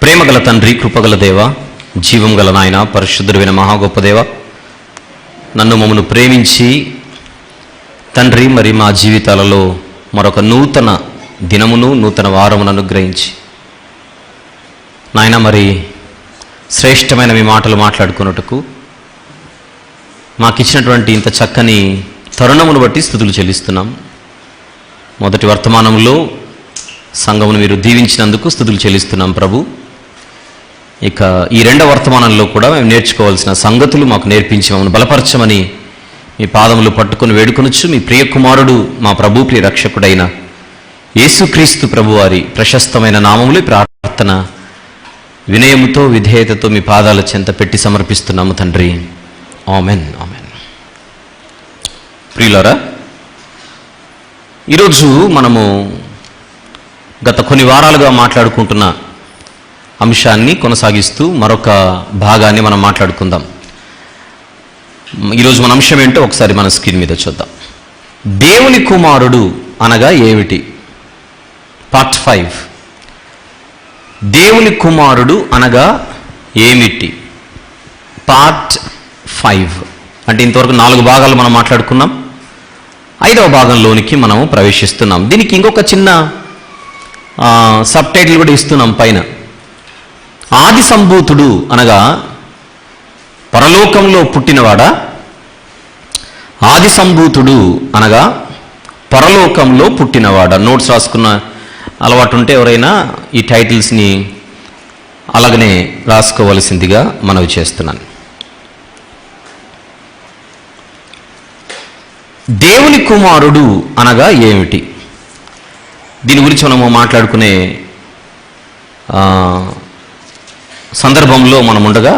ప్రేమగల తండ్రి, కృపగల దేవ, జీవం గల నాయన, పరిశుద్ధుడైన మహా గొప్ప దేవ, నన్ను మమ్మను ప్రేమించి తండ్రి మరి మా జీవితాలలో మరొక నూతన దినమును నూతన వారమును అనుగ్రహించి నాయన మరి శ్రేష్టమైన మీ మాటలు మాట్లాడుకున్నట్టుకు మాకిచ్చినటువంటి ఇంత చక్కని తరుణమును బట్టి స్తుతులు చెల్లిస్తున్నాం. మొదటి వర్తమానంలో సంఘమును మీరు దీవించినందుకు స్తుతులు చెల్లిస్తున్నాం ప్రభు. ఇక ఈ రెండవ వర్తమానంలో కూడా మేము నేర్చుకోవాల్సిన సంగతులు మాకు నేర్పించి మమ్మల్ని బలపరచమని మీ పాదములు పట్టుకుని వేడుకొనొచ్చు. మీ ప్రియ కుమారుడు, మా ప్రభు ప్రియ రక్షకుడైన యేసుక్రీస్తు ప్రభు వారి ప్రశస్తమైన నామములు ప్రార్థన వినయముతో విధేయతతో మీ పాదాల చెంత పెట్టి సమర్పిస్తున్నాము తండ్రి. Amen, amen. ప్రియులారా, ఈరోజు మనము గత కొన్ని వారాలుగా మాట్లాడుకుంటున్న అంశాన్ని కొనసాగిస్తూ మరొక భాగాన్ని మనం మాట్లాడుకుందాం. ఈరోజు మన అంశం ఏంటో ఒకసారి మన స్క్రీన్ మీద చూద్దాం. దేవుని కుమారుడు అనగా ఏమిటి? పార్ట్ 5. దేవుని కుమారుడు అనగా ఏమిటి? పార్ట్ 5. అంటే ఇంతవరకు 4 భాగాలు మనం మాట్లాడుకున్నాం. 5వ భాగంలోనికి మనము ప్రవేశిస్తున్నాం. దీనికి ఇంకొక చిన్న సబ్ టైటిల్ కూడా ఇస్తున్నాం పైన. ఆది సంభూతుడు అనగా పరలోకంలో పుట్టినవాడా? ఆది సంభూతుడు అనగా పరలోకంలో పుట్టినవాడా? నోట్స్ రాసుకున్న అలవాటు ఉంటే ఎవరైనా ఈ టైటిల్స్ని అలాగనే రాసుకోవలసిందిగా మనవి చేస్తున్నాను. దేవుని కుమారుడు అనగా ఏమిటి? దీని గురించి మనము మాట్లాడుకునే సందర్భంలో మనం ఉండగా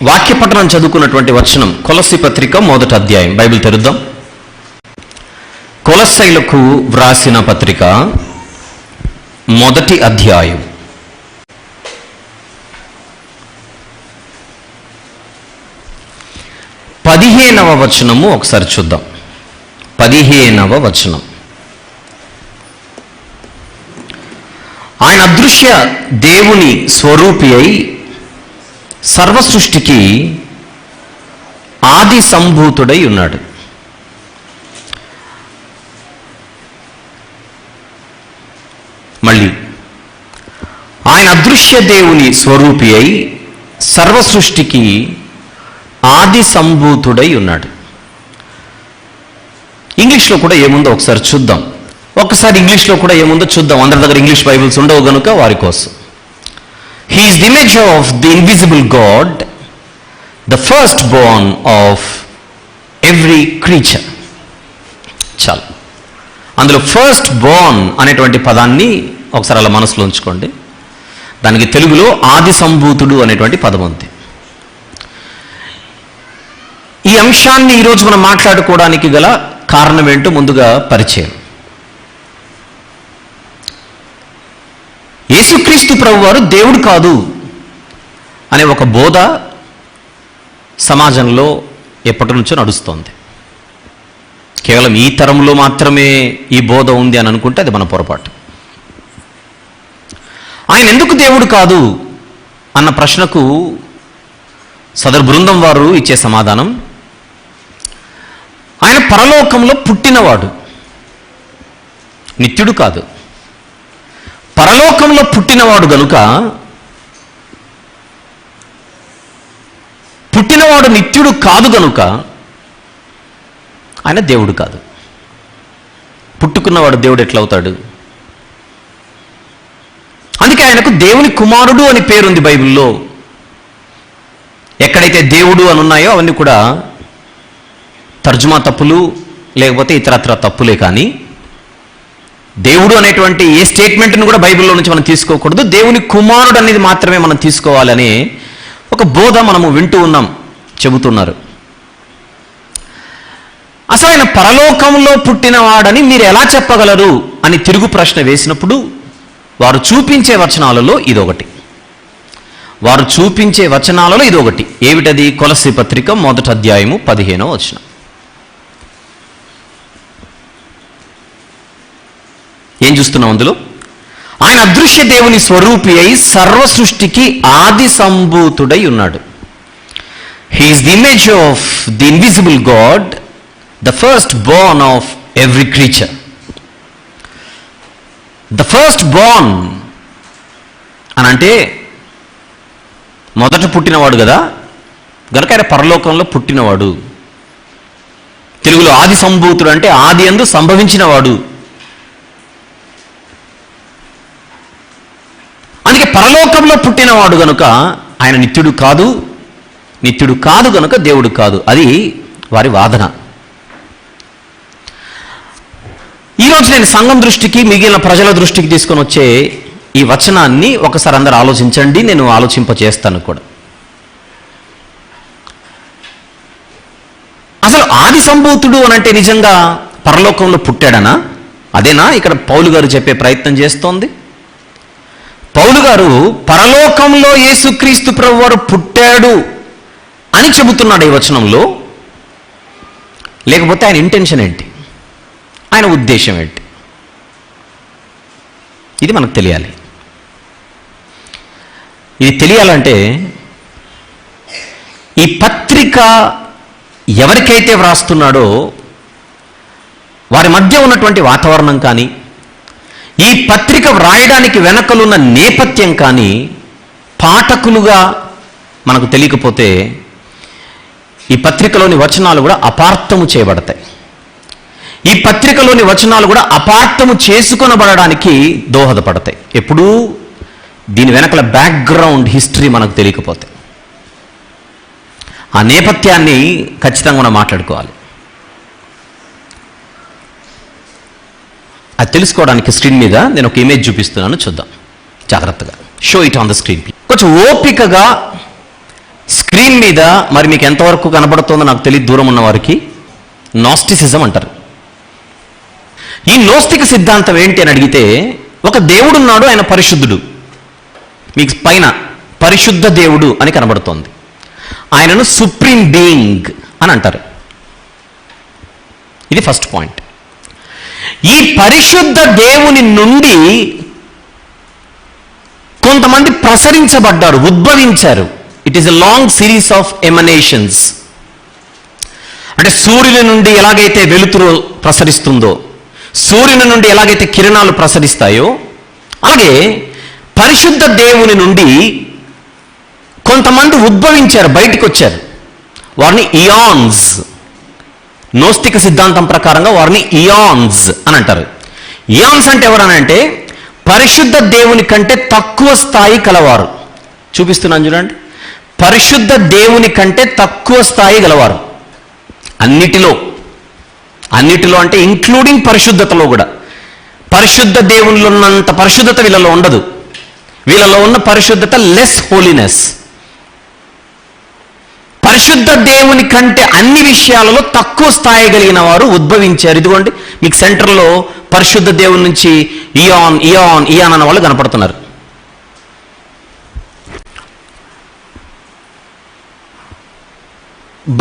వాక్య పఠనం చదువుకున్నటువంటి వచనం కొలస్సీ పత్రిక 1వ అధ్యాయం. బైబిల్ తెరుద్దాం. కొలస్సీలకు వ్రాసిన పత్రిక 1వ అధ్యాయం 15వ వచనము ఒకసారి చూద్దాం. 15వ వచనం. ఆయన అదృశ్య దేవుని స్వరూపి అయి సర్వ సృష్టికి ఆది సంభూతుడై ఉన్నాడు. మళ్ళీ ఆయన అదృశ్య దేవుని స్వరూపి అయి సర్వ సృష్టికి ఆది సంభూతుడై ఉన్నాడు. ఇంగ్లీష్లో కూడా ఏముందో ఒకసారి చూద్దాం. ఒకసారి ఇంగ్లీష్లో కూడా ఏముందో చూద్దాం. అందరి దగ్గర ఇంగ్లీష్ బైబిల్స్ ఉండవు కనుక వారి కోసం. He is the image of the invisible God, the first Born of every creature. చాలు. అందులో ఫస్ట్ బోర్న్ అనేటువంటి పదాన్ని ఒకసారి అలా మనసులో ఉంచుకోండి. దానికి తెలుగులో ఆది సంభూతుడు అనేటువంటి పదం ఉంది. ఈ అంశాన్ని ఈరోజు మనం మాట్లాడుకోవడానికి గల కారణం ఏంటో ముందుగా పరిచయం. యేసుక్రీస్తు ప్రభువారు దేవుడు కాదు అనే ఒక బోధ సమాజంలో ఎప్పటి నుంచో నడుస్తోంది. కేవలం ఈ తరంలో మాత్రమే ఈ బోధ ఉంది అని అనుకుంటే అది మన పొరపాటు. ఆయన ఎందుకు దేవుడు కాదు అన్న ప్రశ్నకు సదరు బృందం వారు ఇచ్చే సమాధానం, ఆయన పరలోకంలో పుట్టినవాడు, నిత్యుడు కాదు. పరలోకంలో పుట్టినవాడు గనుక పుట్టినవాడు నిత్యుడు కాదు గనుక ఆయన దేవుడు కాదు. పుట్టుకున్నవాడు దేవుడు ఎట్లవుతాడు? అందుకే ఆయనకు దేవుని కుమారుడు అని పేరుంది బైబిల్లో. ఎక్కడైతే దేవుడు అని ఉన్నాయో అవన్నీ కూడా తర్జుమా తప్పులు లేకపోతే ఇతరత్ర తప్పులే. కానీ దేవుడు అనేటువంటి ఏ స్టేట్మెంట్ను కూడా బైబిల్లో నుంచి మనం తీసుకోకూడదు. దేవుని కుమారుడు అనేది మాత్రమే మనం తీసుకోవాలని ఒక బోధ మనము వింటూ ఉన్నాం, చెబుతున్నారు. అసలు ఆయన పరలోకంలో పుట్టినవాడని మీరు ఎలా చెప్పగలరు అని తిరుగు ప్రశ్న వేసినప్పుడు వారు చూపించే వచనాలలో ఇదొకటి. ఏమిటది? కొలస్సీ పత్రిక 1వ అధ్యాయము 15వ వచనం. ఏం చూస్తున్నాం అందులో? ఆయన అదృశ్య దేవుని స్వరూపి అయి సర్వ సృష్టికి ఆది సంభూతుడై ఉన్నాడు. He is the image of the invisible God, the first Born of every creature. The first Born అని అంటే మొదట పుట్టినవాడు కదా, గనక ఆయన పరలోకంలో పుట్టినవాడు. తెలుగులో ఆది సంభూతుడు అంటే ఆది యందు సంభవించినవాడు. అందుకే పరలోకంలో పుట్టినవాడు గనుక ఆయన నిత్యుడు కాదు గనుక దేవుడు కాదు. అది వారి వాదన. ఈరోజు నేను సంఘం దృష్టికి, మిగిలిన ప్రజల దృష్టికి తీసుకొని వచ్చే ఈ వచనాన్ని ఒకసారి అందరూ ఆలోచించండి. నేను ఆలోచింపచేస్తాను కూడా. అసలు ఆది సంభూతుడు అని అంటే నిజంగా పరలోకంలో పుట్టాడనా? అదేనా ఇక్కడ పౌలు గారు చెప్పే ప్రయత్నం చేస్తోంది? పౌలు గారు పరలోకంలో యేసుక్రీస్తు ప్రభువారు పుట్టాడు అని చెబుతున్నాడు ఈ వచనంలో. లేకపోతే ఆయన ఇంటెన్షన్ ఏంటి, ఆయన ఉద్దేశం ఏంటి? ఇది మనకు తెలియాలి. ఇది తెలియాలంటే ఈ పత్రిక ఎవరికైతే వ్రాస్తున్నాడో వారి మధ్య ఉన్నటువంటి వాతావరణం కానీ, ఈ పత్రిక వ్రాయడానికి వెనకలున్న నేపథ్యం కానీ పాఠకులుగా మనకు తెలియకపోతే ఈ పత్రికలోని వచనాలు కూడా అపార్థము చేయబడతాయి. ఈ పత్రికలోని వచనాలు కూడా అపార్థము చేసుకొనబడడానికి దోహదపడతాయి. ఎప్పుడూ దీని వెనకల బ్యాక్గ్రౌండ్ హిస్టరీ మనకు తెలియకపోతే. ఆ నేపథ్యాన్ని ఖచ్చితంగా మనం మాట్లాడుకోవాలి. అది తెలుసుకోవడానికి స్క్రీన్ మీద నేను ఒక ఇమేజ్ చూపిస్తున్నాను, చూద్దాం జాగ్రత్తగా. Show it on the screen. కొంచెం ఓపికగా స్క్రీన్ మీద, మరి మీకు ఎంతవరకు కనబడుతుందో నాకు తెలియదు దూరం ఉన్న వారికి, నాస్టిసిజం అంటారు. ఈ నోస్తిక సిద్ధాంతం ఏంటి అని అడిగితే, ఒక దేవుడు ఉన్నాడు, ఆయన పరిశుద్ధుడు. మీకు పైన పరిశుద్ధ దేవుడు అని కనబడుతోంది. ఆయనను సుప్రీం బీయింగ్ అని అంటారు. ఇది ఫస్ట్ పాయింట్. ఈ పరిశుద్ధ దేవుని నుండి కొంతమంది ప్రసరించబడ్డారు, ఉద్భవించారు. It is a long series of emanations. అంటే సూర్యుని నుండి ఎలాగైతే వెలుతురు ప్రసరిస్తుందో, సూర్యుని నుండి ఎలాగైతే కిరణాలు ప్రసరిస్తాయో, అలాగే పరిశుద్ధ దేవుని నుండి కొంతమంది ఉద్భవించారు, బయటికి వచ్చారు. వారిని ఇయాన్స్, నోస్తిక సిద్ధాంతం ప్రకారంగా వారిని ఇయాన్స్ అని అంటారు. ఇయాన్స్ అంటే ఎవరనంటే పరిశుద్ధ దేవుని కంటే తక్కువ స్థాయి కలవారు. చూపిస్తున్నాను చూడండి. పరిశుద్ధ దేవుని కంటే తక్కువ స్థాయి గలవారు. అన్నిటిలో అంటే ఇంక్లూడింగ్ పరిశుద్ధతలో కూడా. పరిశుద్ధ దేవునిలో ఉన్నంత పరిశుద్ధత వీళ్ళలో ఉండదు. వీళ్ళలో ఉన్న పరిశుద్ధత లెస్ హోలీనెస్. పరిశుద్ధ దేవుని కంటే అన్ని విషయాలలో తక్కువ స్థాయి కలిగిన వారు ఉద్భవించారు. ఇదిగోండి మీకు సెంటర్లో పరిశుద్ధ దేవుని నుంచి ఇయాన్ ఇయాన్ ఇయాన్ అన్న వాళ్ళు కనపడుతున్నారు.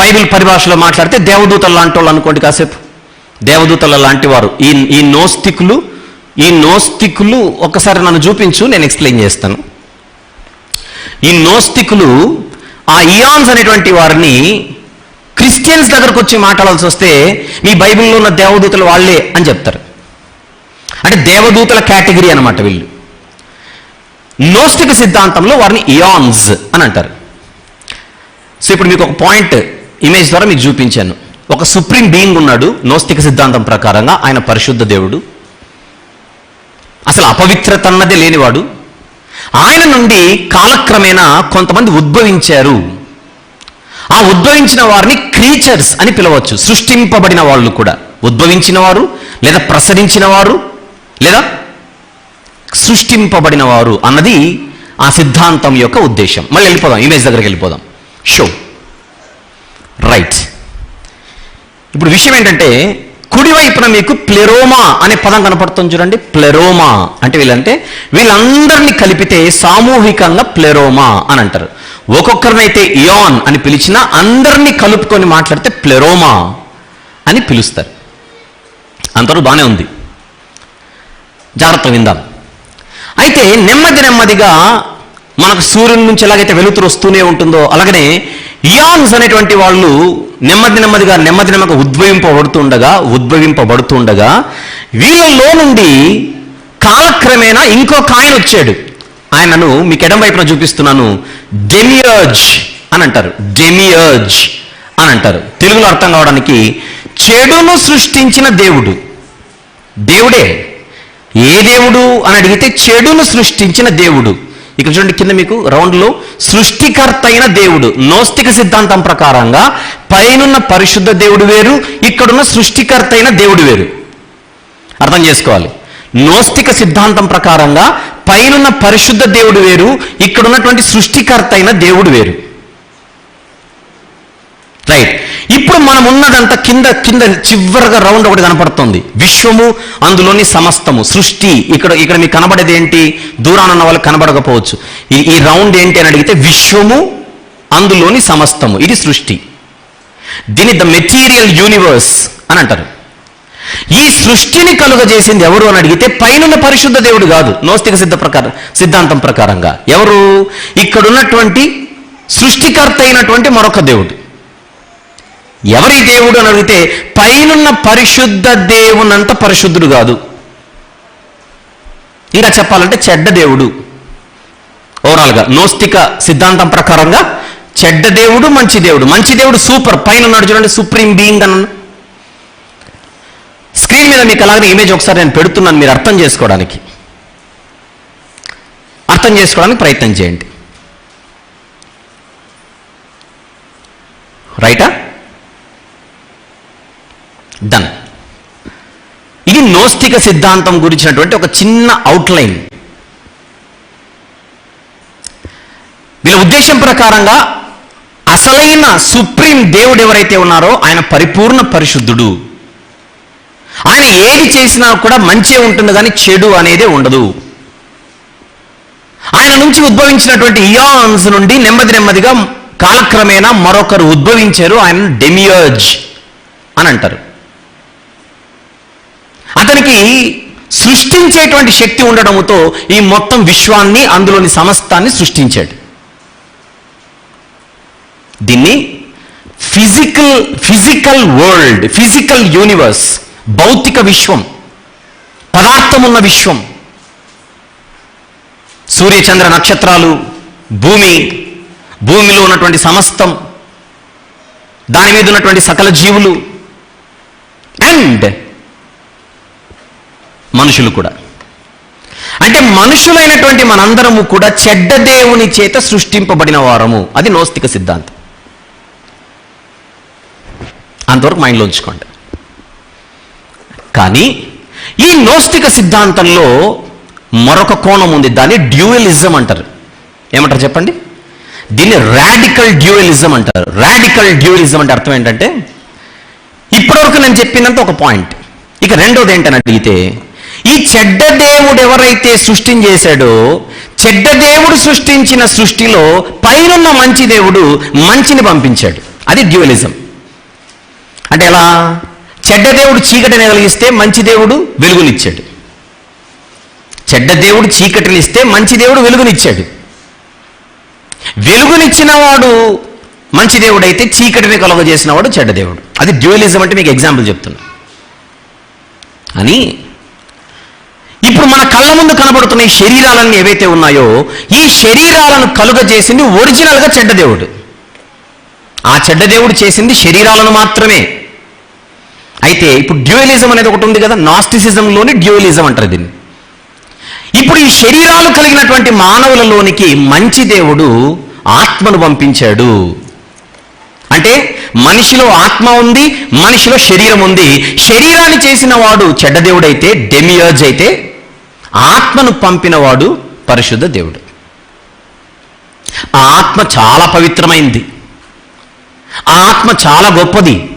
బైబిల్ పరిభాషలో మాట్లాడితే దేవదూతలు లాంటి వాళ్ళు అనుకోండి కాసేపు. దేవదూతల లాంటి వారు ఈ నోస్తికులు ఒక్కసారి నన్ను చూపించు, నేను ఎక్స్ప్లెయిన్ చేస్తాను. ఈ నోస్తికులు ఆ ఇయాన్స్ అనేటువంటి వారిని క్రిస్టియన్స్ దగ్గరకు వచ్చి మాట్లాడాల్సి వస్తే మీ బైబిల్లో ఉన్న దేవదూతలు వాళ్ళే అని చెప్తారు. అంటే దేవదూతల కేటగిరీ అన్నమాట వీళ్ళు. నోస్తిక సిద్ధాంతంలో వారిని ఇయాన్స్ అని అంటారు. సో ఇప్పుడు మీకు ఒక పాయింట్ ఇమేజ్ ద్వారా మీకు చూపించాను. ఒక సుప్రీం బీయింగ్ ఉన్నాడు నోస్తిక సిద్ధాంతం ప్రకారంగా. ఆయన పరిశుద్ధ దేవుడు, అసలు అపవిత్రత అన్నదే లేనివాడు. ఆయన నుండి కాలక్రమేణా కొంతమంది ఉద్భవించారు. ఆ ఉద్భవించిన వారిని క్రీచర్స్ అని పిలవచ్చు. సృష్టింపబడిన వాళ్ళు కూడా, ఉద్భవించిన వారు లేదా ప్రసరించిన వారు లేదా సృష్టింపబడిన వారు అన్నది ఆ సిద్ధాంతం యొక్క ఉద్దేశం. మళ్ళీ వెళ్ళిపోదాం, ఇమేజ్ దగ్గరికి వెళ్ళిపోదాం. Show right. ఇప్పుడు విషయం ఏంటంటే, కుడివైపున మీకు ప్లెరోమా అనే పదం కనపడుతుంది చూడండి. ప్లెరోమా అంటే వీళ్ళందరినీ కలిపితే సామూహికంగా ప్లెరోమా అని అంటారు. ఒక్కొక్కరినైతే ఇయాన్ అని పిలిచినా అందరినీ కలుపుకొని మాట్లాడితే ప్లెరోమా అని పిలుస్తారు. అంతవరకు బాగానే ఉంది, జాగ్రత్త విందాం. అయితే నెమ్మది నెమ్మదిగా మనకు సూర్యుని నుంచి ఎలాగైతే వెలుతురు వస్తూనే ఉంటుందో అలాగనే ఇయాన్స్ అనేటువంటి వాళ్ళు నెమ్మదిగా ఉద్భవింపబడుతుండగా వీళ్ళలో నుండి కాలక్రమేణా ఇంకొక ఆయన వచ్చాడు. ఆయనను మీకు ఎడం వైపున చూపిస్తున్నాను. డెమియర్జ్ అని అంటారు. డెమియర్జ్ అని అంటారు. తెలుగులో అర్థం కావడానికి చెడును సృష్టించిన దేవుడు. దేవుడే. ఏ దేవుడు అని అడిగితే చెడును సృష్టించిన దేవుడు. ఇక్కడ చూడండి కింద మీకు రౌండ్లో సృష్టికర్త అయిన దేవుడు. నోస్తిక సిద్ధాంతం ప్రకారంగా పైనున్న పరిశుద్ధ దేవుడు వేరు, ఇక్కడున్న సృష్టికర్త అయిన దేవుడు వేరు. అర్థం చేసుకోవాలి. నోస్తిక సిద్ధాంతం ప్రకారంగా పైనున్న పరిశుద్ధ దేవుడు వేరు, ఇక్కడున్నటువంటి సృష్టికర్త అయిన దేవుడు వేరు. రైట్. ఇప్పుడు మనం ఉన్నదంతా కింద చివరిగా రౌండ్ ఒకటి కనపడుతుంది. విశ్వము, అందులోని సమస్తము, సృష్టి. ఇక్కడ మీకు కనబడేది ఏంటి? దూరాన ఉన్న వాళ్ళకి కనబడకపోవచ్చు. ఈ రౌండ్ ఏంటి అని అడిగితే విశ్వము, అందులోని సమస్తము, ఇది సృష్టి. దీని ద మెటీరియల్ యూనివర్స్ అని అంటారు. ఈ సృష్టిని కలుగజేసింది ఎవరు అని అడిగితే పైనున్న పరిశుద్ధ దేవుడు కాదు. నోస్తిక సిద్ధాంతం ప్రకారంగా ఎవరు? ఇక్కడున్నటువంటి సృష్టికర్త అయినటువంటి మరొక దేవుడు. ఎవరి దేవుడు అని అడిగితే పైనున్న పరిశుద్ధ దేవునంత పరిశుద్ధుడు కాదు. ఇంకా చెప్పాలంటే చెడ్డ దేవుడు. ఓవరాల్గా నోస్తిక సిద్ధాంతం ప్రకారంగా చెడ్డ దేవుడు, మంచి దేవుడు. మంచి దేవుడు సూపర్, పైన ఉన్నాడు చూడండి, సుప్రీం బీయింగ్ అన్న. స్క్రీన్ మీద మీకు అలాగే ఇమేజ్ ఒకసారి నేను పెడుతున్నాను, మీరు అర్థం చేసుకోవడానికి ప్రయత్నం చేయండి. రైటా? డన్. ఇది నోస్తిక సిద్ధాంతం గురించినటువంటి ఒక చిన్న అవుట్లైన్. వీళ్ళ ఉద్దేశం ప్రకారంగా అసలైన సుప్రీం దేవుడు ఎవరైతే ఉన్నారో ఆయన పరిపూర్ణ పరిశుద్ధుడు. ఆయన ఏది చేసినా కూడా మంచే ఉంటుంది కానీ చెడు అనేదే ఉండదు. ఆయన నుంచి ఉద్భవించినటువంటి ఇయాన్స్ నుండి నెమ్మదిగా కాలక్రమేణా మరొకరు ఉద్భవించారు. ఆయన డెమియర్జ్ అని అంటారు. అతనికి సృష్టించేటువంటి శక్తి ఉండడంతో ఈ మొత్తం విశ్వాన్ని, అందులోని సమస్తాన్ని సృష్టించాడు. దీన్ని ఫిజికల్ వరల్డ్, ఫిజికల్ యూనివర్స్, భౌతిక విశ్వం, పదార్థమున్న విశ్వం, సూర్య చంద్ర నక్షత్రాలు, భూమిలో ఉన్నటువంటి సమస్తం, దాని మీద ఉన్నటువంటి సకల జీవులు అండ్ మనుషులు కూడా. అంటే మనుషులైనటువంటి మనందరము కూడా చెడ్డ దేవుని చేత సృష్టింపబడిన వారము. అది నోస్తిక సిద్ధాంతం. అంతవరకు మైండ్లో ఉంచుకోండి. కానీ ఈ నోస్తిక సిద్ధాంతంలో మరొక కోణం ఉంది. దాన్ని డ్యూయలిజం అంటారు. ఏమంటారు చెప్పండి? దీన్ని రాడికల్ డ్యూయలిజం అంటారు. రాడికల్ డ్యూయలిజం అంటే అర్థం ఏంటంటే, ఇప్పటివరకు నేను చెప్పినంత ఒక పాయింట్. ఇక రెండోది ఏంటని అడిగితే, ఈ చెడ్డ దేవుడు ఎవరైతే సృష్టిని చేశాడో, చెడ్డ దేవుడు సృష్టించిన సృష్టిలో పైనున్న మంచి దేవుడు మంచిని పంపించాడు. అది డ్యూయలిజం. అంటే ఎలా? చెడ్డ దేవుడు చీకటిని కలిగిస్తే మంచి దేవుడు వెలుగునిచ్చాడు. చెడ్డ దేవుడు చీకటిని ఇస్తే మంచి దేవుడు వెలుగునిచ్చాడు. వెలుగునిచ్చిన వాడు మంచి దేవుడు అయితే చీకటిని కలుగజేసిన వాడు చెడ్డ దేవుడు. అది డ్యూయలిజం అంటే మీకు ఎగ్జాంపుల్ చెప్తున్నా. అని ఇప్పుడు మన కళ్ళ ముందు కనబడుతున్న ఈ శరీరాలన్నీ ఏవైతే ఉన్నాయో, ఈ శరీరాలను కలుగజేసింది ఒరిజినల్గా చెడ్డ దేవుడు. ఆ చెడ్డ దేవుడు చేసింది శరీరాలను మాత్రమే. అయితే ఇప్పుడు డ్యూయలిజం అనేది ఒకటి ఉంది కదా, నాస్టిసిజంలోని డ్యూయలిజం అంటారు దీన్ని. ఇప్పుడు ఈ శరీరాలు కలిగినటువంటి మానవులలోనికి మంచి దేవుడు ఆత్మను పంపించాడు. అంటే మనిషిలో ఆత్మ ఉంది, మనిషిలో శరీరం ఉంది. శరీరాన్ని చేసిన వాడు చెడ్డ దేవుడైతే, డెమియర్జ్ అయితే, ఆత్మను పంపినవాడు పరిశుద్ధ దేవుడు. ఆ ఆత్మ చాలా పవిత్రమైంది. ఆ ఆత్మ చాలా గొప్పది.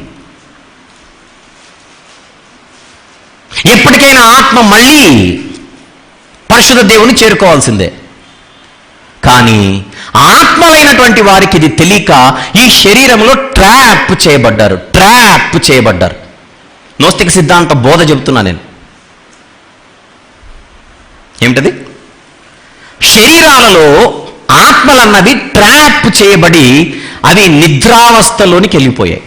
ఎప్పటికైనా ఆత్మ మళ్ళీ పరిశుద్ధ దేవుని చేరుకోవాల్సిందే. కానీ ఆత్మలైనటువంటి వారికి ఇది తెలియక ఈ శరీరంలో ట్రాప్ చేయబడ్డారు. నోస్తిక సిద్ధాంత బోధ చెబుతున్నా నేను. ఏమిటది? శరీరాలలో ఆత్మలన్నవి ట్రాప్ చేయబడి అవి నిద్రావస్థలోనికి వెళ్ళిపోయాయి.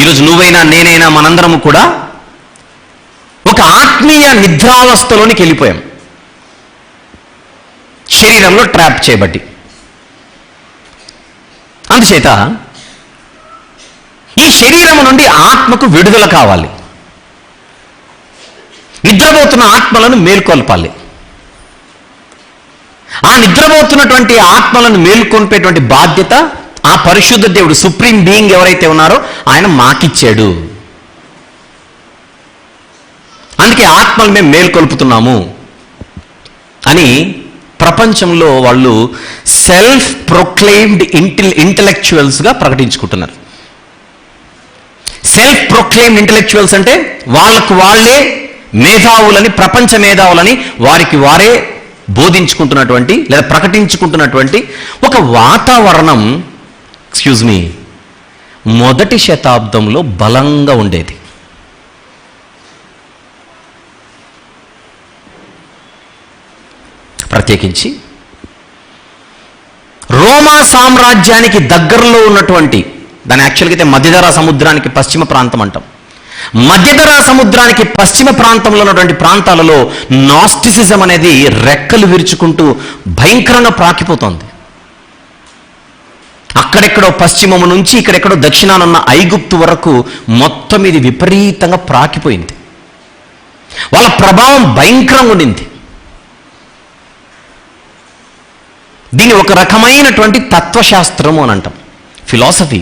ఈరోజు నువ్వైనా నేనైనా మనందరము కూడా ఒక ఆత్మీయ నిద్రావస్థలోనికి వెళ్ళిపోయాం, శరీరంలో ట్రాప్ చేయబట్టి. అందుచేత ఈ శరీరం నుండి ఆత్మకు విడుదల కావాలి. నిద్రపోతున్న ఆత్మలను మేల్కొల్పాలి. ఆ నిద్రపోతున్నటువంటి ఆత్మలను మేల్కొల్పేటువంటి బాధ్యత ఆ పరిశుద్ధ దేవుడు, సుప్రీం బీయింగ్ ఎవరైతే ఉన్నారో ఆయన మాకిచ్చాడు. అందుకే ఆత్మలు మేము మేల్కొల్పుతున్నాము అని ప్రపంచంలో వాళ్ళు సెల్ఫ్ ప్రొక్లెయిమ్డ్ ఇంటలెక్చువల్స్గా ప్రకటించుకుంటున్నారు. సెల్ఫ్ ప్రొక్లెయిమ్డ్ ఇంటలెక్చువల్స్ అంటే వాళ్ళకు వాళ్ళే మేధావులని, ప్రపంచ మేధావులని వారికి వారే బోధించుకుంటున్నటువంటి లేదా ప్రకటించుకుంటున్నటువంటి ఒక వాతావరణం మొదటి శతాబ్దంలో బలంగా ఉండేది. ప్రత్యేకించి రోమా సామ్రాజ్యానికి దగ్గరలో ఉన్నటువంటి, దాని యాక్చువల్గా అయితే మధ్యధరా సముద్రానికి పశ్చిమ ప్రాంతం అంటాం. మధ్యధరా సముద్రానికి పశ్చిమ ప్రాంతంలో ఉన్నటువంటి ప్రాంతాలలో నాస్టిసిజం అనేది రెక్కలు విరుచుకుంటూ భయంకరంగా ప్రాకిపోతోంది. అక్కడెక్కడో పశ్చిమము నుంచి ఇక్కడెక్కడో దక్షిణానున్న ఐగుప్తు వరకు మొత్తం ఇది విపరీతంగా ప్రాకిపోయింది. వాళ్ళ ప్రభావం భయంకరంగా ఉండింది. దీన్ని ఒక రకమైనటువంటి తత్వశాస్త్రము అని అంటాం, ఫిలాసఫీ.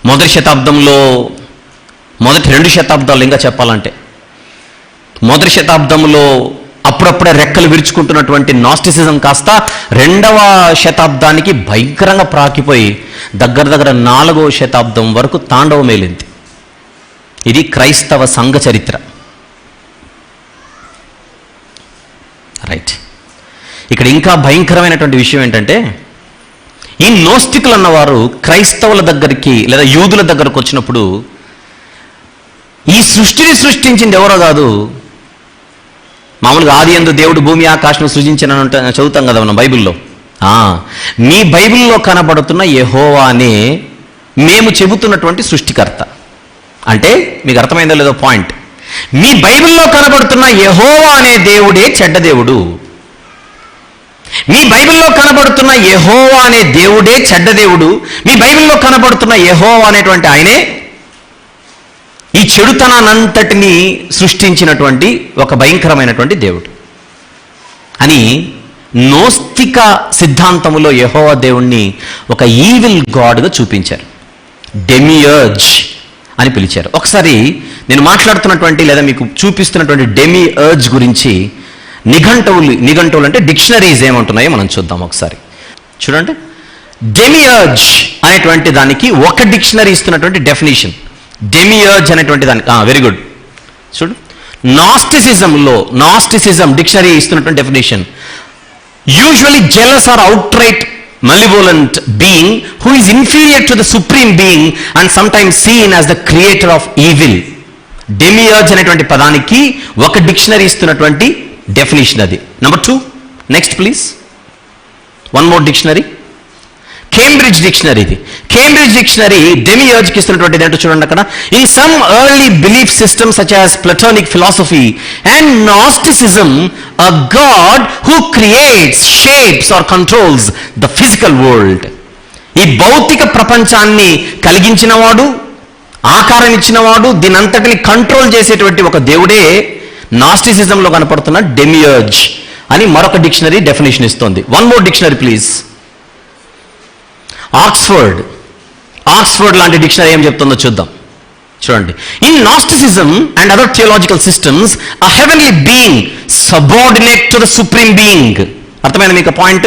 మొదటి శతాబ్దంలో, మొదటి 2 శతాబ్దాలు ఇంకా చెప్పాలంటే, మొదటి శతాబ్దంలో అప్పుడప్పుడే రెక్కలు విరుచుకుంటున్నటువంటి నాస్టిసిజం కాస్త 2వ శతాబ్దానికి భయంకరంగా ప్రాకిపోయి దగ్గర 4వ శతాబ్దం వరకు తాండవమేలింది. ఇది క్రైస్తవ సంఘ చరిత్ర. రైట్. ఇక్కడ ఇంకా భయంకరమైనటువంటి విషయం ఏంటంటే, ఈ నోస్టికులు అన్నవారు క్రైస్తవుల దగ్గరికి లేదా యూదుల దగ్గరకు వచ్చినప్పుడు ఈ సృష్టిని సృష్టించింది ఎవరో కాదు, మామూలుగా ఆది యందు దేవుడు భూమి ఆకాశం సృజించిన చదువుతాం కదా మనం బైబిల్లో. మీ బైబిల్లో కనబడుతున్న యెహోవానే మేము చెబుతున్నటువంటి సృష్టికర్త. అంటే మీకు అర్థమైందో లేదో పాయింట్. మీ బైబిల్లో కనబడుతున్న యెహోవా అనే దేవుడే చెడ్డ దేవుడు. మీ బైబిల్లో కనబడుతున్న యెహోవా అనే దేవుడే చెడ్డ దేవుడు. మీ బైబిల్లో కనబడుతున్న యెహోవా అనేటువంటి ఆయనే ఈ చెడుతనానంతటిని సృష్టించినటువంటి ఒక భయంకరమైనటువంటి దేవుడు అని నోస్తిక సిద్ధాంతములో యెహోవా దేవుణ్ణి ఒక ఈవిల్ గాడ్గా చూపించారు. డెమియర్జ్ అని పిలిచారు. ఒకసారి నేను మాట్లాడుతున్నటువంటి లేదా మీకు చూపిస్తున్నటువంటి డెమియర్జ్ గురించి నిఘంటువులు అంటే డిక్షనరీస్ ఏమంటున్నాయో మనం చూద్దాం ఒకసారి. చూడండి, డెమియర్జ్ అనేటువంటి దానికి ఒక డిక్షనరీ ఇస్తున్నటువంటి డెఫినేషన్. డెమియర్జ్ అనేటువంటి దానికి వెరీ గుడ్. చూడు, నాస్టిసిజం డిక్షనరీ ఇస్తున్నటువంటి definition, usually jealous or outright malevolent being who is inferior to the supreme being and sometimes seen as the creator of evil. Demiurge అనేటువంటి పదానికి ఒక డిక్షనరీ ఇస్తున్నటువంటి డెఫినేషన్ అది. Number 2, next please. One more dictionary, Cambridge dictionary. ఇది Cambridge dictionary డెమియర్జ్కి ఇస్తున్నటువంటిది ఏంటో చూడండి అక్కడ. In some early belief system such as Platonic philosophy and gnosticism, a God who creates, shapes or controls the physical world. ఈ భౌతిక ప్రపంచాన్ని కలిగించినవాడు, ఆకారం ఇచ్చినవాడు, దీనంతటిని కంట్రోల్ చేసేటువంటి ఒక దేవుడే నాస్టిసిజంలో కనపడుతున్న డెమియర్జ్ అని మరొక డిక్షనరీ డెఫినేషన్ ఇస్తోంది. One more dictionary please. Oxford లాంటి డిక్షనరీ ఏం చెప్తుందో చూద్దాం. చూడండి, in gnosticism and other theological systems a heavenly being subordinate to the supreme being. అర్థమైంది మీకు పాయింట్?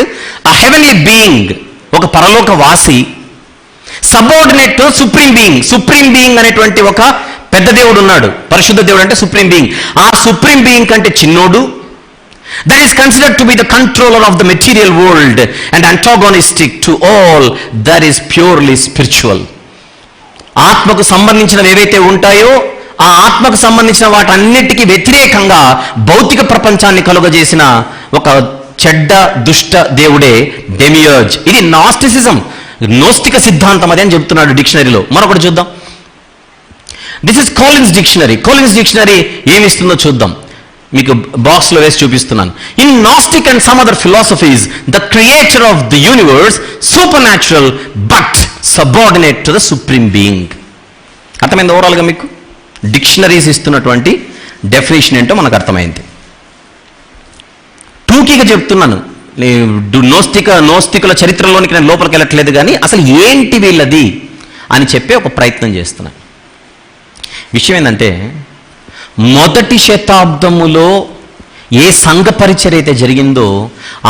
అ హెవెన్లీ బీయింగ్, ఒక పరలోక వాసి, subordinate to supreme being. Supreme being అనేటువంటి ఒక పెద్ద దేవుడు ఉన్నాడు, పరిశుద్ధ దేవుడు అంటే సుప్రీం బీయింగ్. ఆ సుప్రీం బీయింగ్ కంటే చిన్నోడు, that is considered to be the controller of the material world and antagonistic to all that is purely spiritual. ఆత్మకు సంబంధించినవి ఏవైతే ఉంటాయో ఆ ఆత్మకు సంబంధించిన వాటన్నిటికీ వ్యతిరేకంగా భౌతిక ప్రపంచాన్ని కలుగజేసిన ఒక చెడ్డ దుష్ట దేవుడే డెమియర్జ్. ఇది నాస్టిసిజం, నోస్టిక సిద్ధాంతం అదే అని చెప్తున్నాడు డిక్షనరీలో. మరొకటి చూద్దాం. This is Collins dictionary. Collins dictionary ఏమిస్తుందో చూద్దాం. మీకు బాక్స్లో వేసి చూపిస్తున్నాను. In gnostic and some other philosophies the creator of the universe supernatural but subordinate to the supreme being. అర్థమైంది ఓవరాల్గా మీకు? డిక్షనరీస్ ఇస్తున్నటువంటి డెఫినేషన్ ఏంటో మనకు అర్థమైంది. టూకీగా చెప్తున్నాను. నోస్తికుల చరిత్రలోనికి నేను లోపలికి వెళ్ళట్లేదు, కానీ అసలు ఏంటి వీళ్ళది అని చెప్పే ఒక ప్రయత్నం చేస్తున్నాను. విషయం ఏంటంటే, మొదటి శతాబ్దములో ఏ సంఘ పరిచర్య అయితే జరిగిందో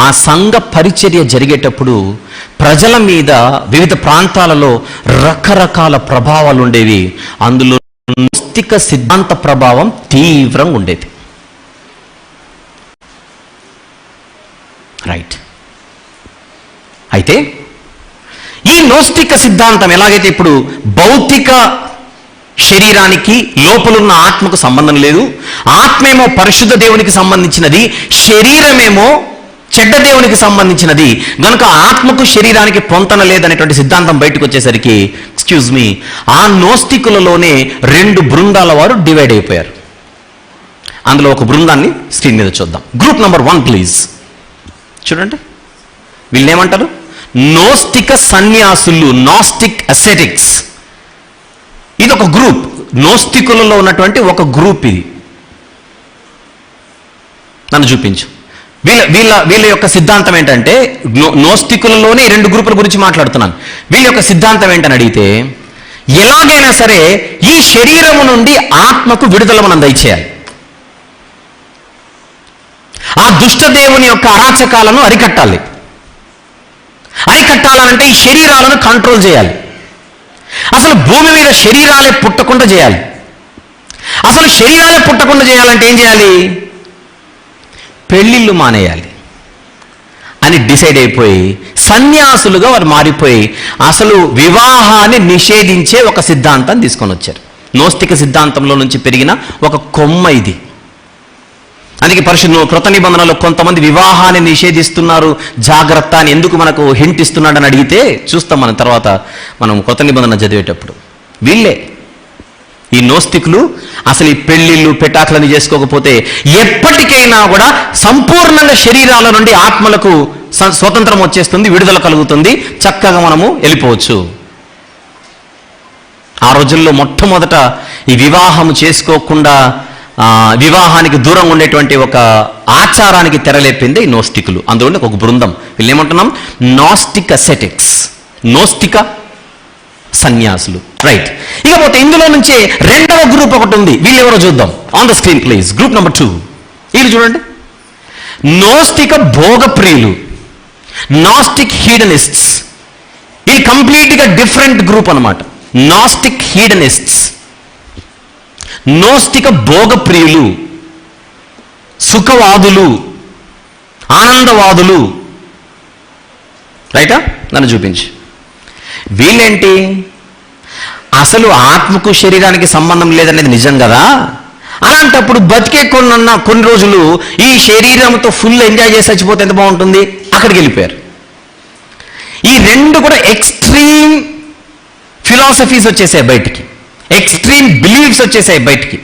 ఆ సంఘ పరిచర్య జరిగేటప్పుడు ప్రజల మీద వివిధ ప్రాంతాలలో రకరకాల ప్రభావాలు ఉండేవి. అందులో నోస్తిక సిద్ధాంత ప్రభావం తీవ్రంగా ఉండేది. రైట్. అయితే ఈ నోస్తిక సిద్ధాంతం ఎలాగైతే ఇప్పుడు భౌతిక శరీరానికి లోపలున్న ఆత్మకు సంబంధం లేదు, ఆత్మేమో పరిశుద్ధ దేవునికి సంబంధించినది, శరీరమేమో చెడ్డ దేవునికి సంబంధించినది, గనుక ఆత్మకు శరీరానికి పొంతన లేదనేటువంటి సిద్ధాంతం బయటకు వచ్చేసరికి, ఎక్స్క్యూజ్ మీ, ఆ నోస్తికులలోనే 2 బృందాల వారు డివైడ్ అయిపోయారు. అందులో ఒక బృందాన్ని స్క్రీన్ మీద చూద్దాం. Group number 1 please. చూడండి, వీళ్ళేమంటారు? నోస్తిక సన్యాసులు, నాస్టిక్ అసెటిక్స్. ఇది ఒక గ్రూప్, నోస్తికులలో ఉన్నటువంటి ఒక గ్రూప్. ఇది నన్ను చూపించు. వీళ్ళ యొక్క సిద్ధాంతం ఏంటంటే, నోస్తికులలోనే 2 గ్రూపుల గురించి మాట్లాడుతున్నాను. వీళ్ళ యొక్క సిద్ధాంతం ఏంటని అడిగితే, ఎలాగైనా సరే ఈ శరీరము నుండి ఆత్మకు విడుదల మనం దయచేయాలి. ఆ దుష్ట దేవుని యొక్క అరాచకాలను అరికట్టాలి. అరికట్టాలంటే ఈ శరీరాలను కంట్రోల్ చేయాలి. అసలు భూమి మీద శరీరాలే పుట్టకుండా చేయాలి. అసలు శరీరాలే పుట్టకుండా చేయాలంటే ఏం చేయాలి? పెళ్ళిళ్ళు మానేయాలి అని డిసైడ్ అయిపోయి సన్యాసులుగా వారు మారిపోయి అసలు వివాహాన్ని నిషేధించే ఒక సిద్ధాంతాన్ని తీసుకొని వచ్చారు. నోస్తిక సిద్ధాంతంలో నుంచి పెరిగిన ఒక కొమ్మ ఇది. అందుకే పరిశుద్ధ కృత నిబంధనలో కొంతమంది వివాహాన్ని నిషేధిస్తున్నారు, జాగ్రత్త అని ఎందుకు మనకు హింట్ ఇస్తున్నాడని అడిగితే చూస్తాం మనం తర్వాత, మనం కృత నిబంధన చదివేటప్పుడు. వీళ్ళే ఈ నోస్తికులు అసలు ఈ పెళ్లిళ్ళు పెటాకులను చేసుకోకపోతే ఎప్పటికైనా కూడా సంపూర్ణంగా శరీరాల నుండి ఆత్మలకు స్వతంత్రం వచ్చేస్తుంది, విడుదల కలుగుతుంది, చక్కగా మనము వెళ్ళిపోవచ్చు. ఆ రోజుల్లో మొట్టమొదట ఈ వివాహం చేసుకోకుండా వివాహానికి దూరంగా ఉండేటువంటి ఒక ఆచారానికి తెరలేపింది ఈ నోస్టికులు. అందులో ఒక బృందం, వీళ్ళు ఏమంటున్నాం? నాస్టిక్ అసెటిక్స్, నోస్తిక సన్యాసులు. రైట్. ఇకపోతే ఇందులో నుంచే 2వ గ్రూప్ ఒకటి ఉంది. వీళ్ళెవరో చూద్దాం. On the screen please. Group number 2. వీళ్ళు చూడండి, నోస్తిక భోగప్రియులు, నాస్టిక్ హీడనిస్ట్స్. ఇది కంప్లీట్గా డిఫరెంట్ గ్రూప్ అన్నమాట. నాస్టిక్ హీడనిస్ట్స్, నోస్తిక భోగప్రియులు, సుఖవాదులు, ఆనందవాదులు. రైటా? నన్ను చూపించు. వీళ్ళేంటి? అసలు ఆత్మకు శరీరానికి సంబంధం లేదనేది నిజం కదా. అలాంటప్పుడు బతికే కొన్ని రోజులు ఈ శరీరంతో ఫుల్ ఎంజాయ్ చేసి చచ్చిపోతే ఎంత బాగుంటుంది, అక్కడికి వెళ్ళిపోయారు. ఈ 2 కూడా ఎక్స్ట్రీమ్ ఫిలాసఫీస్ వచ్చేసాయి బయటికి, ఎక్స్ట్రీమ్ బిలీఫ్స్ వచ్చేసాయి బయటికి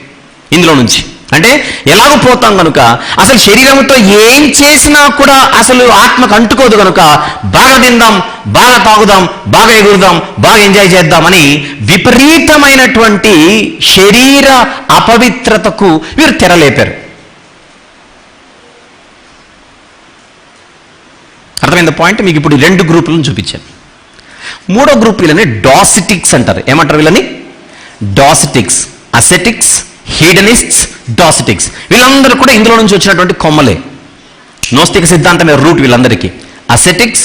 ఇందులో నుంచి. అంటే ఎలాగో పోతాం కనుక అసలు శరీరంతో ఏం చేసినా కూడా అసలు ఆత్మకు అంటుకోదు కనుక బాగా తిందాం, బాగా తాగుదాం, బాగా ఎగురుదాం, బాగా ఎంజాయ్ చేద్దామని విపరీతమైనటువంటి శరీర అపవిత్రతకు వీరు తెరలేపారు. అర్థమైంది పాయింట్? మీకు ఇప్పుడు 2 గ్రూపులను చూపించాను. 3వ గ్రూప్ వీళ్ళని డాసిటిక్స్ అంటారు. ఏమంటారు వీళ్ళని? డాసిటిక్స్, అసెటిక్స్, హీడనిస్ట్స్, డాసిటిక్స్. వీళ్ళందరూ కూడా ఇందులో నుంచి వచ్చినటువంటి కొమ్మలే. నోస్తిక సిద్ధాంతమే రూట్ వీళ్ళందరికీ. అసెటిక్స్,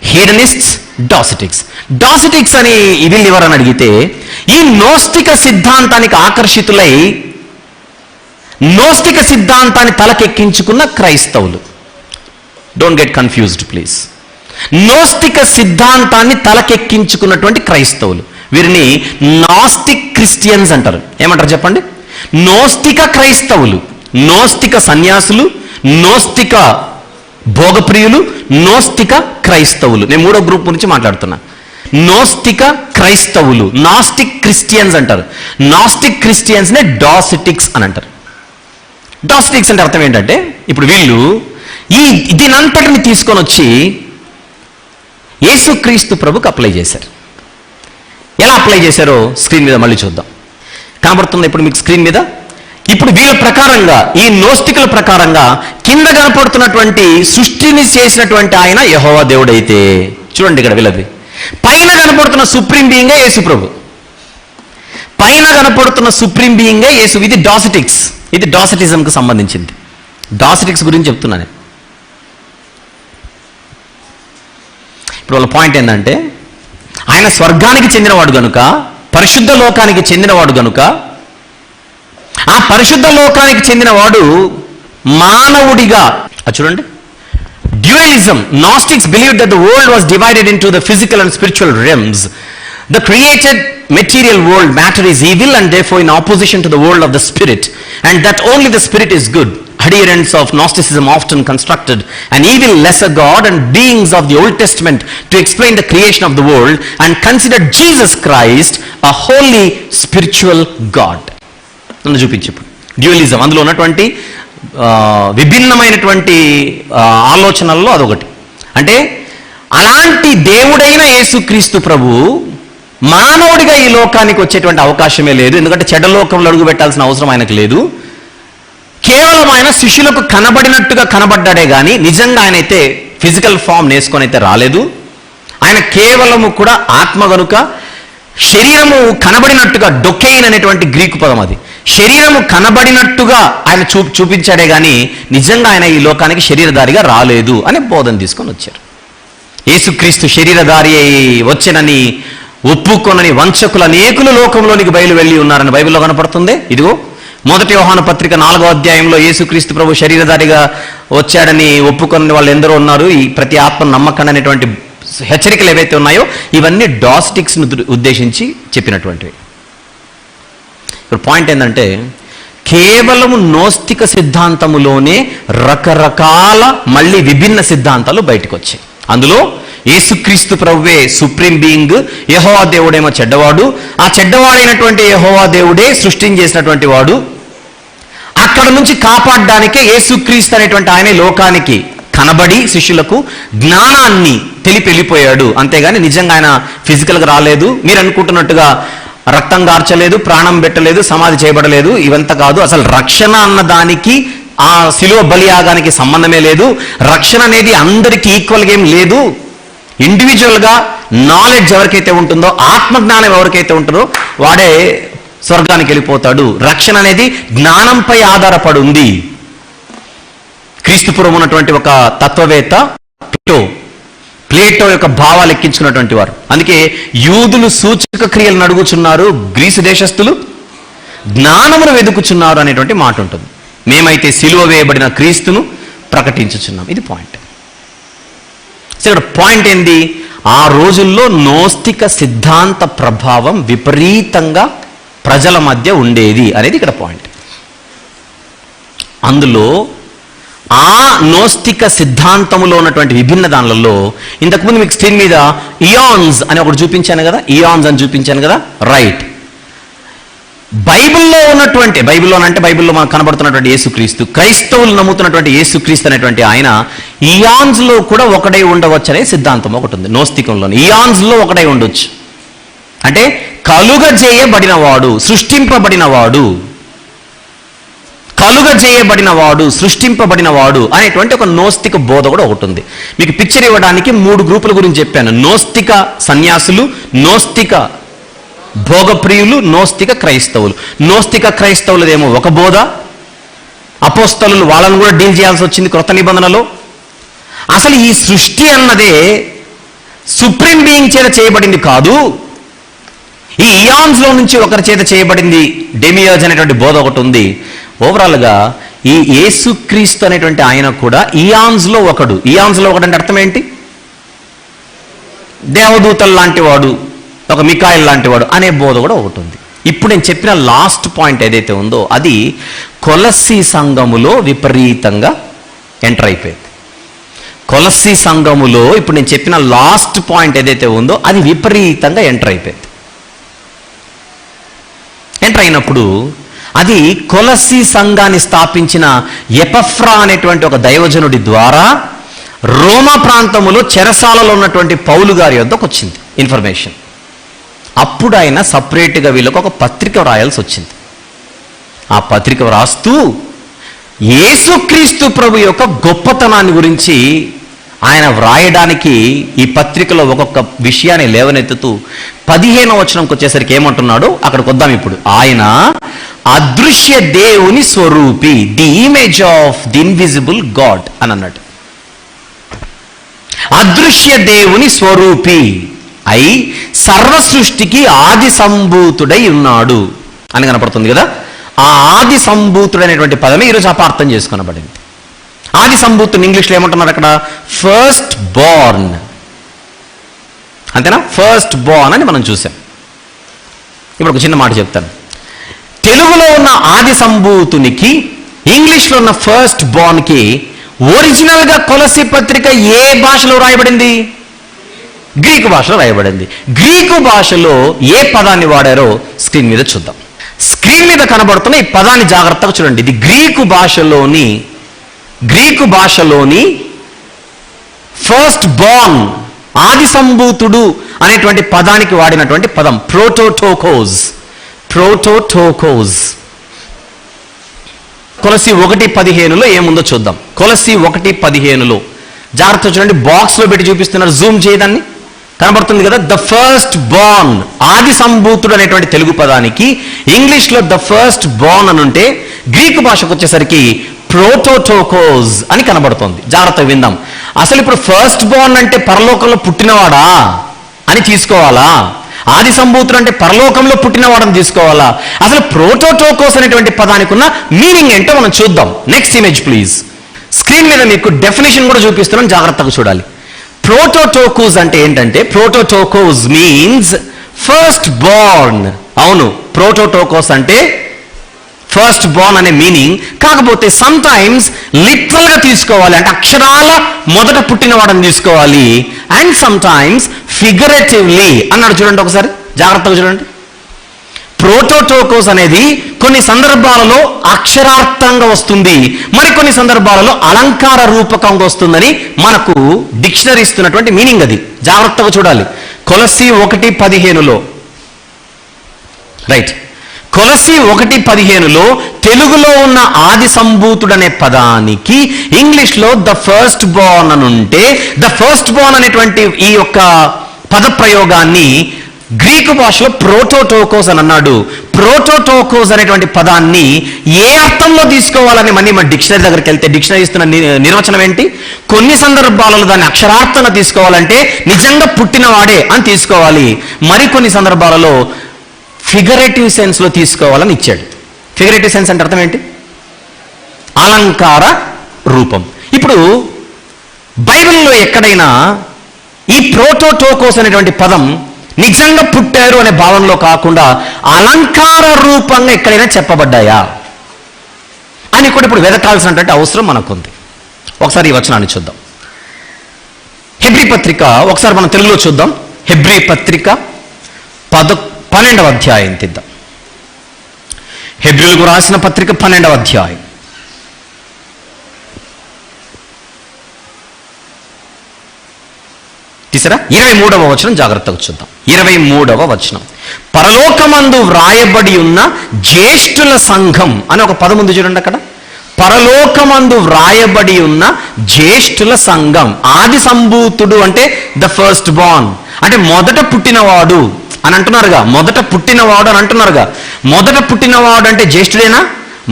హీడనిస్ట్స్, డాసిటిక్స్. డాసిటిక్స్ అని వీళ్ళు ఎవరని అడిగితే, ఈ నోస్తిక సిద్ధాంతానికి ఆకర్షితులై నోస్తిక సిద్ధాంతాన్ని తలకెక్కించుకున్న క్రైస్తవులు. Don't get confused please. నోస్తిక సిద్ధాంతాన్ని తలకెక్కించుకున్నటువంటి క్రైస్తవులు. వీరిని నాస్టిక్ క్రిస్టియన్స్ అంటారు. ఏమంటారు చెప్పండి? నోస్తిక క్రైస్తవులు, నోస్తిక సన్యాసులు, నోస్తిక భోగప్రియులు, నోస్తిక క్రైస్తవులు. నేను 3వ గ్రూప్ గురించి మాట్లాడుతున్నా. నోస్తిక క్రైస్తవులు, నాస్టిక్ క్రిస్టియన్స్ అంటారు. నాస్టిక్ క్రిస్టియన్స్నే డాసిటిక్స్ అని అంటారు. డాసిటిక్స్ అంటే అర్థం ఏంటంటే, ఇప్పుడు వీళ్ళు దీనంతటిని తీసుకొని వచ్చి యేసుక్రీస్తు ప్రభుకు అప్లై చేశారు. ఎలా అప్లై చేశారో స్క్రీన్ మీద మళ్ళీ చూద్దాం. కనబడుతుంది ఇప్పుడు మీకు స్క్రీన్ మీద. ఇప్పుడు వీళ్ళ ప్రకారంగా, ఈ నోస్తికుల ప్రకారంగా కింద కనపడుతున్నటువంటి సృష్టిని చేసినటువంటి ఆయన యెహోవా దేవుడైతే, చూడండి ఇక్కడ వీళ్ళది, పైన కనపడుతున్న సుప్రీం బీయింగే యేసు ప్రభు. పైన కనపడుతున్న సుప్రీం బీయింగే యేసు. ఇది డాసిటిక్స్, ఇది డాసిటిజంకి సంబంధించింది. డాసిటిక్స్ గురించి చెప్తున్నాను. ఇప్పుడు వాళ్ళ పాయింట్ ఏంటంటే, ఆయన స్వర్గానికి చెందినవాడు గనుక, పరిశుద్ధ లోకానికి చెందినవాడు గనుక, ఆ పరిశుద్ధ లోకానికి చెందినవాడు మానవుడిగా, చూడండి, dualism. Gnostics believed that the world was divided into the physical and spiritual realms. The created material world, matter, is evil and therefore in opposition to the world of the spirit, and that only the spirit is good. Adherents of Gnosticism often constructed an evil lesser god and beings of the Old Testament to explain the creation of the world, and considered Jesus Christ a holy spiritual god. నన్ను చూపించు. Dualism, అందులో ఉన్నటువంటి విభిన్నమైనటువంటి ఆలోచనల్లో అదొకటి. అంటే అలాంటి దేవుడైన యేసుక్రీస్తు ప్రభు మానవుడిగా ఈ లోకానికి వచ్చేటువంటి అవకాశమే లేదు. ఎందుకంటే చెడ్డలోకంలో అడుగు పెట్టాల్సిన అవసరం ఆయనకు లేదు. కేవలం ఆయన శిష్యులకు కనబడినట్టుగా కనబడ్డాడే కానీ నిజంగా ఆయన అయితే ఫిజికల్ ఫామ్ నేసుకొని అయితే రాలేదు. ఆయన కేవలము కూడా ఆత్మ గనుక శరీరము కనబడినట్టుగా, డొకెయిన్ అనేటువంటి గ్రీకు పదం అది, శరీరము కనబడినట్టుగా ఆయన చూపించాడే కానీ నిజంగా ఆయన ఈ లోకానికి శరీరధారిగా రాలేదు అని బోధన తీసుకొని వచ్చారు. యేసుక్రీస్తు శరీరధారి అయి వచ్చెనని ఒప్పుకొనని వంచకుల అనేకులు లోకంలోనికి బయలు వెళ్ళి ఉన్నారని బైబిల్లో కనపడుతుంది. ఇదిగో 1 యోహాను పత్రిక 4వ అధ్యాయంలో యేసుక్రీస్తు ప్రభు శరీరధారిగా వచ్చాడని ఒప్పుకొని వాళ్ళు ఎందరో ఉన్నారు. ఈ ప్రతి ఆత్మ నమ్మకండి అనేటువంటి హెచ్చరికలు ఏవైతే ఉన్నాయో ఇవన్నీ డాసిటిక్స్ను ఉద్దేశించి చెప్పినటువంటివి. ఇప్పుడు పాయింట్ ఏంటంటే, కేవలం నోస్తిక సిద్ధాంతములోనే రకరకాల మళ్ళీ విభిన్న సిద్ధాంతాలు బయటకు వచ్చాయి. అందులో యేసుక్రీస్తు ప్రభువే సుప్రీం బీయింగ్, యెహోవా దేవుడేమో చెడ్డవాడు, ఆ చెడ్డవాడైనటువంటి యెహోవా దేవుడే సృష్టిని చేసినటువంటి వాడు. అక్కడ నుంచి కాపాడడానికే యేసుక్రీస్తు అనేటువంటి ఆయన లోకానికి కనబడి శిష్యులకు జ్ఞానాన్ని తెలిపి వెళ్ళిపోయాడు. అంతేగాని నిజంగా ఆయన ఫిజికల్గా రాలేదు. మీరు అనుకుంటున్నట్టుగా రక్తం గార్చలేదు, ప్రాణం పెట్టలేదు, సమాధి చేయబడలేదు. ఇవంతా కాదు. అసలు రక్షణ అన్న దానికి ఆ శిలువ బలియాగానికి సంబంధమే లేదు. రక్షణ అనేది అందరికీ ఈక్వల్గా ఏం లేదు. ఇండివిజువల్గా నాలెడ్జ్ ఎవరికైతే ఉంటుందో, ఆత్మజ్ఞానం ఎవరికైతే ఉంటుందో వాడే స్వర్గానికి వెళ్ళిపోతాడు. రక్షణ అనేది జ్ఞానంపై ఆధారపడి ఉంది. క్రీస్తుపురం ఉన్నటువంటి ఒక తత్వవేత్త ప్లేటో యొక్క భావాలు ఎక్కించుకున్నటువంటి వారు. అందుకే యూదులు సూచక క్రియలు నడుగుచున్నారు, గ్రీసు దేశస్థులు జ్ఞానమును వెదుకుచున్నారు అనేటువంటి మాట ఉంటుంది. మేమైతే సిలువ వేయబడిన క్రీస్తును ప్రకటించుచున్నాం. ఇది పాయింట్. సో ఇక్కడ పాయింట్ ఏంది? ఆ రోజుల్లో నోస్తిక సిద్ధాంత ప్రభావం విపరీతంగా ప్రజల మధ్య ఉండేది అనేది ఇక్కడ పాయింట్. అందులో ఆ నోస్తిక సిద్ధాంతములో ఉన్నటువంటి విభిన్న దానిలలో ఇంతకుముందు మీకు స్క్రీన్ మీద ఇయాన్స్ అని ఒకటి చూపించాను కదా, ఇయాన్స్ అని చూపించాను కదా, రైట్. బైబిల్లో ఉన్నటువంటి, బైబిల్లో మనకు కనబడుతున్నటువంటి యేసుక్రీస్తు, క్రైస్తవులు నమ్ముతున్నటువంటి యేసుక్రీస్తు అనేటువంటి ఆయన ఇయాన్స్లో కూడా ఒకటై ఉండవచ్చు అనే సిద్ధాంతం ఒకటి ఉంది. నోస్తికంలో ఇయాన్స్లో ఒకటై ఉండొచ్చు. అంటే కలుగజేయబడినవాడు, సృష్టింపబడినవాడు, కలుగజేయబడినవాడు, సృష్టింపబడినవాడు అనేటువంటి ఒక నోస్తిక బోధ కూడా ఒకటి ఉంది. మీకు పిక్చర్ ఇవ్వడానికి 3 గ్రూపుల గురించి చెప్పాను. నోస్తిక సన్యాసులు, నోస్తిక భోగప్రియులు, నోస్తిక క్రైస్తవులు. నోస్తిక క్రైస్తవులదేమో ఒక బోధ, అపోస్తలులు వాళ్ళను కూడా డీల్ చేయాల్సి వచ్చింది క్రొత్త నిబంధనలో. అసలు ఈ సృష్టి అన్నదే సుప్రీం బీయింగ్ చేత చేయబడింది కాదు, ఈ ఇయాన్స్లో నుంచి ఒకరి చేత చేయబడింది, డెమియాజ్ అనేటువంటి బోధ ఒకటి ఉంది. ఓవరాల్గా ఈ యేసుక్రీస్తు అనేటువంటి ఆయన కూడా ఇయాన్స్లో ఒకడు. ఇయాన్స్లో ఒకడు అంటే అర్థం ఏంటి? దేవదూతల లాంటి వాడు, ఒక మికాయిల్ లాంటి వాడు అనే బోధ కూడా ఒకటి ఉంది. ఇప్పుడు నేను చెప్పిన లాస్ట్ పాయింట్ ఏదైతే ఉందో అది కొలస్సీ సంఘములో విపరీతంగా ఎంటర్ అయిపోయింది. కొలస్సీ సంఘములో ఇప్పుడు నేను చెప్పిన లాస్ట్ పాయింట్ ఏదైతే ఉందో అది విపరీతంగా ఎంటర్ అయిపోయింది. ఎంటర్ అయినప్పుడు అది కొలస్సీ సంఘాన్ని స్థాపించిన ఎపఫ్రా అనేటువంటి ఒక దైవజనుడి ద్వారా రోమా ప్రాంతములో చెరసాలలో ఉన్నటువంటి పౌలు గారి వద్దకు వచ్చింది ఇన్ఫర్మేషన్. అప్పుడు ఆయన సపరేట్గా వీళ్ళకు ఒక పత్రిక రాయాల్సి వచ్చింది. ఆ పత్రిక రాస్తూ యేసుక్రీస్తు ప్రభు యొక్క గొప్పతనాన్ని గురించి ఆయన వ్రాయడానికి ఈ పత్రికలో ఒక్కొక్క విషయాన్ని లేవనెత్తుతూ 15వ వచనంకి వచ్చేసరికి ఏమంటున్నాడో అక్కడికి వద్దాం. ఇప్పుడు ఆయన అదృశ్య దేవుని స్వరూపి, the image of the invisible God అని అన్నాడు. అదృశ్య దేవుని స్వరూపి అయి సర్వ సృష్టికి ఆది సంభూతుడై ఉన్నాడు అని కనపడుతుంది కదా. ఆ ఆది సంభూతుడైనటువంటి పదమే ఈరోజు అపార్థం చేసుకొనబడింది. ఆది సంభూతుని ఇంగ్లీష్లో ఏమంటున్నారు అక్కడ? ఫస్ట్ బోర్న్, అంతేనా? ఫస్ట్ బోర్న్ అని మనం చూసాం. ఇప్పుడు ఒక చిన్న మాట చెప్తాను. తెలుగులో ఉన్న ఆది సంభూతునికి ఇంగ్లీష్లో ఉన్న ఫస్ట్ బోర్న్కి ఒరిజినల్గా కొలస్సీ పత్రిక ఏ భాషలో రాయబడింది? గ్రీకు భాషలో రాయబడింది. గ్రీకు భాషలో ఏ పదాన్ని వాడారో స్క్రీన్ మీద చూద్దాం. స్క్రీన్ మీద కనబడుతున్న ఈ పదాన్ని జాగ్రత్తగా చూడండి. ఇది గ్రీకు భాషలోని ఫస్ట్ బోర్న్, ఆది సంభూతుడు అనేటువంటి పదానికి వాడినటువంటి పదం ప్రోటోటోకోస్. కొలస్సీ 1:15లో ఏముందో చూద్దాం. కొలస్సీ 1:15లో జాగ్రత్త చూడండి. బాక్స్లో పెట్టి చూపిస్తున్నారు, జూమ్ చేయదాన్ని. కనబడుతుంది కదా. ద ఫస్ట్ బోర్న్, ఆది సంభూతుడు అనేటువంటి తెలుగు పదానికి ఇంగ్లీష్లో ద ఫస్ట్ బోర్న్ అని ఉంటే గ్రీకు భాషకు వచ్చేసరికి ప్రోటోటోకోస్ అని కనబడుతుంది. జాగ్రత్తగా విందాం. అసలు ఇప్పుడు ఫస్ట్ బోర్న్ అంటే పరలోకంలో పుట్టినవాడా అని తీసుకోవాలా? ఆది సంభూతుడు అంటే పరలోకంలో పుట్టినవాడని తీసుకోవాలా? అసలు ప్రోటోటోకోస్ అనేటువంటి పదానికి ఉన్న మీనింగ్ ఏంటో మనం చూద్దాం. Next image please. స్క్రీన్ మీద మీకు డెఫినేషన్ కూడా చూపిస్తున్నాను, జాగ్రత్తగా చూడాలి. ప్రోటోటోకోస్ అంటే ఏంటంటే, ప్రోటోటోకోస్ మీన్స్ ఫస్ట్ బోర్న్. అవును, ప్రోటోటోకోస్ అంటే ఫస్ట్ బోర్న్ అనే మీనింగ్. కాకపోతే సమ్ టైమ్స్ లిటరల్ గా తీసుకోవాలి, అంటే అక్షరాల మొదట పుట్టినవాడని తీసుకోవాలి. అండ్ సమ్ టైమ్స్ ఫిగరేటివ్లీ అన్నాడు. చూడండి ఒకసారి, జాగ్రత్తగా చూడండి. ప్రోటోటోకోస్ అనేది కొన్ని సందర్భాలలో అక్షరార్థంగా వస్తుంది, మరికొన్ని సందర్భాలలో అలంకార రూపకంగా వస్తుందని మనకు డిక్షనరీ ఇస్తున్నటువంటి మీనింగ్ అది. జాగ్రత్తగా చూడాలి. కొలస్సీ 1:15లో రైట్, కొలస్సీ 1:15లో తెలుగులో ఉన్న ఆది సంభూతుడు అనే పదానికి ఇంగ్లీష్లో ద ఫస్ట్ బోర్న్ అని ఉంటే, ద ఫస్ట్ బోర్న్ అనేటువంటి ఈ యొక్క పదప్రయోగాన్ని గ్రీకు భాషలో ప్రోటోటోకోస్ అని అన్నాడు. ప్రోటోటోకోస్ అనేటువంటి పదాన్ని ఏ అర్థంలో తీసుకోవాలని మన డిక్షనరీ దగ్గరికి వెళ్తే డిక్షనరీ ఇస్తున్న నిర్వచనం ఏంటి? కొన్ని సందర్భాలలో దాన్ని అక్షరార్థంగా తీసుకోవాలంటే నిజంగా పుట్టినవాడే అని తీసుకోవాలి, మరికొన్ని సందర్భాలలో ఫిగరేటివ్ సెన్స్లో తీసుకోవాలని ఇచ్చాడు. ఫిగరేటివ్ సెన్స్ అంటే అర్థం ఏంటి? అలంకార రూపం. ఇప్పుడు బైబిల్లో ఎక్కడైనా ఈ ప్రోటోటోకోస్ అనేటువంటి పదం నిజంగా పుట్టారు అనే భావనలో కాకుండా అలంకార రూపంగా ఎక్కడైనా చెప్పబడ్డాయా అని కూడా ఇప్పుడు వెతకాల్సినటువంటి అవసరం మనకుంది. ఒకసారి ఈ వచనాన్ని చూద్దాం. హెబ్రీ పత్రిక ఒకసారి మనం తెలుగులో చూద్దాం. హెబ్రీ పత్రిక 12వ అధ్యాయం తీద్దాం. హెబ్రీలకు రాసిన పత్రిక 12వ అధ్యాయం. తీసారా? 23వ వచనం జాగ్రత్తగా చూద్దాం. 23వ వచనం. పరలోకమందు వ్రాయబడి ఉన్న జ్యేష్ఠుల సంఘం అని ఒక పదం ఉంది చూడండి అక్కడ. పరలోకమందు వ్రాయబడి ఉన్న జ్యేష్ఠుల సంఘం. ఆది సంభూతుడు అంటే ద ఫస్ట్ బోర్న్, అంటే మొదట పుట్టినవాడు అని అంటున్నారుగా. మొదట పుట్టినవాడు అని అంటున్నారుగా. మొదట పుట్టినవాడు అంటే జ్యేష్ఠుడేనా?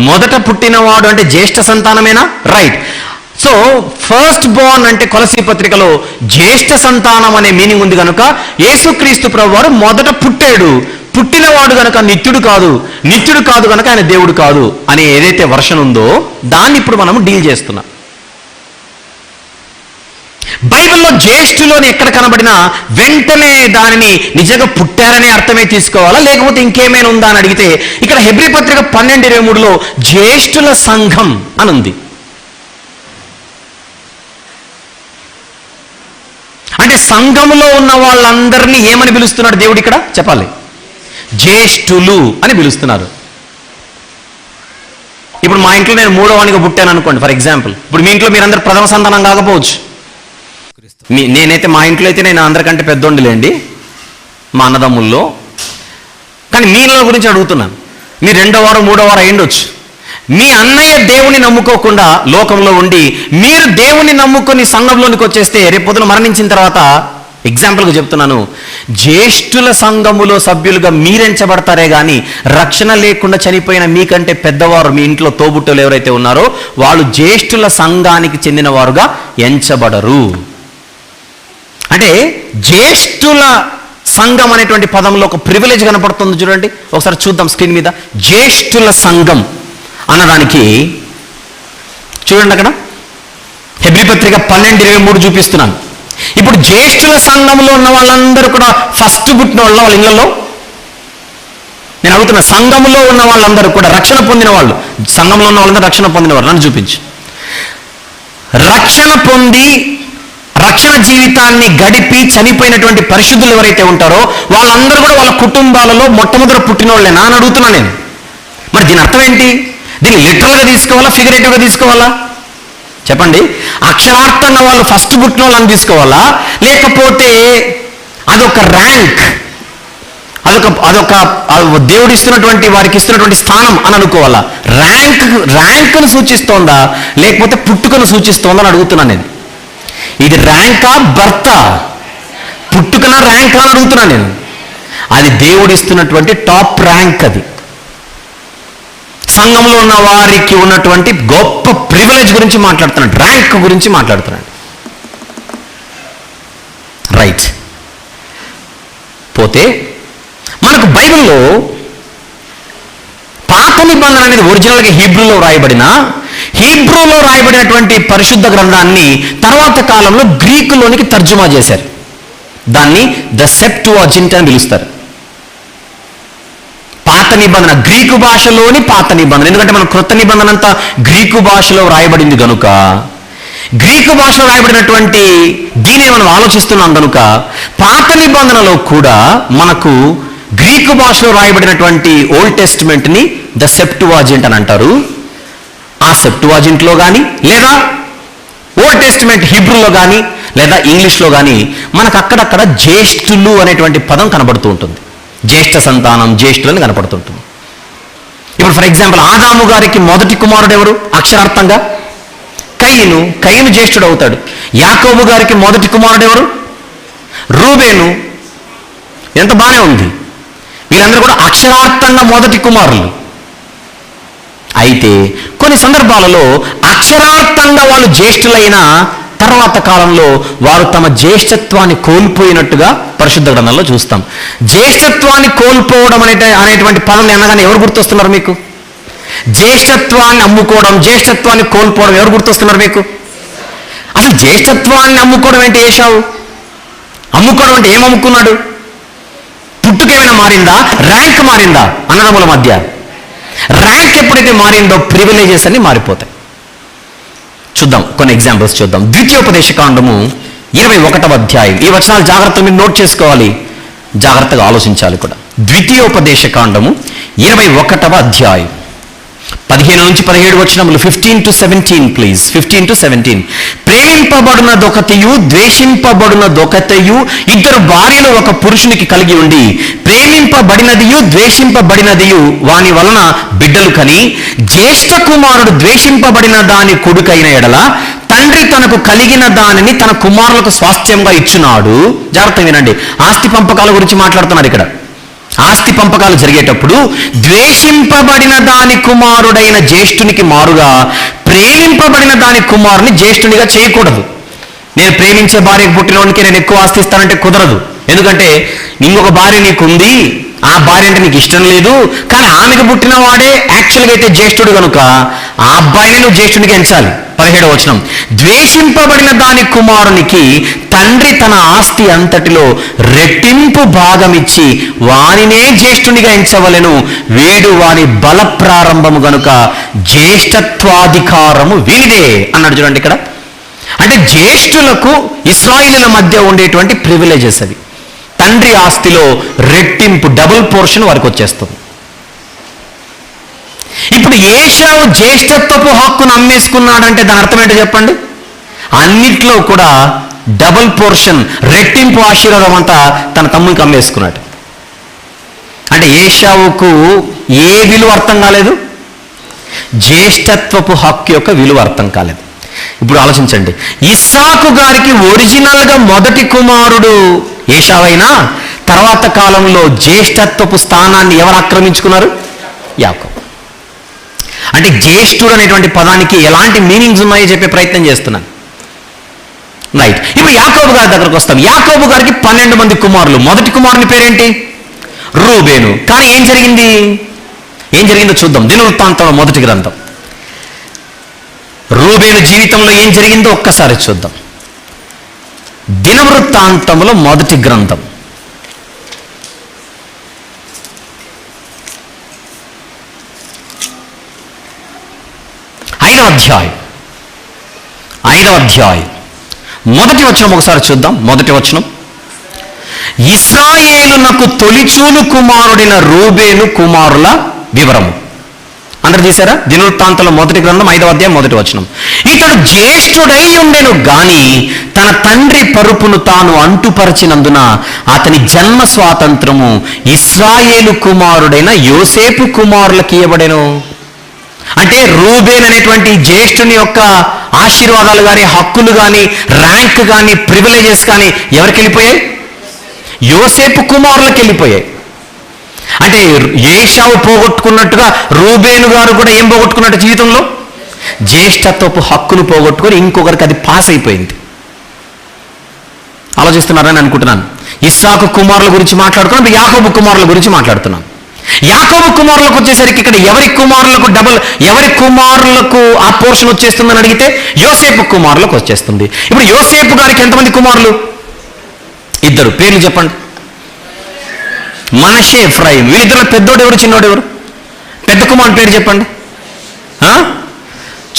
మొదట పుట్టినవాడు అంటే జ్యేష్ఠ సంతానమేనా? రైట్. సో ఫస్ట్ బోర్న్ అంటే కొలస్సీ పత్రికలో జ్యేష్ఠ సంతానం అనే మీనింగ్ ఉంది కనుక యేసుక్రీస్తు ప్రభువారు మొదట పుట్టాడు. పుట్టినవాడు కనుక నిత్యుడు కాదు, నిత్యుడు కాదు కనుక ఆయన దేవుడు కాదు అనే ఏదైతే వర్షన్ ఉందో దాన్ని ఇప్పుడు మనం డీల్ చేస్తున్నాం. బైబిల్లో జ్యేష్ఠులు అని ఎక్కడ కనబడినా వెంటనే దానిని నిజంగా పుట్టారనే అర్థమే తీసుకోవాలా, లేకపోతే ఇంకేమైనా ఉందా అని అడిగితే ఇక్కడ హెబ్రీ పత్రిక 12:23లో జ్యేష్ఠుల సంఘం అని ఉంది. అంటే సంఘములో ఉన్న వాళ్ళందరినీ ఏమని పిలుస్తున్నాడు దేవుడు ఇక్కడ చెప్పాలి? జ్యేష్ఠులు అని పిలుస్తున్నారు. ఇప్పుడు మా ఇంట్లో నేను 3వ వానిగా పుట్టాను అనుకోండి ఫర్ ఎగ్జాంపుల్. ఇప్పుడు మీ ఇంట్లో మీరందరూ ప్రథమ సంతానం కాకపోవచ్చు. నేనైతే మా ఇంట్లో అయితే నేను అందరికంటే పెద్దోండిలేండి మా అన్నదమ్ముల్లో. కానీ మీ ఇళ్ళ గురించి అడుగుతున్నాను. మీరు 2వ వారు 3వ వారు అయ్యుండొచ్చు. మీ అన్నయ్య దేవుని నమ్ముకోకుండా లోకంలో ఉండి మీరు దేవుని నమ్ముకొని సంఘంలోనికి వచ్చేస్తే రేపు పొద్దున మరణించిన తర్వాత, ఎగ్జాంపుల్గా చెప్తున్నాను, జ్యేష్ఠుల సంఘములో సభ్యులుగా మీరెంచబడతారే కానీ రక్షణ లేకుండా చనిపోయిన మీకంటే పెద్దవారు మీ ఇంట్లో తోబుట్టులు ఎవరైతే ఉన్నారో వాళ్ళు జ్యేష్ఠుల సంఘానికి చెందిన వారుగా ఎంచబడరు. అంటే జ్యేష్ఠుల సంఘం అనేటువంటి పదంలో ఒక ప్రివిలేజ్ కనపడుతుంది చూడండి. ఒకసారి చూద్దాం స్క్రీన్ మీద. జ్యేష్ఠుల సంఘం అన్నదానికి చూడండి అక్కడ హెబ్రీ పత్రిక 12:23 చూపిస్తున్నాను. ఇప్పుడు జ్యేష్ఠుల సంఘంలో ఉన్న వాళ్ళందరూ కూడా ఫస్ట్ పుట్టిన వాళ్ళ ఇళ్లలో నేను అడుగుతున్న, సంఘంలో ఉన్న వాళ్ళందరూ కూడా రక్షణ పొందిన వాళ్ళు, సంఘంలో ఉన్న వాళ్ళందరూ రక్షణ పొందిన వాళ్ళు. నన్ను చూపించు. రక్షణ పొంది రక్షణ జీవితాన్ని గడిపి చనిపోయినటువంటి పరిశుద్ధులు ఎవరైతే ఉంటారో వాళ్ళందరూ కూడా వాళ్ళ కుటుంబాలలో మొట్టమొదటి పుట్టిన వాళ్ళేనా అని అడుగుతున్నా నేను. మరి దీని అర్థం ఏంటి? దీన్ని లిటరల్గా తీసుకోవాలా, ఫిగరేటివ్గా తీసుకోవాలా చెప్పండి? అక్షరార్థంగా వాళ్ళు ఫస్ట్ పుట్టిన వాళ్ళని తీసుకోవాలా, లేకపోతే అదొక ర్యాంక్, అదొక దేవుడు ఇస్తున్నటువంటి వారికి ఇస్తున్నటువంటి స్థానం అని అనుకోవాలా? ర్యాంక్ను సూచిస్తోందా లేకపోతే పుట్టుకను సూచిస్తోందా అని అడుగుతున్నాను నేను. ఇది ర్యాంకా బర్త, పుట్టుకన ర్యాంకా అని అడుగుతున్నాను నేను. అది దేవుడు ఇస్తున్నటువంటి టాప్ ర్యాంక్. అది సంఘంలో ఉన్న వారికి ఉన్నటువంటి గొప్ప ప్రివిలేజ్ గురించి మాట్లాడుతున్నాడు, ర్యాంక్ గురించి మాట్లాడుతున్నాడు. రైట్. పోతే మనకు బైబిల్లో పాత నిబంధన అనేది ఒరిజినల్గా హీబ్రూలో రాయబడినటువంటి పరిశుద్ధ గ్రంథాన్ని తర్వాత కాలంలో గ్రీకులోనికి తర్జుమా చేశారు. దాన్ని ద సెప్టుఅజింట్ అని పిలుస్తారు. పాత నిబంధన గ్రీకు భాషలోని పాత నిబంధన, ఎందుకంటే మన క్రొత్త నిబంధన అంతా గ్రీకు భాషలో రాయబడింది కనుక, గ్రీకు భాషలో రాయబడినటువంటి దీనిని మనం ఆలోచిస్తున్నాం కనుక పాత నిబంధనలో కూడా మనకు గ్రీకు భాషలో రాయబడినటువంటి ఓల్డ్ టెస్టిమెంట్ని ద సెప్టుఅజింట్ అని అంటారు. ఆ సెప్టుఅజింట్లో కానీ లేదా ఓల్డ్ టెస్టిమెంట్ హీబ్రూలో కానీ లేదా ఇంగ్లీష్లో కానీ మనకు అక్కడక్కడ జ్యేష్ఠులు అనేటువంటి పదం కనబడుతూ ఉంటుంది. జ్యేష్ఠ సంతానం, జ్యేష్ఠులని కనపడుతుంటుంది. ఇప్పుడు ఫర్ ఎగ్జాంపుల్ ఆదాము గారికి మొదటి కుమారుడు ఎవరు? అక్షరార్థంగా కయీను జ్యేష్ఠుడు అవుతాడు. యాకోబు గారికి మొదటి కుమారుడు ఎవరు? రూబేను. ఎంత బాగానే ఉంది. వీళ్ళందరూ కూడా అక్షరార్థంగా మొదటి కుమారులు. అయితే కొన్ని సందర్భాలలో అక్షరార్థంగా వాళ్ళు జ్యేష్ఠులైన తర్వాత కాలంలో వారు తమ జ్యేష్ఠత్వాన్ని కోల్పోయినట్టుగా పరిశుద్ధ గ్రంథంలో చూస్తాం. జ్యేష్ఠత్వాన్ని కోల్పోవడం అనేటువంటి పదం అనగానే ఎవరు గుర్తొస్తున్నారు మీకు? జ్యేష్ఠత్వాన్ని అమ్ముకోవడం, జ్యేష్ఠత్వాన్ని కోల్పోవడం ఎవరు గుర్తొస్తున్నారు మీకు? అసలు జ్యేష్ఠత్వాన్ని అమ్ముకోవడం ఏంటి? ఏశావు అమ్ముకోవడం అంటే ఏం అమ్ముకున్నాడు? పుట్టుకేమైనా మారిందా? ర్యాంక్ మారిందా? అన్నదమ్ముల మధ్య ర్యాంక్ ఎప్పుడైతే మారిందో ప్రివిలేజెస్ అన్ని మారిపోతాయి. చూద్దాం, కొన్ని ఎగ్జాంపుల్స్ చూద్దాం. ద్వితీయోపదేశకాండము 21వ అధ్యాయం. ఈ వచనాలు జాగ్రత్తగా మీరు నోట్ చేసుకోవాలి, జాగ్రత్తగా ఆలోచించాలి కూడా. ద్వితీయోపదేశకాండము 21వ అధ్యాయం 15 నుంచి 17 వచనములు. 15 to 17 ప్లీజ్. 15 to 17. ప్రేమింపబడునదొకతియు ద్వేషింపబడునదొకతియు, ఇద్దరు భార్యలు ఒక పురుషునికి కలిగి ఉండి ప్రేమింపబడినదియు ద్వేషింపబడినదియు వాని వలన బిడ్డలు కని, జ్యేష్ఠ కుమారుడు ద్వేషింపబడిన దాని కొడుకైన ఎడల తండ్రి తనకు కలిగిన దానిని తన కుమారులకు స్వాస్థ్యంగా ఇచ్చున్నాడు. జాగ్రత్తగా వినండి, ఆస్తి పంపకాల గురించి మాట్లాడుతున్నారు ఇక్కడ. ఆస్తి పంపకాలు జరిగేటప్పుడు ద్వేషింపబడిన దాని కుమారుడైన జ్యేష్ఠునికి మారుగా ప్రేమింపబడిన దాని కుమారుని జ్యేష్ఠునిగా చేయకూడదు. నేను ప్రేమించే భార్యకు పుట్టినోడికి నేను ఎక్కువ ఆస్తి ఇస్తానంటే కుదరదు. ఎందుకంటే ఇంకొక భార్య నీకుంది, ఆ భార్య అంటే నీకు ఇష్టం లేదు, కానీ ఆమెకు పుట్టిన వాడే యాక్చువల్గా అయితే జ్యేష్ఠుడు కనుక ఆ అబ్బాయిని నువ్వు జ్యేష్ఠునిగా ఎంచాలి. 17వ వచనం, ద్వేషింపబడిన దాని కుమారునికి తండ్రి తన ఆస్తి అంతటిలో రెట్టింపు భాగమిచ్చి వానినే జ్యేష్ఠునిగా ఎంచవలెను, వీడు వాని బల ప్రారంభము గనుక జ్యేష్ఠత్వాధికారము వీడే అన్నాడు. చూడండి ఇక్కడ, అంటే జ్యేష్ఠులకు ఇశ్రాయేలీయుల మధ్య ఉండేటువంటి ప్రివిలేజెస్ అవి. తండ్రి ఆస్తిలో రెట్టింపు, డబుల్ పోర్షన్ వారికి వచ్చేస్తుంది. ఇప్పుడు ఏశావు జ్యేష్ఠత్వపు హక్కును అమ్మేసుకున్నాడంటే దాని అర్థం ఏంటో చెప్పండి? అన్నిట్లో కూడా డబుల్ పోర్షన్, రెట్టింపు ఆశీర్వాదం అంతా తన తమ్మునికి అమ్మేసుకున్నాడు. అంటే ఏశావుకు ఏ విలువ అర్థం కాలేదు? జ్యేష్ఠత్వపు హక్కు యొక్క విలువ అర్థం కాలేదు. ఇప్పుడు ఆలోచించండి, ఇస్సాకు గారికి ఒరిజినల్గా మొదటి కుమారుడు ఏశావైనా తర్వాత కాలంలో జ్యేష్ఠత్వపు స్థానాన్ని ఎవరు ఆక్రమించుకున్నారు? యాకోబు. అంటే జ్యేష్ఠుడు అనేటువంటి పదానికి ఎలాంటి మీనింగ్స్ ఉన్నాయో చెప్పే ప్రయత్నం చేస్తున్నాను. రైట్, ఇప్పుడు యాకోబు గారి దగ్గరకు వస్తాం. యాకోబు గారికి 12 మంది కుమారులు. మొదటి కుమారుని పేరేంటి? రూబేను. కానీ ఏం జరిగిందో చూద్దాం. దినవృత్తాంతంలో మొదటి గ్రంథం. రూబేను జీవితంలో ఏం జరిగిందో ఒక్కసారి చూద్దాం. దినవృత్తాంతంలో మొదటి గ్రంథం 5వ అధ్యాయం మొదటి వచనం ఒకసారి చూద్దాం. మొదటి వచనం, ఇశ్రాయేలునకు తొలిచూలు కుమారుడైన రూబేను కుమారుల వివరము. అందరు తీశారా? దినవృత్తాంతంలో మొదటి గ్రంథం 5వ అధ్యాయం మొదటి వచనం, ఇతడు జ్యేష్ఠుడై ఉండెను గాని తన తండ్రి పరుపును తాను అంటుపరచినందున అతని జన్మ స్వాతంత్రము ఇశ్రాయేలు కుమారుడైన యోసేపు కుమారులకు ఇవ్వబడెను. అంటే రూబేన్ అనేటువంటి జ్యేష్ఠుని యొక్క ఆశీర్వాదాలు కానీ, హక్కులు కానీ, ర్యాంక్ కానీ, ప్రివిలేజెస్ కానీ ఎవరికి వెళ్ళిపోయాయి? యోసేపు కుమారులకు వెళ్ళిపోయాయి. అంటే ఏశావు పోగొట్టుకున్నట్టుగా రూబేను గారు కూడా ఏం పోగొట్టుకున్నట్టు జీవితంలో? జ్యేష్ఠత్వపు హక్కును పోగొట్టుకొని ఇంకొకరికి అది పాస్ అయిపోయింది. ఆలోచిస్తున్నారని అనుకుంటున్నాను. ఇస్సాకు కుమారుల గురించి మాట్లాడుతున్నాం, యాకోబు కుమారుల గురించి మాట్లాడుతున్నాం. యాకోబు కుమారులకు వచ్చేసరికి ఇక్కడ ఎవరి కుమారులకు ఆ పోర్షన్ వచ్చేస్తుందని అడిగితే యోసేపు కుమారులకు వచ్చేస్తుంది. ఇప్పుడు యోసేపు గారికి ఎంతమంది కుమారులు? 2. పేర్లు చెప్పండి. మనషే, ఎఫ్రాయిం. వీళ్ళిద్దరు పెద్దోడు ఎవరు, చిన్నోడు ఎవరు? పెద్ద కుమారుని పేరు చెప్పండి.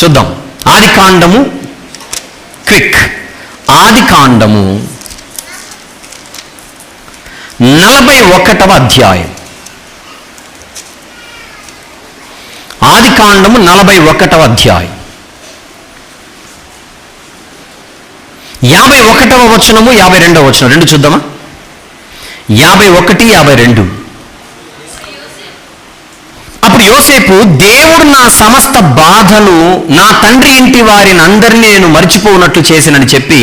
చూద్దాం. ఆదికాండము, క్విక్. ఆదికాండము 41వ అధ్యాయం. ఆదికాండము 41వ అధ్యాయం 51వ వచనము 52వ వచనం 2 చూద్దామా? 51, 52. అప్పుడు యోసేపు, దేవుడు నా సమస్త బాధను నా తండ్రి ఇంటి వారిని అందరినీ నేను మర్చిపోనట్లు చేసినని చెప్పి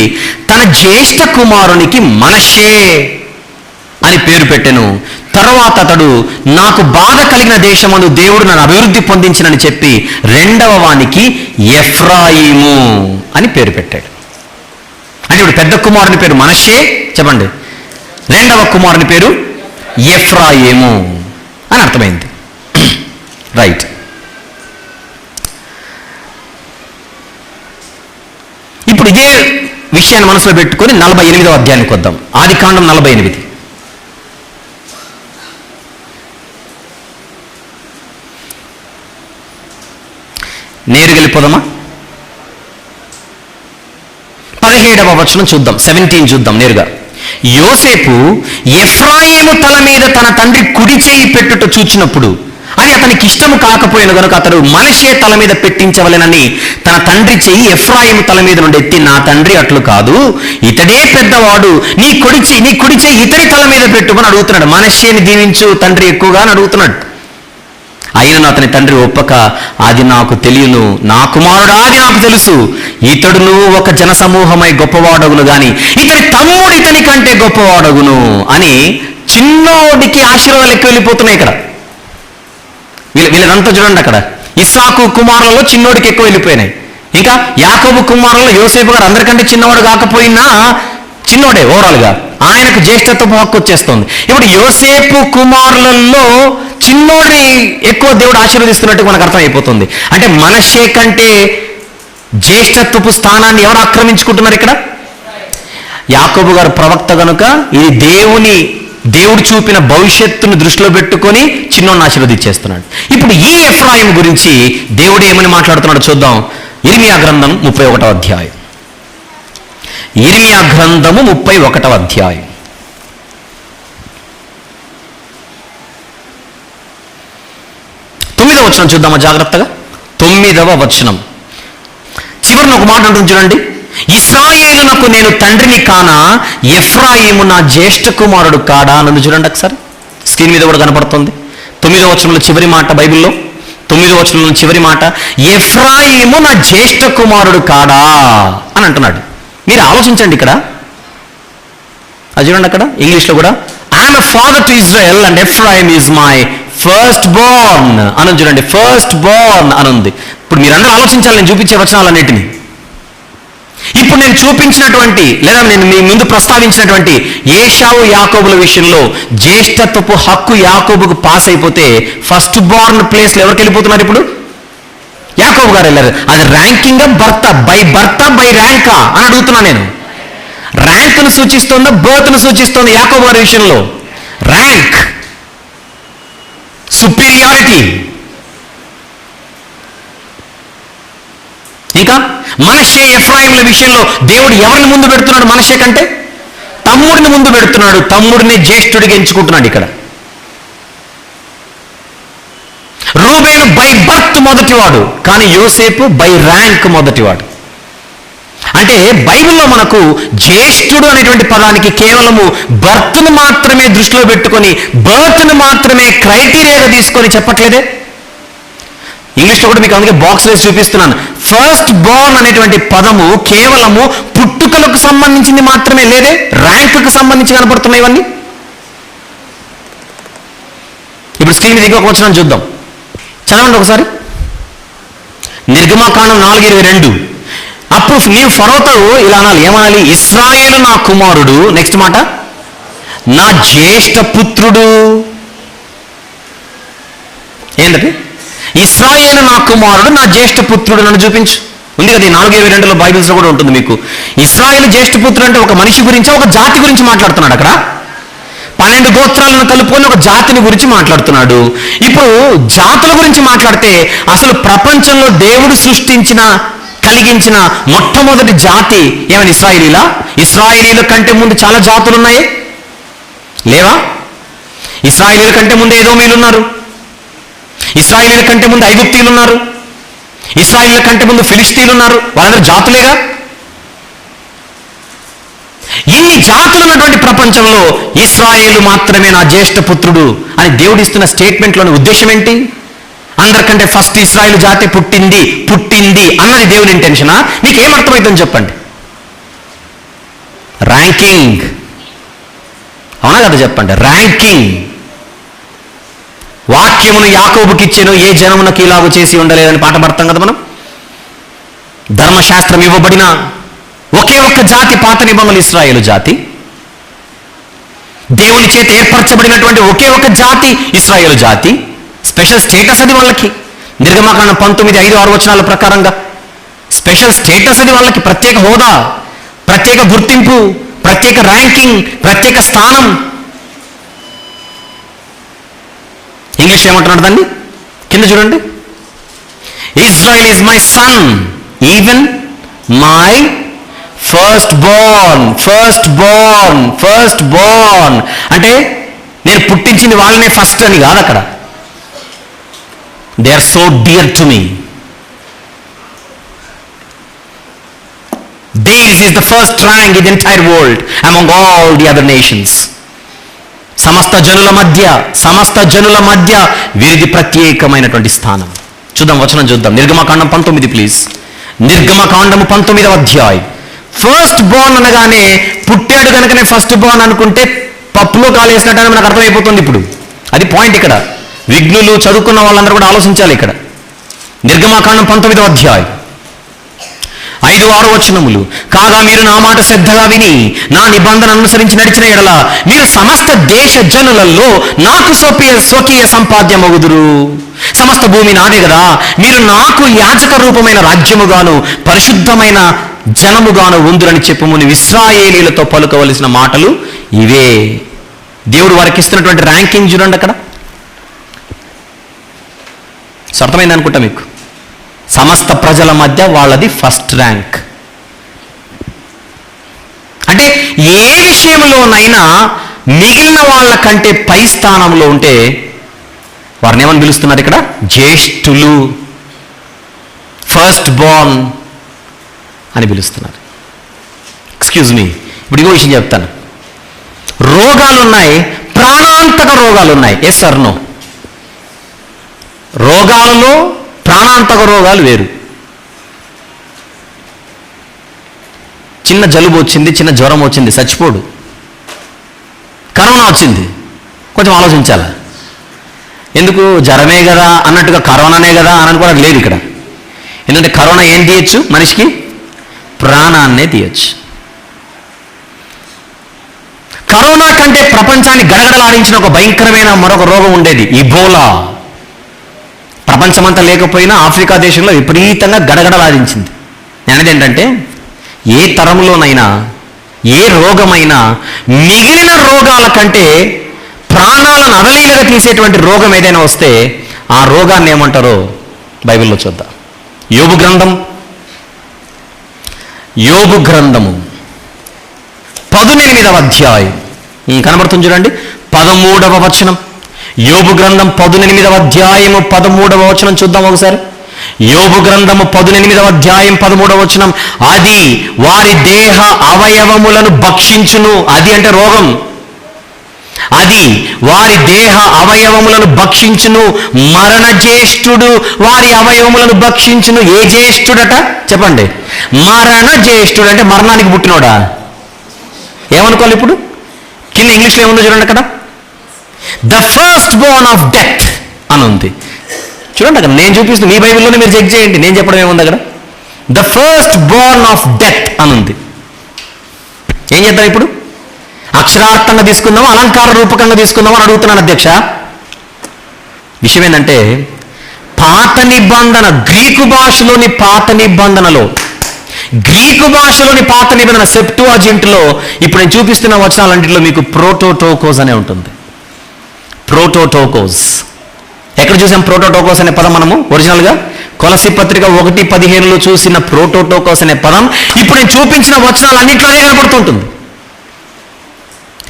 తన జ్యేష్ఠ కుమారునికి మనషే అని పేరు పెట్టెను. తర్వాత అతడు, నాకు బాధ కలిగిన దేశమందు దేవుడు నన్ను అభివృద్ధి పొందించినని చెప్పి 2వ వానికి ఎఫ్రాయిము అని పేరు పెట్టాడు. అంటే ఇప్పుడు పెద్ద కుమారుని పేరు మనషే, చెప్పండి. 2వ కుమారుని పేరు ఎఫ్రాయిము అని అర్థమైంది. రైట్. ఇప్పుడు ఇదే విషయాన్ని మనసులో పెట్టుకొని 48వ అధ్యాయానికి వద్దాం. ఆదికాండం 48. నేరుగా వెళ్ళిపోదామా? 17వ వచనం చూద్దాం. 17 చూద్దాం నేరుగా. యోసేపు ఎఫ్రాయిము తల మీద తన తండ్రి కుడి చేయి పెట్టుట చూచినప్పుడు అది అతనికి ఇష్టము కాకపోయిన కనుక అతడు మనషే తల మీద పెట్టించవలెనని తన తండ్రి చెయ్యి ఎఫ్రాయిము తల మీద నుండి ఎత్తి, నా తండ్రి అట్లు కాదు, ఇతడే పెద్దవాడు, నీ కుడి చెయ్యి ఇతడి తల మీద పెట్టుమని అడుగుతున్నాడు. మనషేని దీవించు తండ్రి ఎక్కువగా అని అడుగుతున్నాడు. అయినను అతని తండ్రి ఒప్పక, అది నాకు తెలియను, నా కుమారుడా అది నాకు తెలుసు, ఇతడును ఒక జనసమూహమై గొప్పవాడగును గాని ఇతని తమ్ముడు ఇతని కంటే గొప్పవాడగును అని చిన్నోడికి ఆశీర్వాదాలు ఎక్కువ వెళ్ళిపోతున్నాయి. ఇక్కడ వీళ్ళదంతా చూడండి. అక్కడ ఇస్సాకు కుమారులలో చిన్నోడికి ఎక్కువ వెళ్ళిపోయినాయి. ఇంకా యాకోబు కుమారులలో యోసేపు గారు అందరికంటే చిన్నవాడు కాకపోయినా చిన్నోడే ఓవరాల్గా, ఆయనకు జ్యేష్ఠత్వపు హక్కు వచ్చేస్తుంది. ఇప్పుడు యోసేపు కుమారులలో చిన్నోడిని ఎక్కువ దేవుడు ఆశీర్వదిస్తున్నట్టు మనకు అర్థమైపోతుంది. అంటే మనష్షే కంటే జ్యేష్ఠత్వపు స్థానాన్ని ఎవరు ఆక్రమించుకుంటున్నారు ఇక్కడ? యాకోబు గారు ప్రవక్త గనుక ఇది దేవుడు చూపిన భవిష్యత్తును దృష్టిలో పెట్టుకొని చిన్నోడిని ఆశీర్వదించేస్తున్నాడు. ఇప్పుడు ఈ ఎఫ్రాయిం గురించి దేవుడు ఏమని మాట్లాడుతున్నాడో చూద్దాం. ఇర్మియా గ్రంథం 31వ అధ్యాయం. ఇర్మియా గ్రంథము 31వ అధ్యాయం. తొమ్మిదవ వచనం చూద్దామా జాగ్రత్తగా. 9వ వచనం చివరిన ఒక మాట ఉంటుంది చూడండి. ఇశ్రాయేలునకు నేను తండ్రిని కానా, ఎఫ్రాయిము నా జ్యేష్ఠ కుమారుడు కాడా అన్నది చూడండి ఒకసారి. స్క్రీన్ మీద కూడా కనపడుతుంది. 9వ వచనంలో చివరి మాట, బైబిల్లో 9వ వచనంలో చివరి మాట, ఎఫ్రాయిము నా జ్యేష్ఠ కుమారుడు కాడా అని అంటున్నాడు. మీరు ఆలోచించండి ఇక్కడ, అది చూడండి అక్కడ ఇంగ్లీష్లో కూడా, I'm a father to Israel and Ephraim is my first Born అని చూడండి. ఫస్ట్ బోర్న్ అని ఉంది. ఇప్పుడు మీరందరూ ఆలోచించాలి నేను చూపించే వచనాలన్నిటిని. ఇప్పుడు నేను చూపించినటువంటి లేదా నేను మీ ముందు ప్రస్తావించినటువంటి ఏశావు యాకోబుల విషయంలో జ్యేష్ఠత్వపు హక్కు యాకోబుకు పాస్ అయిపోతే ఫస్ట్ బోర్న్ ప్లేస్లో ఎవరికి వెళ్ళిపోతున్నారు? ఇప్పుడు యాకోబు గారు వెళ్ళారు. అది ర్యాంకింగ్ బర్త్ బై ర్యాంకా అని అడుగుతున్నా నేను. ర్యాంక్ను సూచిస్తుందా, బర్త్ను సూచిస్తుంది? యాకోబు గారి విషయంలో ర్యాంక్, సుపీరియారిటీ. ఇంకా మనష్షే ఎఫ్రాయిముల విషయంలో దేవుడు ఎవరిని ముందు పెడుతున్నాడు? మనష్షే కంటే తమ్ముడిని ముందు పెడుతున్నాడు. తమ్ముడిని జ్యేష్ఠుడిగా ఎంచుకుంటున్నాడు ఇక్కడ. రూబేను బై బర్త్ మొదటివాడు, కానీ యోసేపు బై ర్యాంక్ మొదటివాడు. అంటే బైబిల్లో మనకు జ్యేష్ఠుడు అనేటువంటి పదానికి కేవలము బర్త్ను మాత్రమే దృష్టిలో పెట్టుకొని, బర్త్ను మాత్రమే క్రైటీరియాగా తీసుకొని చెప్పట్లేదే. ఇంగ్లీష్లో కూడా మీకు అందుకే బాక్స్ వేసి చూపిస్తున్నాను. ఫస్ట్ బోర్న్ అనేటువంటి పదము కేవలము పుట్టుకలకు సంబంధించింది మాత్రమే లేదే, ర్యాంకుకు సంబంధించి కనపడుతున్నాయి ఇవన్నీ. ఇప్పుడు స్క్రీన్ మీద ఇంకొక వచనం చూద్దాం, చదవండి ఒకసారి. నిర్గమకాండం 4:22. అప్పుడు నీవు ఫరోతో ఇలా అనాలి. ఏమనాలి? ఇశ్రాయేలు నా కుమారుడు, నెక్స్ట్ మాట, నా జ్యేష్ఠ పుత్రుడు. ఏంటది? ఇశ్రాయేలు నా కుమారుడు, నా జ్యేష్ఠ పుత్రుడు. నన్ను చూపించు. ఉంది కదా 4:22 బైబిల్స్లో కూడా ఉంటుంది మీకు. ఇశ్రాయేలు జ్యేష్ఠ పుత్రుడు అంటే ఒక మనిషి గురించి, ఒక జాతి గురించి మాట్లాడుతున్నాడు అక్కడ. 12 గోత్రాలను కలుపుకొని ఒక జాతిని గురించి మాట్లాడుతున్నాడు. ఇప్పుడు జాతుల గురించి మాట్లాడితే అసలు ప్రపంచంలో దేవుడు కలిగించిన మొట్టమొదటి జాతి ఏమని? ఇశ్రాయేలీలా? ఇశ్రాయేలీల కంటే ముందు చాలా జాతులు ఉన్నాయి లేవా? ఇశ్రాయేలీల కంటే ముందు ఎదోమీయులు ఉన్నారు, ఇశ్రాయేలీల కంటే ముందు ఐగుప్తీయులు ఉన్నారు, ఇశ్రాయేలీల కంటే ముందు ఫిలిష్తీయులు ఉన్నారు. వాళ్ళందరూ జాతులేగా. ఇన్ని జాతులు ఉన్నటువంటి ప్రపంచంలో ఇశ్రాయేలు మాత్రమే నా జ్యేష్ఠ పుత్రుడు అని దేవుడు ఇస్తున్న స్టేట్మెంట్లోని ఉద్దేశం ఏంటి? అందరికంటే ఫస్ట్ ఇశ్రాయేలు జాతి పుట్టింది అన్నది దేవుని ఇంటెన్షనా? మీకు ఏమర్థమవుతుందని చెప్పండి. ర్యాంకింగ్, అవునా కదా చెప్పండి? ర్యాంకింగ్. వాక్యమును యాకోబుకి ఇచ్చెను, ఏ జనమునకు ఇలాగూ చేసి ఉండలేదని పాట పడతాం కదా మనం. ధర్మశాస్త్రం ఇవ్వబడిన ఒకే ఒక్క జాతి పాత నిబంధనలు ఇశ్రాయేలు జాతి. దేవుని చేత ఏర్పరచబడినటువంటి ఒకే ఒక జాతి ఇశ్రాయేలు జాతి. స్పెషల్ స్టేటస్ అది వాళ్ళకి. నిర్గమకాండం 19:5-6 వచనాల ప్రకారంగా స్పెషల్ స్టేటస్ అది వాళ్ళకి. ప్రత్యేక హోదా, ప్రత్యేక గుర్తింపు, ప్రత్యేక ర్యాంకింగ్, ప్రత్యేక స్థానం. ఇంగ్లీష్ ఏమంటున్నాడు దాన్ని? కింద చూడండి. Israel is my son, even my first born. అంటే నేను పుట్టించింది వాళ్ళనే ఫస్ట్ అని కాదు అక్కడ. They are so dear to me. Theirs is the first rank in the entire world among all the other nations. సమస్త జనుల మధ్య వీరిది ప్రత్యేకమైనటువంటి స్థానం. చూద్దాం, వచనం చూద్దాం. నిర్గమకాండం 19 ప్లీజ్. నిర్గమకాండము 19వ అధ్యాయం. ఫస్ట్ బోర్న్ అనగానే పుట్టాడు కనుకనే ఫస్ట్ బోర్న్ అనుకుంటే పప్పులో కాలేసినట్టు మనకు అర్థమైపోతుంది. ఇప్పుడు అది పాయింట్ ఇక్కడ. విఘ్నులు చదువుకున్న వాళ్ళందరూ కూడా ఆలోచించాలి ఇక్కడ. నిర్గమకాండం 19వ అధ్యాయం 5-6 వచనములు. కాగా మీరు నా మాట శ్రద్ధగా విని నా నిబంధన అనుసరించి నడిచిన ఎడల మీరు సమస్త దేశ జనులలో నాకు స్వకీయ సంపాద్యమగుదురు. సమస్త భూమి నాదే కదా, మీరు నాకు యాజక రూపమైన రాజ్యముగాను పరిశుద్ధమైన జనముగాను ఉందురని చెప్పుముని ఇశ్రాయేలీలతో పలుకవలసిన మాటలు ఇవే. దేవుడు వారికి ఇస్తున్నటువంటి ర్యాంకింగ్ చూడండి అక్కడ. అర్థమైంది అనుకుంటా మీకు. సమస్త ప్రజల మధ్య వాళ్ళది ఫస్ట్ ర్యాంక్. అంటే ఏ విషయంలోనైనా మిగిలిన వాళ్ళ కంటే పై స్థానంలో ఉంటే వారిని ఏమని పిలుస్తున్నారు ఇక్కడ? జ్యేష్ఠులు, ఫస్ట్ బోర్న్ అని పిలుస్తున్నారు. ఎక్స్క్యూజ్ మీ, ఇప్పుడు ఇంకో విషయం చెప్తాను. రోగాలు ఉన్నాయి, ప్రాణాంతక రోగాలు ఉన్నాయి. Yes are no? రోగాలలో ప్రాణాంతక రోగాలు వేరు. చిన్న జలుబు వచ్చింది, చిన్న జ్వరం వచ్చింది, చచ్చిపోడు. కరోనా వచ్చింది, కొంచెం ఆలోచించాలి. ఎందుకు? జ్వరమే కదా అన్నట్టుగా కరోనానే కదా అని అనుకోవడం లేదు ఇక్కడ. ఎందుకంటే కరోనా ఏం తీయచ్చు? మనిషికి ప్రాణాన్నే తీయచ్చు. కరోనా కంటే ప్రపంచాన్ని గడగడలాడించిన ఒక భయంకరమైన మరొక రోగం ఉండేది, ఇబోలా. ప్రపంచమంతా లేకపోయినా ఆఫ్రికా దేశంలో విపరీతంగా గడగడలాడించింది. అనేది ఏంటంటే, ఏ తరంలోనైనా ఏ రోగమైనా మిగిలిన రోగాల కంటే ప్రాణాలను అవలీలగా తీసేటువంటి రోగం ఏదైనా వస్తే ఆ రోగాన్ని ఏమంటారో బైబిల్లో చూద్దాం. యోబు గ్రంథము 18వ అధ్యాయం కనబడుతుంది చూడండి, 13వ వచనం. యోబు గ్రంథం 18వ అధ్యాయము 13వ వచనం చూద్దాం ఒకసారి. యోబు గ్రంథము 18వ అధ్యాయం 13వ వచనం. అది వారి దేహ అవయవములను భక్షించును. అది అంటే రోగం. అది వారి దేహ అవయవములను భక్షించును. మరణ జ్యేష్ఠుడు వారి అవయవములను భక్షించును. ఏ జ్యేష్ఠుడట చెప్పండి? మరణ జ్యేష్ఠుడు అంటే మరణానికి పుట్టినోడా? ఏమనుకోవాలి ఇప్పుడు? కింద ఇంగ్లీష్లో ఏముందో చూడండి అక్కడ. The first Born of death అని ఉంది చూడండి అక్కడ. నేను చూపిస్తుంది, మీ బైబిల్లోనే మీరు చెక్ చేయండి, నేను చెప్పడం ఏముంది అక్కడ. The first Born of death అని ఉంది. ఏం చేద్దాం ఇప్పుడు? అక్షరార్థంగా తీసుకుందామా, అలంకార రూపకంగా తీసుకుందామా అని అడుగుతున్నాను అధ్యక్ష. విషయం ఏంటంటే, పాత నిబంధన గ్రీకు భాషలోని పాత నిబంధనలో సెప్టుఅజింట్లో ఇప్పుడు నేను చూపిస్తున్న వచనాలన్నింటిలో మీకు ప్రోటోటోకోస్ అనే ఉంటుంది. ప్రోటోటోకోస్ ఎక్కడ చూసాం? ప్రోటోటోకోస్ అనే పదం మనము ఒరిజినల్గా కొలసి పత్రిక 1:15లో చూసిన ప్రోటోటోకోస్ అనే పదం ఇప్పుడు నేను చూపించిన వచనాలన్నింటిలోనే కనపడుతుంటుంది.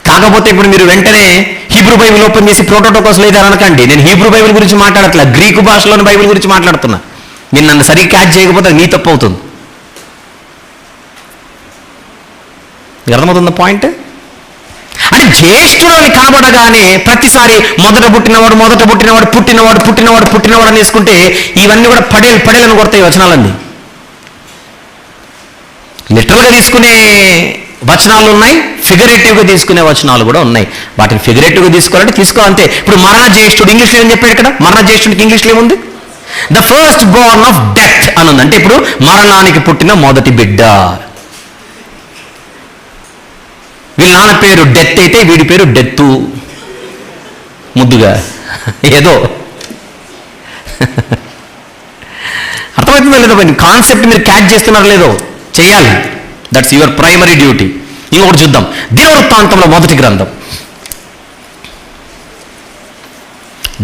కాకపోతే ఇప్పుడు మీరు వెంటనే హీబ్రూ బైబిల్ ఓపెన్ చేసి ప్రోటోటోకోస్ లేదా అనకండి. నేను హీబ్రూ బైబిల్ గురించి మాట్లాడట్లా, గ్రీకు భాషలోని బైబిల్ గురించి మాట్లాడుతున్నా. మీరు నన్ను సరిగ్గా క్యాచ్ చేయకపోతే మీ తప్పు అవుతుంది. అర్థమవుతుందా పాయింట్? అంటే జ్యేష్ఠుడు అని కనబడగానే ప్రతిసారి మొదట పుట్టినవాడు అని వేసుకుంటే ఇవన్నీ కూడా పడేలని కొడతాయి వచనాలన్నీ. లిటరల్గా తీసుకునే వచనాలు ఉన్నాయి, ఫిగరేటివ్గా తీసుకునే వచనాలు కూడా ఉన్నాయి. వాటిని ఫిగరేటివ్గా తీసుకోవాలంటే తీసుకో అంతే. ఇప్పుడు మరణ జ్యేష్ఠుడు ఇంగ్లీష్లో ఏం చెప్పాడు ఇక్కడ? మరణ జ్యేష్ఠుడికి ఇంగ్లీష్లో ఏముంది? The first Born of death అని ఉంది. అంటే ఇప్పుడు మరణానికి పుట్టిన మొదటి బిడ్డ. వీళ్ళ నాన్న పేరు డెత్ అయితే వీడి పేరు డెత్తు, ముద్దుగా ఏదో. అర్థమవుతుందో లేదో? కాన్సెప్ట్ మీరు క్యాచ్ చేస్తున్నారో లేదో చేయాలి. That's your primary duty. ఇంకొకటి చూద్దాం. దినవృత్తాంతంలో మొదటి గ్రంథం,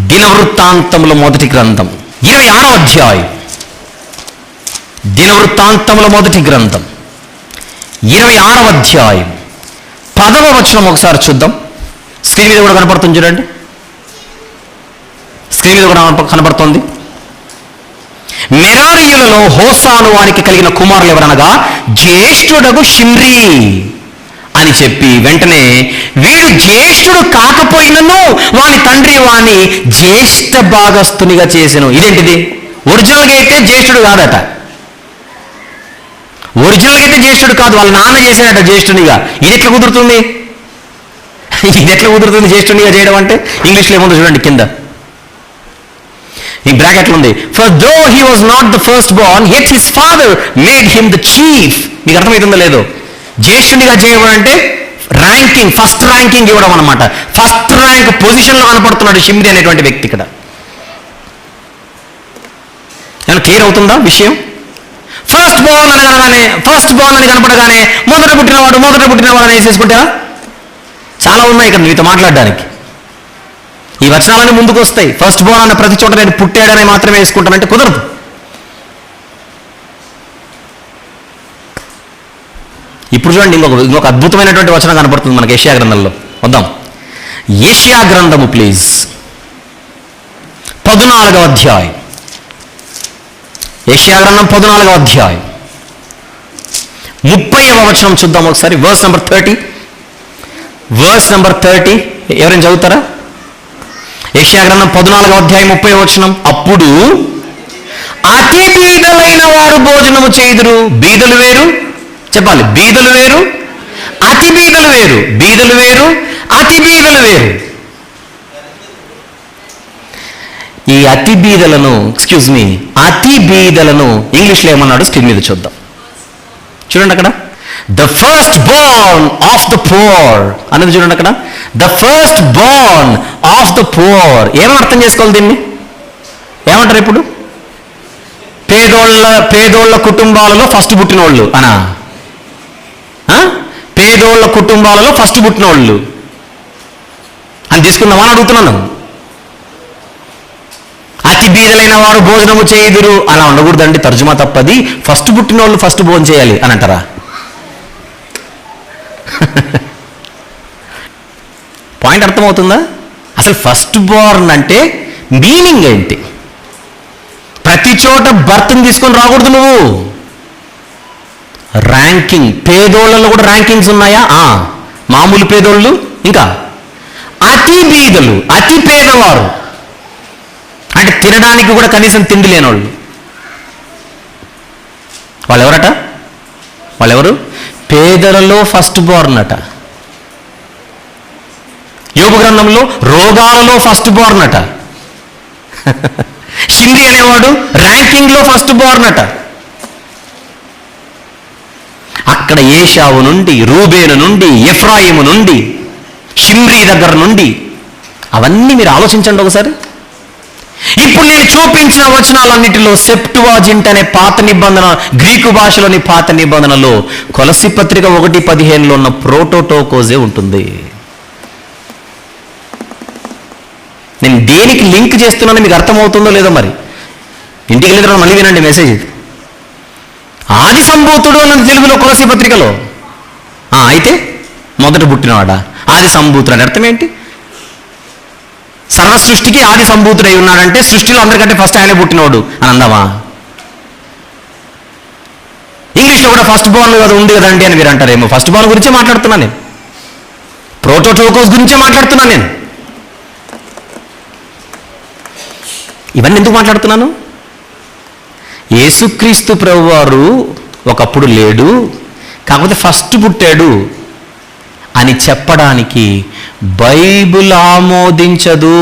దినవృత్తాంతంలో మొదటి గ్రంథం 26వ అధ్యాయం. దినవృత్తాంతంలో మొదటి గ్రంథం 26వ అధ్యాయం 10వ వచనం ఒకసారి చూద్దాం. స్క్రీన్ మీద కూడా కనపడుతుంది చూడండి. స్క్రీన్ మీద కూడా కనపడుతుంది. మెరారీయులలో హోసాను వానికి కలిగిన కుమారులు ఎవరనగా జ్యేష్ఠుడగు షిమ్రీ అని చెప్పి వెంటనే వీడు జ్యేష్ఠుడు కాకపోయినను వాని తండ్రి వాని జ్యేష్ఠ భాగస్థునిగా చేసెను. ఇదేంటిది? ఒరిజినల్గా అయితే జ్యేష్ఠుడు కాదట. ఒరిజినల్గా అయితే జ్యేష్ఠుడు కాదు, వాళ్ళ నాన్న చేశాడట జ్యేష్ఠునిగా. ఇది ఎట్లా కుదురుతుంది జ్యేష్ఠునిగా చేయడం అంటే? ఇంగ్లీష్లో ఏముందో చూడండి కింద. ఈ బ్రాకెట్లు ఉంది, for though he was not the first Born yet his father made him the chief. మీకు అర్థమవుతుందో లేదో, జ్యేష్ఠునిగా చేయడం అంటే ర్యాంకింగ్, ఫస్ట్ ర్యాంకింగ్ ఇవ్వడం అనమాట. ఫస్ట్ ర్యాంక్ పొజిషన్లో కనపడుతున్నాడు షిమ్రి అనేటువంటి వ్యక్తి ఇక్కడ. ఏమైనా క్లియర్ అవుతుందా విషయం? ఫస్ట్ బోర్న్ అనగానే, ఫస్ట్ బోర్న్ అని కనపడగానే మొదట పుట్టినవాడు అని వేసేసుకుంటా. చాలా ఉన్నాయి ఇక్కడ మీతో మాట్లాడడానికి. ఈ వచనాలన్నీ ముందుకు వస్తాయి. ఫస్ట్ బోర్న్ అన్న ప్రతి చోట నేను పుట్టాడని మాత్రమే వేసుకుంటానంటే కుదరదు. ఇప్పుడు చూడండి, ఇంకొక అద్భుతమైనటువంటి వచనం కనపడుతుంది మనకి యెషయా గ్రంథంలో. వద్దాం, యెషయా గ్రంథము ప్లీజ్, 14వ అధ్యాయం. యెషయా గ్రంథం 14వ అధ్యాయం 30వ వచనం చూద్దాం ఒకసారి. Verse number 30. ఎవరైనా చదువుతారా? యెషయా గ్రంథం 14వ అధ్యాయం 30వ వచనం. అప్పుడు అతి బీదలైన వారు భోజనము చేయుదురు. బీదలు వేరు, చెప్పాలి, బీదలు వేరు, అతి బీదలు వేరు. బీదలు వేరు, అతి బీదలు వేరు. ఈ అతి బీదలను, అతి బీదలను ఇంగ్లీష్లో ఏమన్నాడు స్క్రీన్ మీద చూద్దాం. చూడండి అక్కడ, the first Born of the pour అనేది చూడండి అక్కడ. The first Born of the pour. ఏమని అర్థం చేసుకోవాలి దీన్ని? ఏమంటారు ఇప్పుడు? పేదోళ్ళ కుటుంబాలలో ఫస్ట్ పుట్టినోళ్ళు అనా? పేదోళ్ళ కుటుంబాలలో ఫస్ట్ పుట్టినోళ్ళు అని తీసుకుందామా అని అడుగుతున్నాను. అతి బీదలైన వారు భోజనము చేయుదురు అలా ఉండకూడదండి, తర్జుమా తప్పది. ఫస్ట్ పుట్టినోళ్ళు ఫస్ట్ భోజనం చేయాలి అని అంటారా? పాయింట్ అర్థమవుతుందా? అసలు ఫస్ట్ బోర్న్ అంటే మీనింగ్ ఏంటి? ప్రతి చోట బర్త్ని తీసుకొని రాకూడదు నువ్వు. ర్యాంకింగ్, పేదోళ్ళలో కూడా ర్యాంకింగ్స్ ఉన్నాయా? మామూలు పేదోళ్ళు, ఇంకా అతి బీదలు, అతి పేదవారు అంటే తినడానికి కూడా కనీసం తిండి లేనోళ్ళు. వాళ్ళెవరట? వాళ్ళెవరు? పేదలలో ఫస్ట్ బోర్న్ అట. యోబు గ్రంథంలో రోగాలలో ఫస్ట్ బోర్న్ అట. షిమ్రి అనేవాడు ర్యాంకింగ్లో ఫస్ట్ బోర్న్ అట. అక్కడ ఏషావు నుండి, రూబేను నుండి, ఎఫ్రాయిము నుండి, షిమ్రి దగ్గర నుండి, అవన్నీ మీరు ఆలోచించండి ఒకసారి. ఇప్పుడు నేను చూపించిన వచనాలన్నిటిలో సెప్టువాజింట్ అనే పాత నిబంధన, గ్రీకు భాషలోని పాత నిబంధనలో కొలస్సీ పత్రిక 1:15లో ఉన్న ప్రోటోటోకోజే ఉంటుంది. నేను దేనికి లింక్ చేస్తున్నానో మీకు అర్థమవుతుందో లేదో మరి. ఇంటికి వెళ్ళిన తర్వాత మళ్ళీ వినండి మెసేజ్. ఇది ఆది సంభూతుడు అన్నది తెలుగులో కొలస్సీ పత్రికలో. అయితే మొదట పుట్టినవాడా? ఆది సంభూతుడు అంటే అర్థం ఏంటి? సర్వ సృష్టికి ఆది సంభూతుడై ఉన్నాడంటే సృష్టిలో అందరికంటే ఫస్ట్ ఆయనే పుట్టినవాడు అని అందామా? ఇంగ్లీష్లో కూడా ఫస్ట్ బోర్న్ కదా ఉంది కదండి అని మీరు అంటారేమో. ఫస్ట్ బోర్న్ గురించే మాట్లాడుతున్నాను నేను, ప్రోటోటోకోస్ గురించే మాట్లాడుతున్నాను నేను. ఇవన్నీ ఎందుకు మాట్లాడుతున్నాను? యేసుక్రీస్తు ప్రభువారు ఒకప్పుడు లేడు, కాకపోతే ఫస్ట్ పుట్టాడు అని చెప్పడానికి బైబిల్ ఆమోదించదు,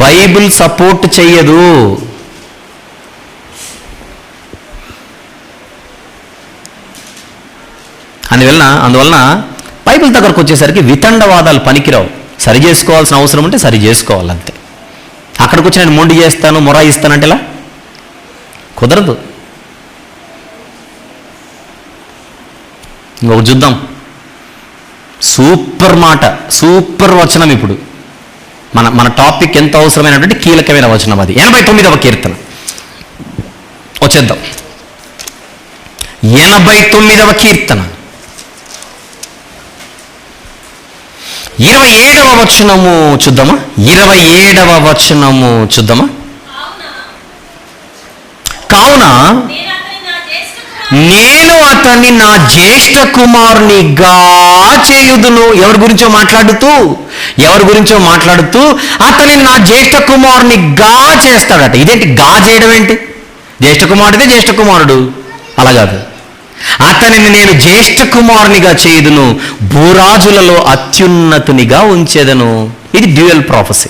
బైబిల్ సపోర్ట్ చెయ్యదు. అందువలన బైబిల్ దగ్గరకు వచ్చేసరికి వితండవాదాలు పనికిరావు. సరి చేసుకోవాల్సిన అవసరం ఉంటే సరి చేసుకోవాలంతే. అక్కడికి వచ్చి నేను మొండి చేస్తాను, మొరాయిస్తానంటే ఇలా కుదరదు. ఇంకొక చూద్దాం, సూపర్ మాట, సూపర్ వచనం. ఇప్పుడు మన టాపిక్ ఎంత అవసరమైనటువంటి కీలకమైన వచనం అది. 89వ కీర్తన వచ్చేద్దాం. 89వ కీర్తన 27వ వచనము చూద్దామా? 27వ వచనము చూద్దామా? కావున నేను అతన్ని నా జ్యేష్ఠ కుమారునిగా చేయుదును. ఎవరి గురించో మాట్లాడుతూ అతని నా జ్యేష్ఠ కుమారునిగా చేస్తాడట. ఇదేంటి గా చేయడం ఏంటి? జ్యేష్ఠ కుమారుడితే జ్యేష్ఠ కుమారుడు అలా కాదు. అతనిని నేను జ్యేష్ఠ కుమారునిగా చేయుదును, భూరాజులలో అత్యున్నతునిగా ఉంచేదను. ఇది డ్యూయల్ ప్రాఫెసీ.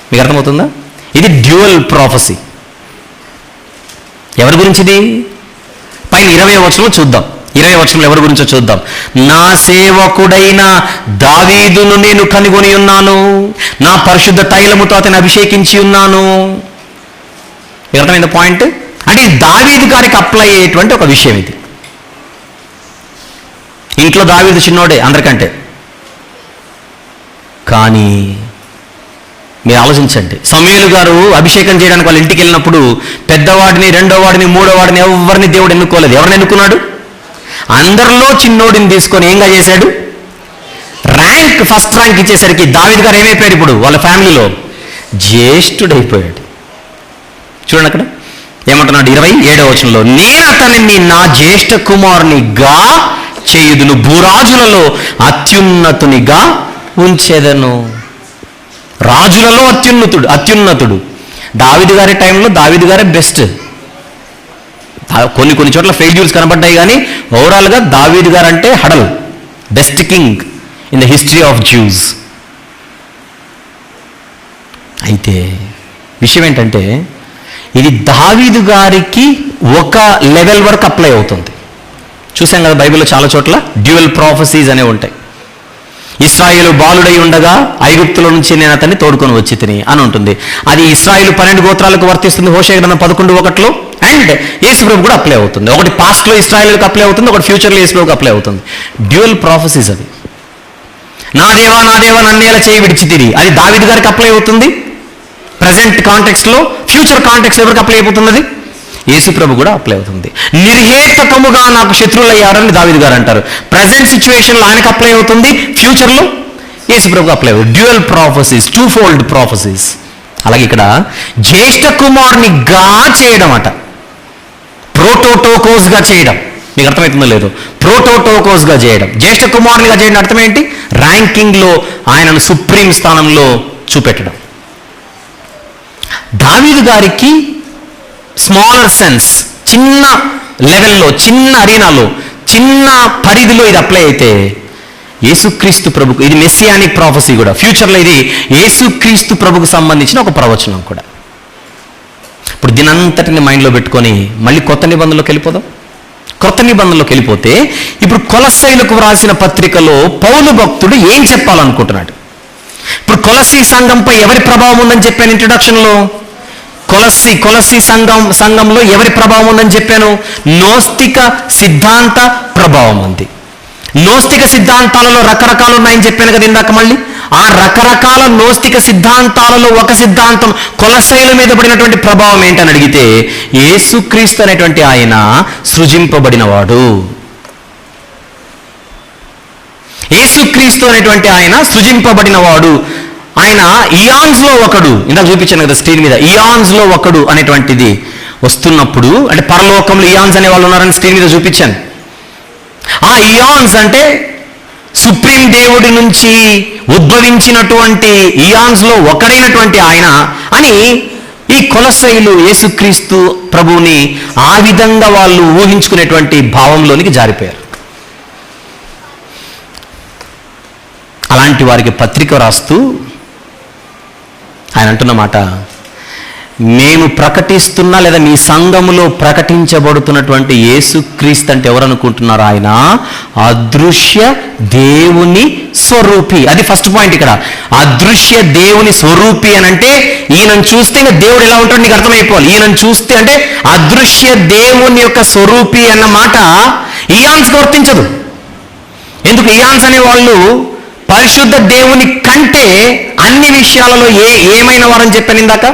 మీకు అర్థమవుతుందా? ఇది డ్యూయల్ ప్రాఫెసీ. ఎవరి గురించిది? పైన 20వ వచనం చూద్దాం. 20వ వచనంలో ఎవరి గురించో చూద్దాం. నా సేవకుడైన దావీదును నేను కనుగొని ఉన్నాను, నా పరిశుద్ధ తైలముతో అతను అభిషేకించి ఉన్నాను. అర్థమైంది పాయింట్? అంటే ఇది దావీదు గారికి అప్లై అయ్యేటువంటి ఒక విషయం. ఇది ఇంట్లో దావీదు చిన్నోడే అందరికంటే. కానీ మీరు ఆలోచించండి, సమూయేలు గారు అభిషేకం చేయడానికి వాళ్ళ ఇంటికి వెళ్ళినప్పుడు పెద్దవాడిని, రెండోవాడిని, మూడోవాడిని ఎవరిని దేవుడు ఎన్నుకోలేదు. ఎవరిని ఎన్నుకున్నాడు? అందరిలో చిన్నోడిని తీసుకొని ఏంగా చేశాడు? ఫస్ట్ ర్యాంక్ ఇచ్చేసరికి దావీదు గారు ఏమైపోయాడు? ఇప్పుడు వాళ్ళ ఫ్యామిలీలో జ్యేష్ఠుడైపోయాడు. చూడండి అక్కడ ఏమంటున్నాడు 27వ వచనంలో, నేను అతనిని నా జ్యేష్ఠ కుమారునిగా చేయుదును, భూరాజులలో అత్యున్నతునిగా ఉంచెదను. రాజులలో అత్యున్నతుడు. దావీదు గారి టైంలో దావీదు గారే బెస్ట్. కొన్ని చోట్ల ఫెయిల్యూర్స్ కనబడ్డాయి, కానీ ఓవరాల్గా దావీదు గారు అంటే హడల్, best king in the history of Jews. అయితే విషయం ఏంటంటే ఇది దావీదు గారికి ఒక లెవెల్ వరకు అప్లై అవుతుంది. చూసాం కదా బైబిల్లో చాలా చోట్ల డ్యూయల్ ప్రాఫెసీస్ అనేవి ఉంటాయి. ఇశ్రాయేలు బాలుడై ఉండగా ఐగుప్తుల నుంచి నేను అతన్ని తోడుకొని వచ్చి తిని అని ఉంటుంది. అది ఇశ్రాయేలు 12 గోత్రాలకు వర్తిస్తుంది హోషేయ గ్రంథం 11:1. అండ్ యేసుప్రభు కూడా అప్లై అవుతుంది. ఒకటి పాస్ట్లో ఇశ్రాయేలుకి అప్లై అవుతుంది, ఒకటి ఫ్యూచర్లో యేసుప్రభుకి అప్లై అవుతుంది. డ్యూయల్ ప్రాఫెసీస్ అది. నా దేవా నన్నేలా చేయి విడిచి తిరిగి, అది దావీదు గారికి అప్లై అవుతుంది ప్రజెంట్ కాంటెక్స్ట్లో. ఫ్యూచర్ కాంటెక్స్ట్ ఎవరికి అప్లై అయిపోతుంది? యేసుప్రభు కూడా అప్లై అవుతుంది. నిర్హేతకముగా నాకు శత్రువులయ్యారని దావీదు గారు అంటారు. ప్రజెంట్ సిచ్యువేషన్లో ఆయనకు అప్లై అవుతుంది, ఫ్యూచర్లో యేసుప్రభుకు అప్లై అవుతుంది. Dual prophecies, 2-fold prophecies. అలాగే ఇక్కడ జ్యేష్ఠ కుమారునిగా చేయడం అట, ప్రోటోటోకోస్గా చేయడం. మీకు అర్థమవుతుందో లేదో? ప్రోటోటోకోస్గా చేయడం, జ్యేష్ఠ కుమారునిగా చేయడం అర్థం ఏంటి? ర్యాంకింగ్లో ఆయనను సుప్రీం స్థానంలో చూపెట్టడం. దావీదు గారికి స్మాలర్ సెన్స్, చిన్న లెవెల్లో, చిన్న అరీనాలో, చిన్న పరిధిలో ఇది అప్లై అయితే యేసుక్రీస్తు ప్రభుకు ఇది మెస్సియానిక్ ప్రాఫెసీ కూడా. ఫ్యూచర్లో ఇది యేసుక్రీస్తు ప్రభుకు సంబంధించిన ఒక ప్రవచనం కూడా. ఇప్పుడు దీనంతటిని మైండ్లో పెట్టుకొని మళ్ళీ కొత్త నిబంధనలోకి వెళ్ళిపోదాం. కొత్త నిబంధనలోకి వెళ్ళిపోతే ఇప్పుడు కొలస్సీలకు వ్రాసిన పత్రికలో పౌలు భక్తుడు ఏం చెప్పాలనుకుంటున్నాడు? ఇప్పుడు కొలస్సీ సంఘంపై ఎవరి ప్రభావం ఉందని చెప్పాను ఇంట్రొడక్షన్లో? కొలస్సీ సంఘంలో ఎవరి ప్రభావం ఉందని చెప్పాను? నోస్తిక సిద్ధాంత ప్రభావం ఉంది. నోస్తిక సిద్ధాంతాలలో రకరకాలు ఉన్నాయని చెప్పాను కదా ఇందాక. మళ్ళీ ఆ రకరకాల నోస్తిక సిద్ధాంతాలలో ఒక సిద్ధాంతం కొలస్సీల మీద పడినటువంటి ప్రభావం ఏంటని అడిగితే, యేసుక్రీస్తు అనేటువంటి ఆయన సృజింపబడినవాడు. యేసుక్రీస్తు అనేటువంటి ఆయన సృజింపబడినవాడు. ఆయన ఇయాన్స్లో ఒకడు, ఇందాక చూపించాను కదా స్క్రీన్ మీద, ఇయాన్స్లో ఒకడు అనేటువంటిది వస్తున్నప్పుడు, అంటే పరలోకంలో ఇయాన్స్ అనే వాళ్ళు ఉన్నారని స్క్రీన్ మీద చూపించాను. ఆ ఇయాన్స్ అంటే సుప్రీం దేవుడి నుంచి ఉద్భవించినటువంటి ఇయాన్స్లో ఒకడైనటువంటి ఆయన అని ఈ కొలస్సీలు యేసుక్రీస్తు ప్రభువుని ఆ విధంగా వాళ్ళు ఊహించుకునేటువంటి భావంలోనికి జారిపోయారు. అలాంటి వారికి పత్రిక రాస్తూ ఆయన అంటున్నమాట, మేము ప్రకటిస్తున్నా లేదా మీ సంఘములో ప్రకటించబడుతున్నటువంటి యేసుక్రీస్తు అంటే ఎవరు అనుకుంటున్నారు? ఆయన అదృశ్య దేవుని స్వరూపి. అది ఫస్ట్ పాయింట్ ఇక్కడ. అదృశ్య దేవుని స్వరూపి అని అంటే ఈయనను చూస్తే ఇంకా దేవుడు ఎలా ఉంటాడు నీకు అర్థమైపోవాలి. ఈయనను చూస్తే అంటే అదృశ్య దేవుని యొక్క స్వరూపి అన్న మాట ఇయాన్స్కి వర్తించదు. ఎందుకు? ఇయాన్స్ అనే వాళ్ళు పరిశుద్ధ దేవుని కంటే అన్ని విషయాలలో ఏమైన వారని చెప్పాను ఇందాక,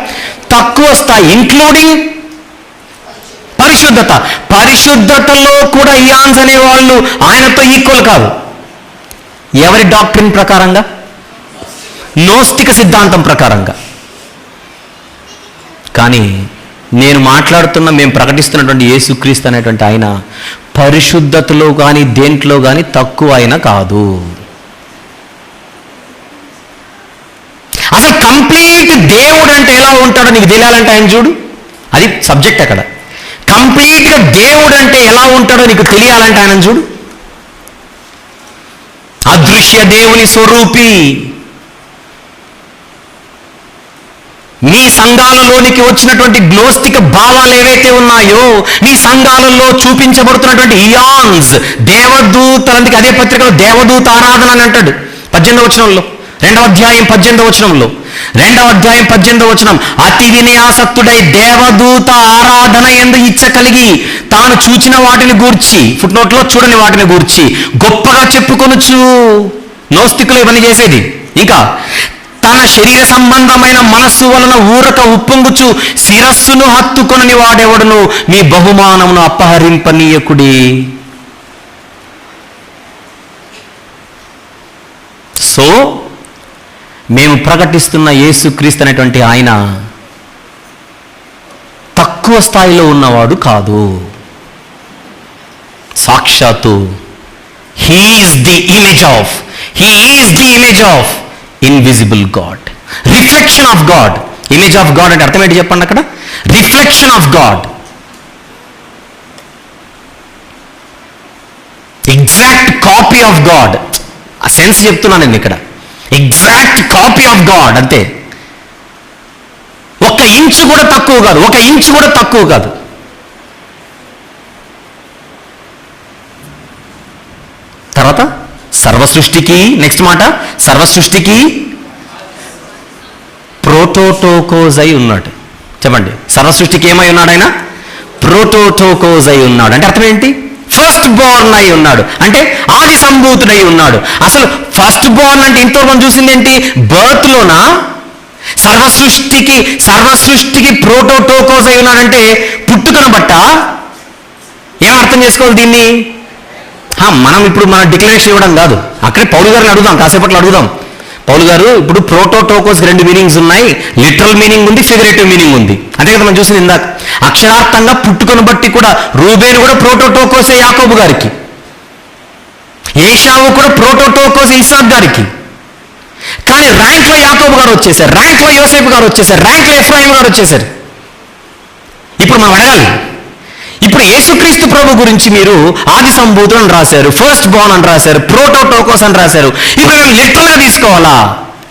తక్కువ స్థాయి, ఇంక్లూడింగ్ పరిశుద్ధతలో కూడా ఇయాన్స్ అనే వాళ్ళు ఆయనతో ఈక్వల్ కాదు. ఎవరి డాక్ట్రిన్ ప్రకారంగా? నోస్తిక సిద్ధాంతం ప్రకారంగా. కానీ నేను మాట్లాడుతున్న, మేము ప్రకటిస్తున్నటువంటి యేసుక్రీస్తు అనేటువంటి ఆయన పరిశుద్ధతలో కానీ దేంట్లో కానీ తక్కువ ఆయన కాదు. అసలు కంప్లీట్ దేవుడు అంటే ఎలా ఉంటాడో నీకు తెలియాలంటే ఆయన చూడు. అది సబ్జెక్ట్ అక్కడ. కంప్లీట్గా దేవుడు అంటే ఎలా ఉంటాడో నీకు తెలియాలంటే ఆయన చూడు. అదృశ్య దేవుని స్వరూపి. మీ సంఘాలలోనికి వచ్చినటువంటి గ్నోస్టిక్ భావాలు ఏవైతే ఉన్నాయో, మీ సంఘాలలో చూపించబడుతున్నటువంటి ఇయాన్స్, దేవదూతలందుకు అదే పత్రికలో దేవదూత ఆరాధన అని అంటాడు 18వ వచనంలో, 2వ అధ్యాయం 18వ వచనంలో, 2వ అధ్యాయం 18వ వచనం, అతి వినయాసక్తుడై దేవదూత ఆరాధన యందు ఇచ్చ కలిగి తాను చూచిన వాటిని గూర్చి, ఫుట్నోట్లో చూడని వాటిని గూర్చి గొప్పగా చెప్పుకొనుచు. నోస్తికులు ఇవన్నీ చేసేది. ఇంకా తన శరీర సంబంధమైన మనస్సు వలన ఊరక ఉప్పొంగుచు శిరస్సును హత్తుకొనని వాడెవడును మీ బహుమానమును అపహరింపనీయకుడి. సో మేము ప్రకటిస్తున్న యేసుక్రీస్తు అనేటువంటి ఆయన తక్కువ స్థాయిలో ఉన్నవాడు కాదు. సాక్షాత్తు he is the image of invisible God, reflection of God. Image of God అంటే అర్థం ఏంటి చెప్పండి అక్కడ? Reflection of God, exact copy of God. ఆ సెన్స్ చెప్తున్నాను నేను ఇక్కడ. ఎగ్జాక్ట్ కాపీ ఆఫ్ గాడ్ అంతే. ఒక ఇంచు కూడా తక్కువ కాదు. తర్వాత సర్వసృష్టికి, నెక్స్ట్ మాట, సర్వసృష్టికి ప్రోటోటోకోజ్ అయి ఉన్నాడు. చెప్పండి, సర్వసృష్టికి ఏమై ఉన్నాడు ఆయన? ప్రోటోటోకోజ్ అయి ఉన్నాడు. అంటే అర్థం ఏంటి? ఫస్ట్ బోర్న్ అయి ఉన్నాడు, అంటే ఆది సంభూతుడై ఉన్నాడు. అసలు ఫస్ట్ బోర్న్ అంటే ఇంతవరకు మనం చూసింది ఏంటి? బర్త్లోనా? సర్వసృష్టికి ప్రోటోటోకోజ్ అయి ఉన్నాడంటే పుట్టుకను బట్ట ఏమర్థం చేసుకోవాలి దీన్ని? మనం ఇప్పుడు మన డిక్లరేషన్ ఇవ్వడం కాదు, అక్కడే పౌలు గారిని అడుగుదాం, కాసేపట్లో అడుగుదాం. పౌలు గారు, ఇప్పుడు ప్రోటోటోకోస్ 2 మీనింగ్స్ ఉన్నాయి, లిటరల్ మీనింగ్ ఉంది, ఫిగరేటివ్ మీనింగ్ ఉంది. అంతే కదా మనం చూసింది ఇందాక. అక్షరార్థంగా పుట్టుకను బట్టి కూడా రూబేను కూడా ప్రోటోటోకోసే యాకోబు గారికి, ఏషావు కూడా ప్రోటోటోకోసే ఇస్సాకు గారికి. కానీ ర్యాంక్లో యాకోబు గారు వచ్చేసారు, ర్యాంక్లో యోసేపు గారు వచ్చేసారు, ర్యాంక్లో ఎఫ్రాయిం గారు వచ్చేసారు. ఇప్పుడు మనం అడగాలి, ఇప్పుడు యేసుక్రీస్తు ప్రభు గురించి మీరు ఆది సంభూతుడు అని రాశారు, ఫస్ట్ బోర్న్ అని రాశారు, ప్రోటోటోకోస్ అని రాశారు. ఇప్పుడు మేము లిటరల్గా తీసుకోవాలా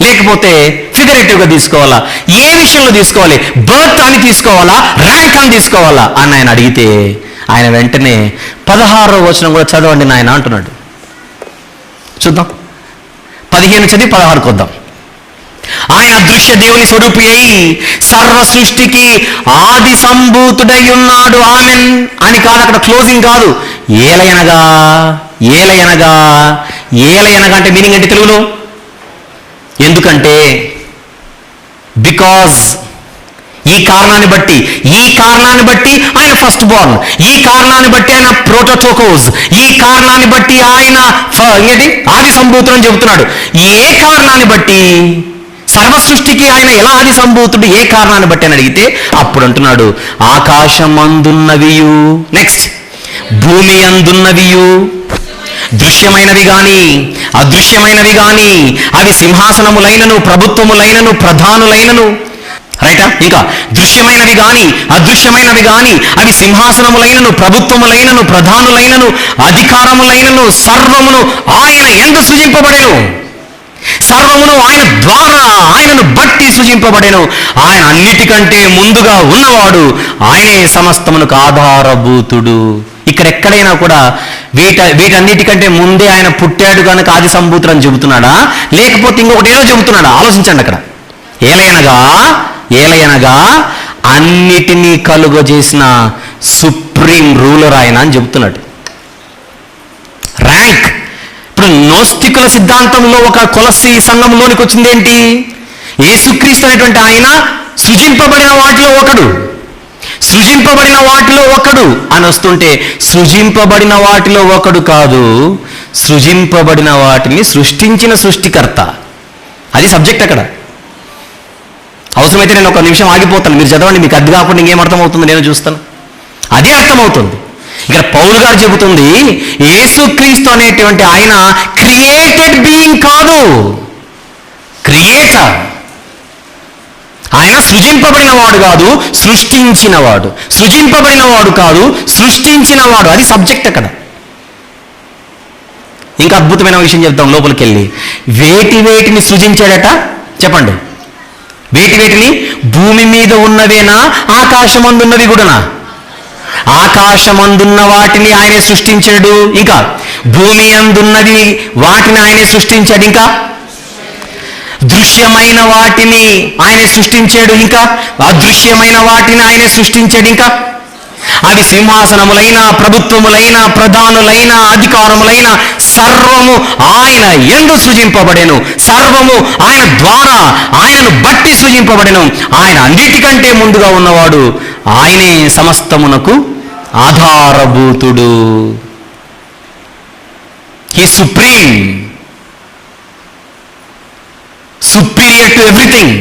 లేకపోతే ఫిగరేటివ్గా తీసుకోవాలా? ఏ విషయంలో తీసుకోవాలి? బర్త్ అని తీసుకోవాలా, ర్యాంక్ అని తీసుకోవాలా అని ఆయన అడిగితే ఆయన వెంటనే 16వ వచనం కూడా చదవండి నాయన అంటున్నాడు. చూద్దాం, 15 చదివి 16కు వద్దాం. ఆయన అదృశ్య దేవుని స్వరూపి అయి సర్వ సృష్టికి ఆది సంభూతుడై ఉన్నాడు. ఆమెన్ అని కాదు, అక్కడ క్లోజింగ్ కాదు. ఏలయనగా అంటే మీనింగ్ అంటే తెలుగులో? ఎందుకంటే బికాజ్, ఈ కారణాన్ని బట్టి ఆయన ఫస్ట్ బోర్న్, ఈ కారణాన్ని బట్టి ఆయన ప్రోటోటోకోస్, ఈ కారణాన్ని బట్టి ఆయన ఆది సంభూతుడు అని చెబుతున్నాడు. ఏ కారణాన్ని బట్టి? సర్వ సృష్టికి ఆయన ఎలా ఆది సంభూతుడు, ఏ కారణాన్ని బట్టి అని అడిగితే అప్పుడు అంటున్నాడు, ఆకాశమందున్నవియు, నెక్స్ట్ భూమి అందున్నవియు, దృశ్యమైనవి గాని అదృశ్యమైనవి గాని, అవి సింహాసనములైనను ప్రభుత్వములైనను ప్రధానులైనను, రైటా? ఇంకా దృశ్యమైనవి గాని అదృశ్యమైనవి గాని, అవి సింహాసనములైనను ప్రభుత్వములైనను ప్రధానులైనను అధికారములైనను సర్వమును ఆయన యందు సృజింపబడెను. సర్వమును ఆయన ద్వారా, ఆయనను బట్టి సృజింపబడెను. ఆయన అన్నిటికంటే ముందుగా ఉన్నవాడు, ఆయనే సమస్తమునకు ఆధారభూతుడు. ఇక్కడెక్కడైనా కూడా వీటన్నిటికంటే ముందే ఆయన పుట్టాడు కనుక ఆది సంభూతుడు అని చెబుతున్నాడా, లేకపోతే ఇంకొకటి ఏదో చెబుతున్నాడా? ఆలోచించండి. అక్కడ ఏలయనగా అన్నిటినీ కలుగజేసిన సుప్రీం రూలర్ ఆయన అని చెబుతున్నాడు. ర్యాంక్. ఇప్పుడు నోస్తికుల సిద్ధాంతంలో ఒక కొలస్సీ సంఘంలోనికి వచ్చింది ఏంటి? యేసుక్రీస్తు అనేటువంటి ఆయన సృజింపబడిన వాటిలో ఒకడు అని వస్తుంటే, సృజింపబడిన వాటిలో ఒకడు కాదు, సృజింపబడిన వాటిని సృష్టించిన సృష్టికర్త. అది సబ్జెక్ట్. అక్కడ అవసరమైతే నేను ఒక నిమిషం ఆగిపోతాను, మీరు చదవండి, మీకు అది కాకుండా ఇంకేం అర్థమవుతుంది నేను చూస్తాను. అదే అర్థమవుతుంది. ఇక్కడ పౌలు గారు చెబుతుంది, యేసుక్రీస్తు అనేటువంటి ఆయన క్రియేటెడ్ బీయింగ్ కాదు, క్రియేటర్. ఆయన సృజింపబడినవాడు కాదు, సృష్టించినవాడు. సృజింపబడినవాడు కాదు, సృష్టించినవాడు. అది సబ్జెక్ట్ అక్కడ. ఇంకా అద్భుతమైన విషయం చెప్తాం లోపలికి వెళ్ళి. వేటిని సృజించాడట చెప్పండి? వేటిని? భూమి మీద ఉన్నవేనా, ఆకాశమందున్నవి కూడానా? ఆకాశమందున్న వాటిని ఆయనే సృష్టించాడు, ఇంకా భూమి అందున్నది వాటిని ఆయనే సృష్టించాడు, ఇంకా దృశ్యమైన వాటిని ఆయనే సృష్టించాడు, ఇంకా అదృశ్యమైన వాటిని ఆయనే సృష్టించాడు, ఇంకా అవి సింహాసనములైన, ప్రభుత్వములైన, ప్రధానులైన, అధికారములైన సర్వము ఆయన యందు సృజింపబడెను. సర్వము ఆయన ద్వారా, ఆయనను బట్టి సృజింపబడెను. ఆయన అన్నిటికంటే ముందుగా ఉన్నవాడు, ఆయనే సమస్తమునకు ఆధారభూతుడు. He supreme, superior to everything.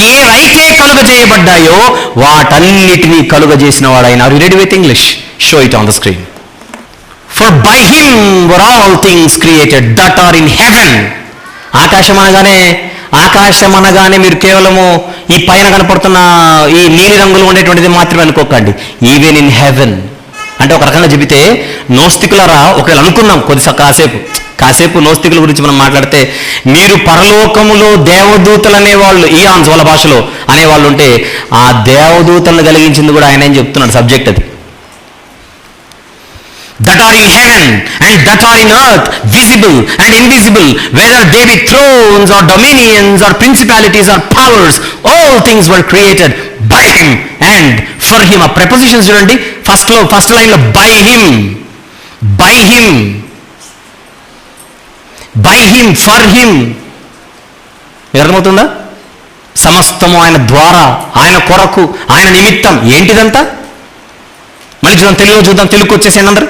ఏవైతే కలుగజేయబడ్డాయో వాటన్నిటినీ కలుగజేసిన వాడు ఆయన. Are you ready with English? Show it on the screen. For by him were all things created that are in heaven. ఆకాశం అనగానే మీరు కేవలము ఈ పైన కనపడుతున్న ఈ నీలి రంగులో ఉండేటువంటిది మాత్రమే అనుకోకండి. ఈవెన్ ఇన్ హెవెన్ అంటే ఒక రకంగా చెబితే, నోస్తికులరా ఒకవేళ అనుకున్నాం కాసేపు నోస్తికుల గురించి మనం మాట్లాడితే, మీరు పరలోకములో దేవదూతలు అనేవాళ్ళు, ఈయాన్స్ వాళ్ళ భాషలో అనేవాళ్ళు ఉంటే, ఆ దేవదూతలను కలిగించింది కూడా ఆయన ఏం చెప్తున్నాడు, సబ్జెక్ట్ అది. that are in heaven and that are in earth, visible and invisible, whether they be thrones or dominions or principalities or powers, all things were created by him and for him. ఆ prepositions చూడండి, first line లో by him, for him. అర్థమవుతుందా? సమస్తము ఆయన ద్వారా, ఆయన కొరకు, ఆయన నిమిత్తం. ఏంటిదంతా? మళ్ళీ చూద్దాం, తెలుగుకి వచ్చేసేయండి అందరూ.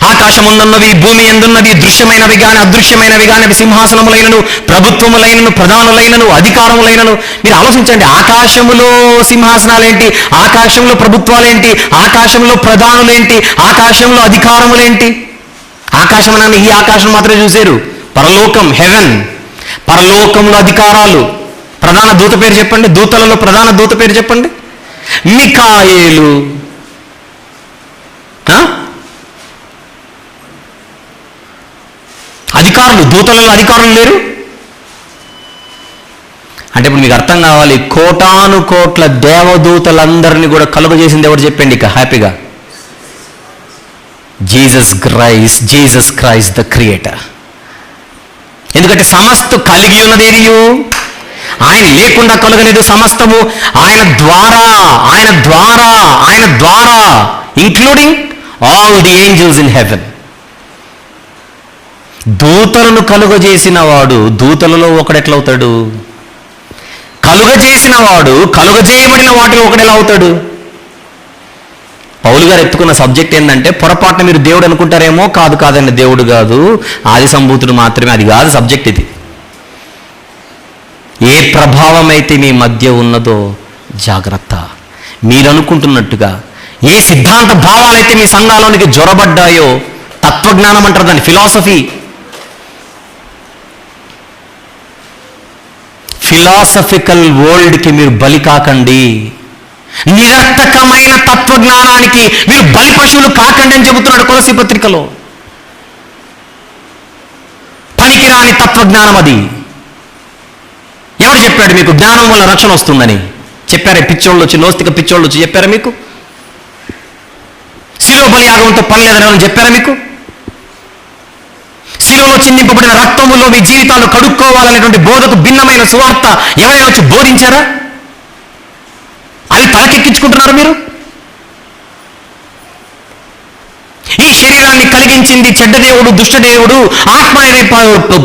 ఆకాశముందున్నవి, భూమి ఎందున్నవి, దృశ్యమైనవి గాని అదృశ్యమైనవి గాని, సింహాసనములైనను, ప్రభుత్వములైనను, ప్రధానులైనను, అధికారములైనను. మీరు ఆలోచించండి, ఆకాశములో సింహాసనాలేంటి, ఆకాశంలో ప్రభుత్వాలేంటి, ఆకాశంలో ప్రధానులేంటి, ఆకాశంలో అధికారములేంటి? ఆకాశం అనని ఈ ఆకాశం మాత్రమే చూశారు. పరలోకం, హెవెన్, పరలోకంలో అధికారాలు. ప్రధాన దూత పేరు చెప్పండి, దూతలలో ప్రధాన దూత పేరు చెప్పండి. మిఖాయేలు. అధికారులు, దూతలలో అధికారులు లేరు అంటే ఇప్పుడు మీకు అర్థం కావాలి, కోటాను కోట్ల దేవదూతలందరినీ కూడా కలుగజేసింది ఎవరు చెప్పండి ఇక హ్యాపీగా? Jesus Christ the creator. ఎందుకంటే సమస్త కలిగి ఉన్నదేదియు ఆయన లేకుండా కలగలేదు. సమస్తము ఆయన ద్వారా including all the angels in heaven. దూతలను కలుగజేసిన వాడు దూతలలో ఒకడెట్లవుతాడు? కలుగజేసిన వాడు కలుగజేయబడిన వాటిలో ఒకడెలా అవుతాడు? పౌలు గారు ఎత్తుకున్న సబ్జెక్ట్ ఏంటంటే, పొరపాటున మీరు దేవుడు అనుకుంటారేమో, కాదండి, దేవుడు కాదు, ఆది సంభూతుడు మాత్రమే. అది కాదు సబ్జెక్ట్. ఇది ఏ ప్రభావం అయితే మీ మధ్య ఉన్నదో జాగ్రత్త. మీరు అనుకుంటున్నట్టుగా ఏ సిద్ధాంత భావాలైతే మీ సంఘాలోనికి జొరబడ్డాయో, తత్వజ్ఞానం అంటారు దాన్ని, ఫిలాసఫికల్ వరల్డ్కి మీరు బలి కాకండి. నిరర్థకమైన తత్వజ్ఞానానికి మీరు బలి పశువులు కాకండి అని చెబుతున్నాడు కొలసీ పత్రికలో. పనికిరాని తత్వజ్ఞానం అది. ఎవరు చెప్పాడు మీకు జ్ఞానం వల్ల రక్షణ వస్తుందని? చెప్పారే పిచ్చోళ్ళు వచ్చి, నోస్తిక పిచ్చోళ్ళు వచ్చి చెప్పారా మీకు? శిలువ బలియాగంతో పని లేదని చెప్పారా మీకు? శిలువలో చిందింపబడిన రక్తములో మీ జీవితాలు కడుక్కోవాలనేటువంటి బోధకు భిన్నమైన సువార్త ఎవరైనా వచ్చి బోధించారా? అవి తలకెక్కించుకుంటున్నారు మీరు. ఈ శరీరాన్ని కలిగించింది చెడ్డ దేవుడు, దుష్టదేవుడు. ఆత్మ అనే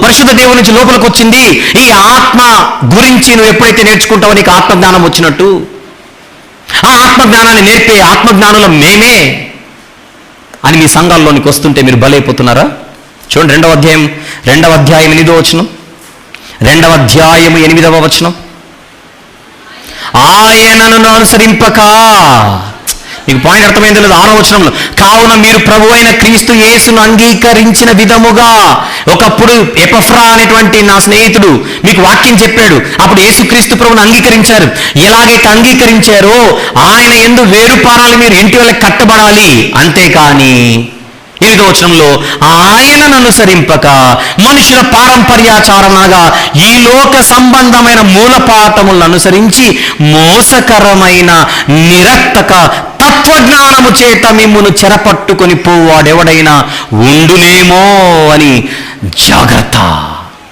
పరిశుద్ధ దేవుడి నుంచి లోపలికి వచ్చింది. ఈ ఆత్మ గురించి నువ్వు ఎప్పుడైతే నేర్చుకుంటావో నీకు ఆత్మజ్ఞానం వచ్చినట్టు. ఆ ఆత్మజ్ఞానాన్ని నేర్పే ఆత్మజ్ఞానంలో మేమే అని మీ సంఘాల్లోనికి వస్తుంటే మీరు బలైపోతున్నారా? చూడండి, 2వ అధ్యాయం 8వ వచనం. 2వ అధ్యాయం 8వ వచనం. ఆయనను అనుసరింపక, మీకు పాయింట్ అర్థమైంది లేదు? 6వ వచనంలో, కావున మీరు ప్రభు అయిన క్రీస్తు యేసును అంగీకరించిన విధముగా. ఒకప్పుడు ఎపఫ్రా అనేటువంటి నా స్నేహితుడు మీకు వాక్యం చెప్పాడు. అప్పుడు యేసుక్రీస్తు ప్రభువును అంగీకరించారు. ఎలాగైతే అంగీకరించారో ఆయన యందు వేరుపారాలు మీరు ఇంటి వల్ల కట్టబడాలి. అంతేకాని 8వ వచనంలో ఆయనను అనుసరింపక మనుషుల పారంపర్యాచారముగా ఈ లోక సంబంధమైన మూలపాఠములను అనుసరించి మోసకరమైన నిరర్థక తత్వజ్ఞానము చేత మిమ్మును చెరపట్టుకొని పోవాడెవడైనా ఉండునేమో అని జాగ్రత్త.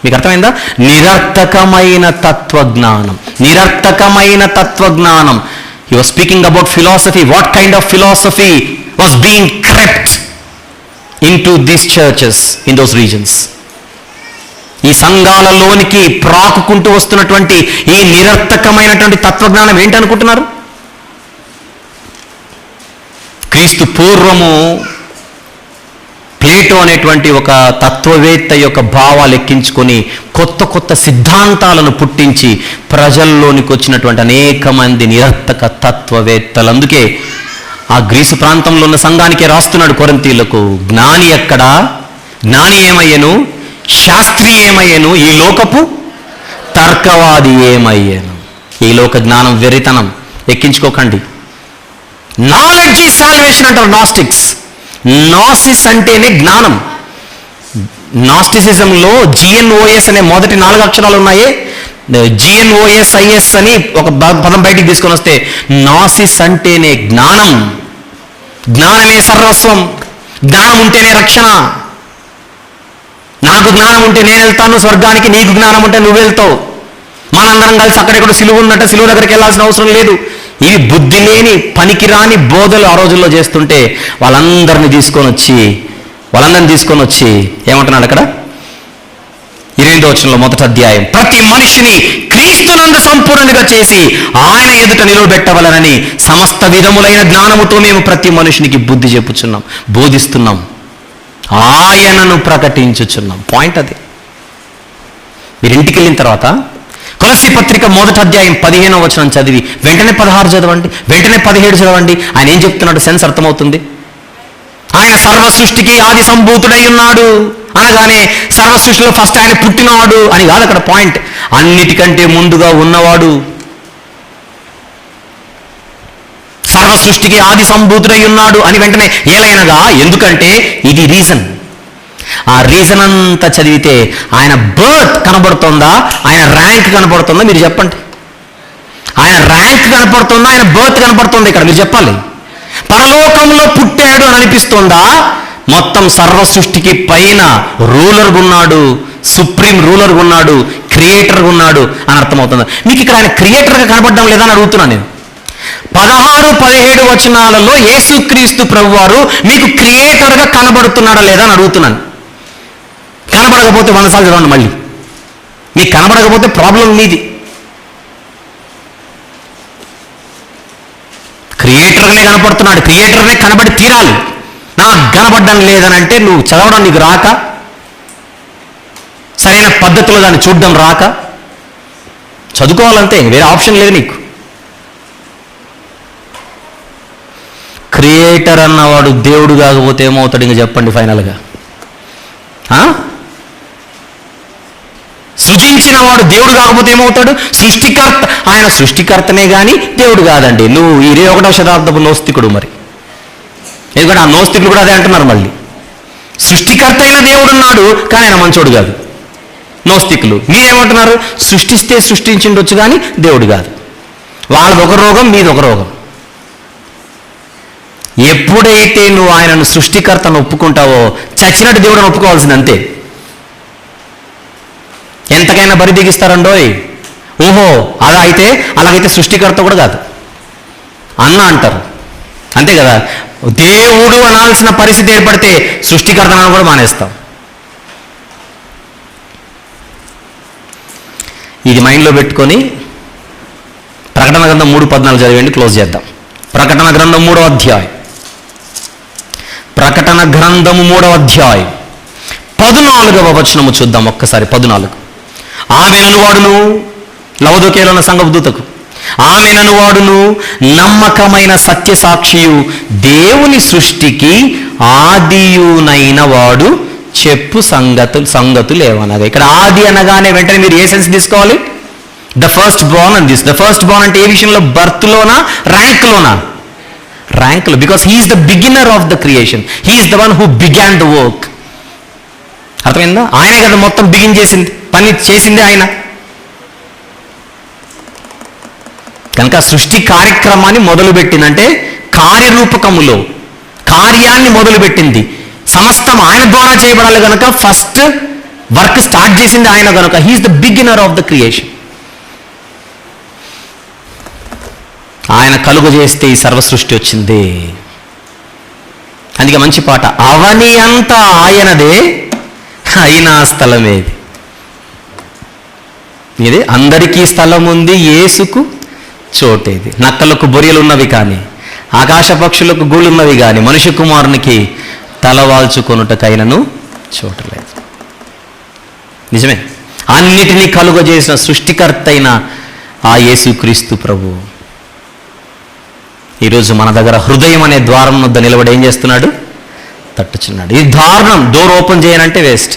మీకు అర్థమైందా? నిరర్థకమైన తత్వజ్ఞానం, నిరర్థకమైన తత్వజ్ఞానం. He was speaking about philosophy. What kind of philosophy was being crept into these churches in those regions? ఈ సంఘాలలోనికి ప్రాకుకుంటూ వస్తున్నటువంటి ఈ నిరర్థకమైనటువంటి తత్వజ్ఞానం ఏంటనుకుంటున్నారు? క్రీస్తు పూర్వము ప్లేటో అనేటువంటి ఒక తత్వవేత్త యొక్క భావాలు ఎక్కించుకొని కొత్త కొత్త సిద్ధాంతాలను పుట్టించి ప్రజల్లోనికి వచ్చినటువంటి అనేక మంది నిరర్థక తత్వవేత్తలు. అందుకే ఆ గ్రీసు ప్రాంతంలో ఉన్న సంఘానికే రాస్తున్నాడు కొరింథీయులకు, జ్ఞాని ఎక్కడా, జ్ఞాని ఏమయ్యను, శాస్త్రి ఏమయ్యను, ఈ లోకపు తర్కవాది ఏమయ్యను. ఈ లోక జ్ఞానం వెరితనం, ఎక్కించుకోకండి. నాలెడ్జ్ ఈజ్ సాల్వేషన్ అంటారు నాస్టిక్స్. నాసిస్ అంటేనే జ్ఞానం. నాస్టిసిజంలో జిఎన్ఓఎస్ అనే మొదటి 4 అక్షరాలు ఉన్నాయి. జిఎన్ఓఎస్ఐఎస్ అని ఒక పదం బయటికి తీసుకొని వస్తే నాసిస్ అంటేనే జ్ఞానం. జ్ఞానమే సర్వస్వం. జ్ఞానం ఉంటేనే రక్షణ. నాకు జ్ఞానం ఉంటే నేను వెళ్తాను స్వర్గానికి, నీకు జ్ఞానం ఉంటే నువ్వు వెళ్తావు. మనందరం కలిసి అక్కడెక్కడ సిలువ ఉన్నట్టు సిలువ దగ్గరికి వెళ్ళాల్సిన అవసరం లేదు. ఇవి బుద్ధి లేని పనికిరాని బోధలు ఆ రోజుల్లో చేస్తుంటే వాళ్ళందరినీ తీసుకొని వచ్చి ఏమంటున్నాడు అక్కడ 8వ వచనంలో మొదటి అధ్యాయం, ప్రతి మనిషిని క్రీస్తునందు సంపూర్ణంగా చేసి ఆయన ఎదుట నిలవబెట్టవలనని సమస్త విధములైన జ్ఞానముతో మేము ప్రతి మనిషినికి బుద్ధి చెప్పుచున్నాం, బోధిస్తున్నాం, ఆయనను ప్రకటించుచున్నాం. పాయింట్ అది. మీరు ఇంటికి వెళ్ళిన తర్వాత కొలస్సీ పత్రిక మొదటి అధ్యాయం 15వ వచనం చదివి వెంటనే 16 చదవండి, వెంటనే 17 చదవండి. ఆయన ఏం చెప్తున్నాడు సెన్స్ అర్థమవుతుంది. ఆయన సర్వ సృష్టికి ఆది సంభూతుడై ఉన్నాడు అనగానే సర్వ సృష్టిలో ఫస్ట్ ఆయన పుట్టినవాడు అని కాదు అక్కడ పాయింట్. అన్నిటికంటే ముందుగా ఉన్నవాడు, సర్వ సృష్టికి ఆది సంభూతుడై ఉన్నాడు అని వెంటనే ఏలైనగా, ఎందుకంటే ఇది రీజన్. ఆ రీజన్ అంతా చదివితే ఆయన బర్త్ కనబడుతుందా, ఆయన ర్యాంక్ కనబడుతుందా? మీరు చెప్పండి. ఆయన ర్యాంక్ కనపడుతుందా, ఆయన బర్త్ కనపడుతుందా? ఇక్కడ మీరు చెప్పాలి. పరలోకంలో పుట్టాడు అని అనిపిస్తుందా, మొత్తం సర్వ సృష్టికి పైన రూలర్గా ఉన్నాడు, సుప్రీం రూలర్గా ఉన్నాడు, క్రియేటర్గా ఉన్నాడు అని అర్థమవుతుందా? మీకు ఇక్కడ ఆయన క్రియేటర్గా కనపడడం లేదా అని అడుగుతున్నాను నేను. 16, 17 వచనాలలో యేసుక్రీస్తు ప్రభువారు మీకు క్రియేటర్గా కనబడుతున్నాడా లేదా అని అడుగుతున్నాను. కనబడకపోతే 100 సార్లు చదవండి మళ్ళీ. మీకు కనబడకపోతే ప్రాబ్లం మీది. క్రియేటర్గానే కనపడుతున్నాడు, క్రియేటర్నే కనబడి తీరాలి. నాకు కనబడ్డం లేదని అంటే నువ్వు చదవడం నీకు రాక, సరైన పద్ధతిలో దాన్ని చూడడం రాక, చదువుకోవాలంతే, వేరే ఆప్షన్ లేదు నీకు. క్రియేటర్ అన్నవాడు దేవుడు కాకపోతే ఏమవుతాడు ఇంక చెప్పండి ఫైనల్గా? సృజించిన వాడు దేవుడు కాకపోతే ఏమవుతాడు? సృష్టికర్త. ఆయన సృష్టికర్తనే కానీ దేవుడు కాదండి. నువ్వు 21వ శతాబ్దపు నోస్తికుడు. మరి ఎందుకంటే ఆ నోస్తికులు కూడా అదే అంటున్నారు మళ్ళీ. సృష్టికర్త అయిన దేవుడు ఉన్నాడు కానీ ఆయన మంచోడు కాదు. నోస్తికులు మీరేమంటున్నారు? సృష్టిస్తే సృష్టించిండొచ్చు కానీ దేవుడు కాదు. వాళ్ళది ఒక రోగం, మీది ఒక రోగం. ఎప్పుడైతే నువ్వు ఆయనను సృష్టికర్తను ఒప్పుకుంటావో చచ్చినట్టు దేవుడిని ఒప్పుకోవాల్సింది అంతే. ఎంతకైనా బరి దిగిస్తారండోయ్. ఓహో అలాగైతే సృష్టికర్త కూడా కాదు అన్న అంటారు, అంతే కదా. దేవుడు అనాల్సిన పరిస్థితి ఏర్పడితే సృష్టికర్తను కూడా మానేస్తాం. ఇది మైండ్లో పెట్టుకొని ప్రకటన గ్రంథం 3:14 చదివండి, క్లోజ్ చేద్దాం. ప్రకటన గ్రంథం 3వ అధ్యాయం, ప్రకటన గ్రంథము 3వ అధ్యాయం 14వ వచనము చూద్దాం ఒక్కసారి. 14, ఆమెనను వాడును, లవదోకేలో ఉన్న సంఘపు దూతకు, ఆమెనను వాడును నమ్మకమైన సత్యసాక్షియు దేవుని సృష్టికి ఆదియునైన వాడు చెప్పు సంగతులు ఏమనగా. ఇక్కడ ఆది అనగానే వెంటనే మీరు ఏ సెన్స్ తీసుకోవాలి? ద ఫస్ట్ బార్న్ అని తీసు. ద ఫస్ట్ బార్న్ అంటే ఏ విషయంలో? బర్త్లోనా, ర్యాంక్లోనా? ర్యాంకులు. Because he's the beginner of the creation, he's the one who began the work. అర్థమైందా? ఆయనే కదా మొత్తం బిగిన్ చేసింది, పని చేసింది ఆయన. కనుక సృష్టి కార్యక్రమాన్ని మొదలుపెట్టిందంటే కార్యరూపకములో కార్యాన్ని మొదలుపెట్టింది. సమస్తం ఆయన ద్వారా చేయబడాలి కనుక ఫస్ట్ వర్క్ స్టార్ట్ చేసింది ఆయన కనుక he's the beginner of the creation. ఆయన కలుగు చేస్తే ఈ సర్వ సృష్టి వచ్చింది. అందుకే మంచి పాట, అవని అంతా ఆయనదే అయినా స్థలమేది. ఇది అందరికీ స్థలం ఉంది, యేసుకు చోటేది. నక్కలకు బొరియలు ఉన్నవి కానీ, ఆకాశ పక్షులకు గూళ్ళున్నవి కానీ, మనుష్య కుమారునికి తలవాల్చుకొనుటకైనను చోటలేదు. నిజమే, అన్నిటినీ కలుగజేసిన సృష్టికర్త అయిన ఆ యేసుక్రీస్తు ప్రభు ఈరోజు మన దగ్గర హృదయం అనే ద్వారం వద్ద నిలబడి ఏం చేస్తున్నాడు? తట్టుచున్నాడు. ఇది దారుణం. డోర్ ఓపెన్ చేయనంటే waste.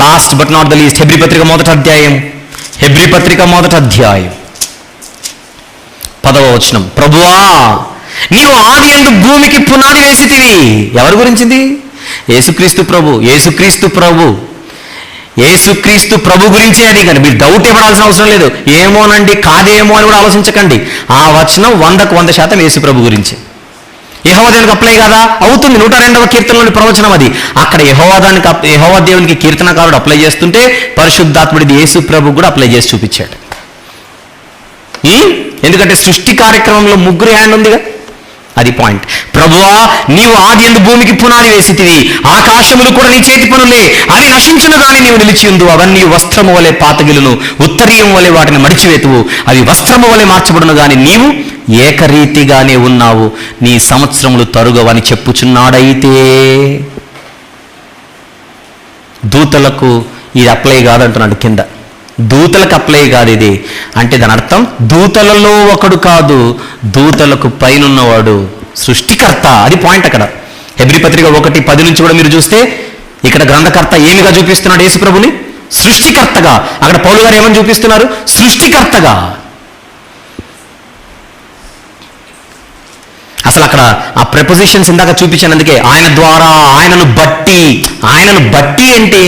Last but not the least, హెబ్రీ పత్రిక మొదటి అధ్యాయం 10వ వచనం. ప్రభువా, నీవు ఆది యందు భూమికి పునాది వేసితివి. ఎవరి గురించింది? యేసుక్రీస్తు ప్రభు. యేసుక్రీస్తు ప్రభు యేసుక్రీస్తు ప్రభు గురించే అది. కానీ మీరు డౌట్ ఇవ్వడాల్సిన అవసరం లేదు. ఏమోనండి, కాదేమో అని కూడా ఆలోచించకండి. ఆ వచనం 100% యేసు ప్రభు గురించి. యెహోవా దేవునికి అప్లై కదా? అవుతుంది. 102వ కీర్తనలోని ప్రవచనం అది. అక్కడ యెహోవా దేవునికి కీర్తనకారుడు అప్లై చేస్తుంటే పరిశుద్ధాత్ముడిది యేసు ప్రభు కూడా అప్లై చేసి చూపించాడు. ఎందుకంటే సృష్టి కార్యక్రమంలో ముగ్గురు హ్యాండ్ ఉందిగా, అది పాయింట్. ప్రభువా, నీవు ఆది యందు భూమికి పునాది వేసితివి, ఆకాశములు కూడా నీ చేతి పనులే, అవి నశించును గాని నీవు నిలిచి ఉండు. అవన్నీ వస్త్రము వలె పాతగిలును, ఉత్తరీయం వలె వాటిని మడిచివేతువు. అవి వస్త్రము వలె మార్చబడును గాని నీవు ఏకరీతిగానే ఉన్నావు. నీ సంవత్సరములు తరుగవని చెప్పుచున్నాడైతే. దూతలకు ఇది అప్లై కాదంటున్నాడు కింద. దూతలకు అప్లై కాదు ఇది. అంటే దాని అర్థం దూతలలో ఒకడు కాదు, దూతలకు పైనున్నవాడు సృష్టికర్త. అది పాయింట్ అక్కడ. హెబ్రీ పత్రిక 1:10 నుంచి కూడా మీరు చూస్తే ఇక్కడ గ్రంథకర్త ఏమిగా చూపిస్తున్నాడు? యేసు ప్రభుని సృష్టికర్తగా. అక్కడ పౌలు గారు ఏమని చూపిస్తున్నారు? సృష్టికర్తగా. అసలు అక్కడ ఆ ప్రెపోజిషన్స్ ఇందాక చూపించాను. అందుకే ఆయన ద్వారా, ఆయనను బట్టి. ఆయనను బట్టి ఏంటి?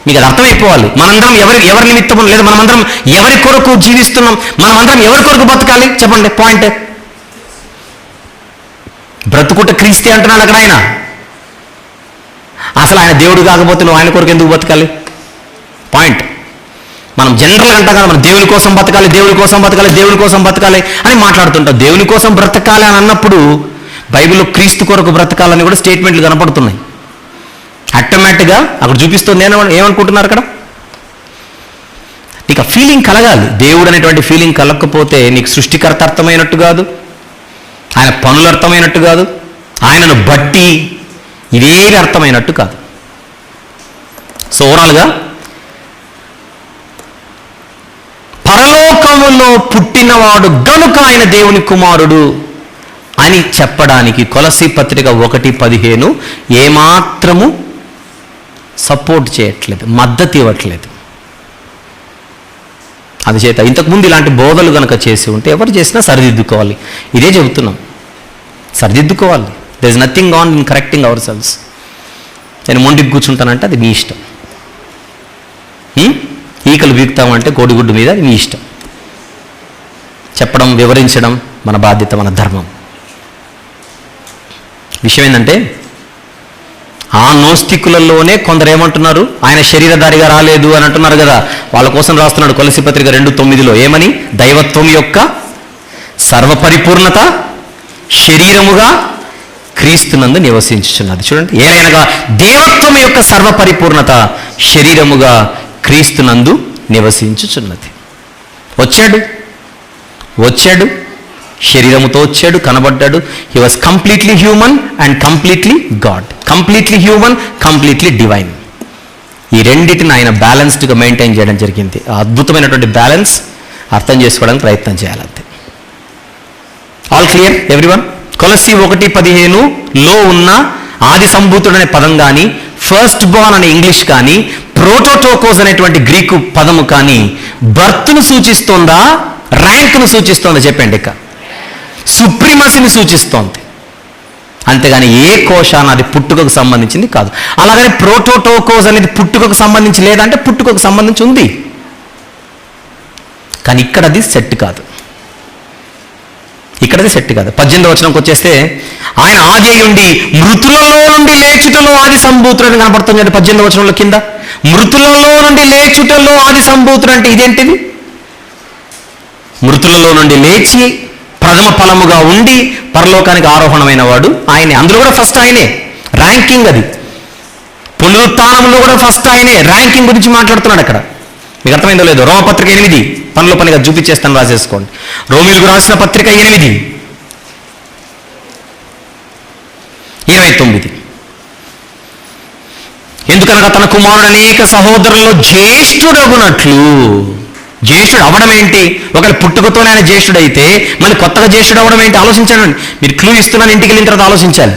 మీకు అది అర్థమైపోవాలి. మనందరం ఎవరి నిమిత్తము లేదు, మనమందరం ఎవరి కొరకు జీవిస్తున్నాం, మనమందరం ఎవరి కొరకు బతకాలి చెప్పండి? పాయింట్. బ్రతుకుట క్రీస్తే అంటున్నాడు అక్కడ ఆయన. అసలు ఆయన దేవుడు కాకపోతే నువ్వు ఆయన కొరకు ఎందుకు బతకాలి? పాయింట్. మనం జనరల్గా అంటాం కదా, మనం దేవుని కోసం బతకాలి, దేవుని కోసం బతకాలి, దేవుని కోసం బతకాలి అని మాట్లాడుతుంటాం. దేవుని కోసం బ్రతకాలి అని అన్నప్పుడు బైబిల్లో క్రీస్తు కొరకు బ్రతకాలని కూడా స్టేట్మెంట్లు కనపడుతున్నాయి. ఆటోమేటిక్గా అక్కడ చూపిస్తుంది. ఏమనుకుంటున్నారు అక్కడ? నీకు ఆ ఫీలింగ్ కలగాలి. దేవుడు అనేటువంటి ఫీలింగ్ కలగకపోతే నీకు సృష్టికర్త అర్థమైనట్టు కాదు, ఆయన పనులు అర్థమైనట్టు కాదు, ఆయనను బట్టి ఇవేవి అర్థమైనట్టు కాదు. సో ఓవరాల్గా పరలోకములో పుట్టినవాడు గనుక ఆయన దేవుని కుమారుడు అని చెప్పడానికి కొలస్సీ పత్రిక 1:15 ఏమాత్రము సపోర్ట్ చేయట్లేదు, మద్దతు ఇవ్వట్లేదు. అందుచేత ఇంతకుముందు ఇలాంటి బోధలు కనుక చేసి ఉంటే ఎవరు చేసినా సరిదిద్దుకోవాలి. ఇదే చెబుతున్నాం, సరిదిద్దుకోవాలి. There is nothing on in correcting ourselves. నేను మొండికి కూర్చుంటానంటే అది మీ ఇష్టం. ఈకలు వీక్తామంటే కోడిగుడ్డు మీద అది మీ ఇష్టం. చెప్పడం, వివరించడం మన బాధ్యత, మన ధర్మం. విషయం ఏంటంటే ఆ నోస్తికులలోనే కొందరు ఏమంటున్నారు? ఆయన శరీరధారిగా రాలేదు అని అంటున్నారు కదా. వాళ్ళ కోసం రాస్తున్నాడు కొలస్సీ పత్రిక 2:9 ఏమని? దైవత్వం యొక్క సర్వపరిపూర్ణత శరీరముగా క్రీస్తునందు నివసించుచున్నది. చూడండి, ఏలైనగా దేవత్వం యొక్క సర్వపరిపూర్ణత శరీరముగా క్రీస్తునందు నివసించుచున్నది. వచ్చాడు శరీరముతో వచ్చాడు, కనబడ్డాడు. He was completely human and completely God. Completely human, completely divine. ఈ రెండింటిని ఆయన బ్యాలెన్స్డ్గా మెయింటైన్ చేయడం జరిగింది. ఆ అద్భుతమైనటువంటి బ్యాలెన్స్ అర్థం చేసుకోవడానికి ప్రయత్నం చేయాలంతే. All clear everyone? కొలస్సీ 1:15లో ఉన్న ఆది సంభూతుడనే పదం కానీ, ఫస్ట్ బోర్న్ అనే ఇంగ్లీష్ కానీ, ప్రోటోటోకోస్ అనేటువంటి గ్రీకు పదము కానీ బర్త్ను సూచిస్తోందా, ర్యాంక్ను సూచిస్తోందా? చెప్పండి. ఇక సుప్రీమసీని సూచిస్తోంది. అంతేగాని ఏ కోశాన అది పుట్టుకకు సంబంధించింది కాదు. అలాగని ప్రోటోటోకోస్ అనేది పుట్టుకకు సంబంధించి లేదంటే పుట్టుకకు సంబంధించి ఉంది, కానీ ఇక్కడ అది సెట్ కాదు. ఇక్కడది సెట్ కాదు. 18వ వచనంకి వచ్చేస్తే ఆయన ఆదియుండి మృతులలో నుండి లేచుటలో ఆది సంభూతుడు అని కనపడుతుంది. 18వ వచనంలో కింద మృతులలో నుండి లేచుటలో ఆది సంభూతుడు అంటే ఇదేంటిది? మృతులలో నుండి లేచి ప్రథమ ఫలముగా ఉండి పరలోకానికి ఆరోహణమైన వాడు ఆయనే. అందులో కూడా ఫస్ట్ ఆయనే, ర్యాంకింగ్ అది. పునరుత్థానంలో కూడా ఫస్ట్ ఆయనే, ర్యాంకింగ్ గురించి మాట్లాడుతున్నాడు అక్కడ. మీకు అర్థమైందో లేదో? రోమపత్రిక 8 పనిలో పనిగా చూపించేస్తాను, రాసేసుకోండి. రోమిలకు రాసిన పత్రిక 8:29. ఎందుకనగా తన కుమారుడు అనేక సహోదరుల్లో జ్యేష్ఠుడగునట్లు. జ్యేష్ఠుడు అవడం ఏంటి? ఒకవేళ పుట్టుకతోనే ఆయన జ్యేష్ఠుడైతే మళ్ళీ కొత్తగా జ్యేష్ఠుడు అవడం ఏంటి? ఆలోచించండి. మీరు క్లూ ఇస్తున్నాను, ఇంటికి వెళ్ళిన తర్వాత ఆలోచించాలి.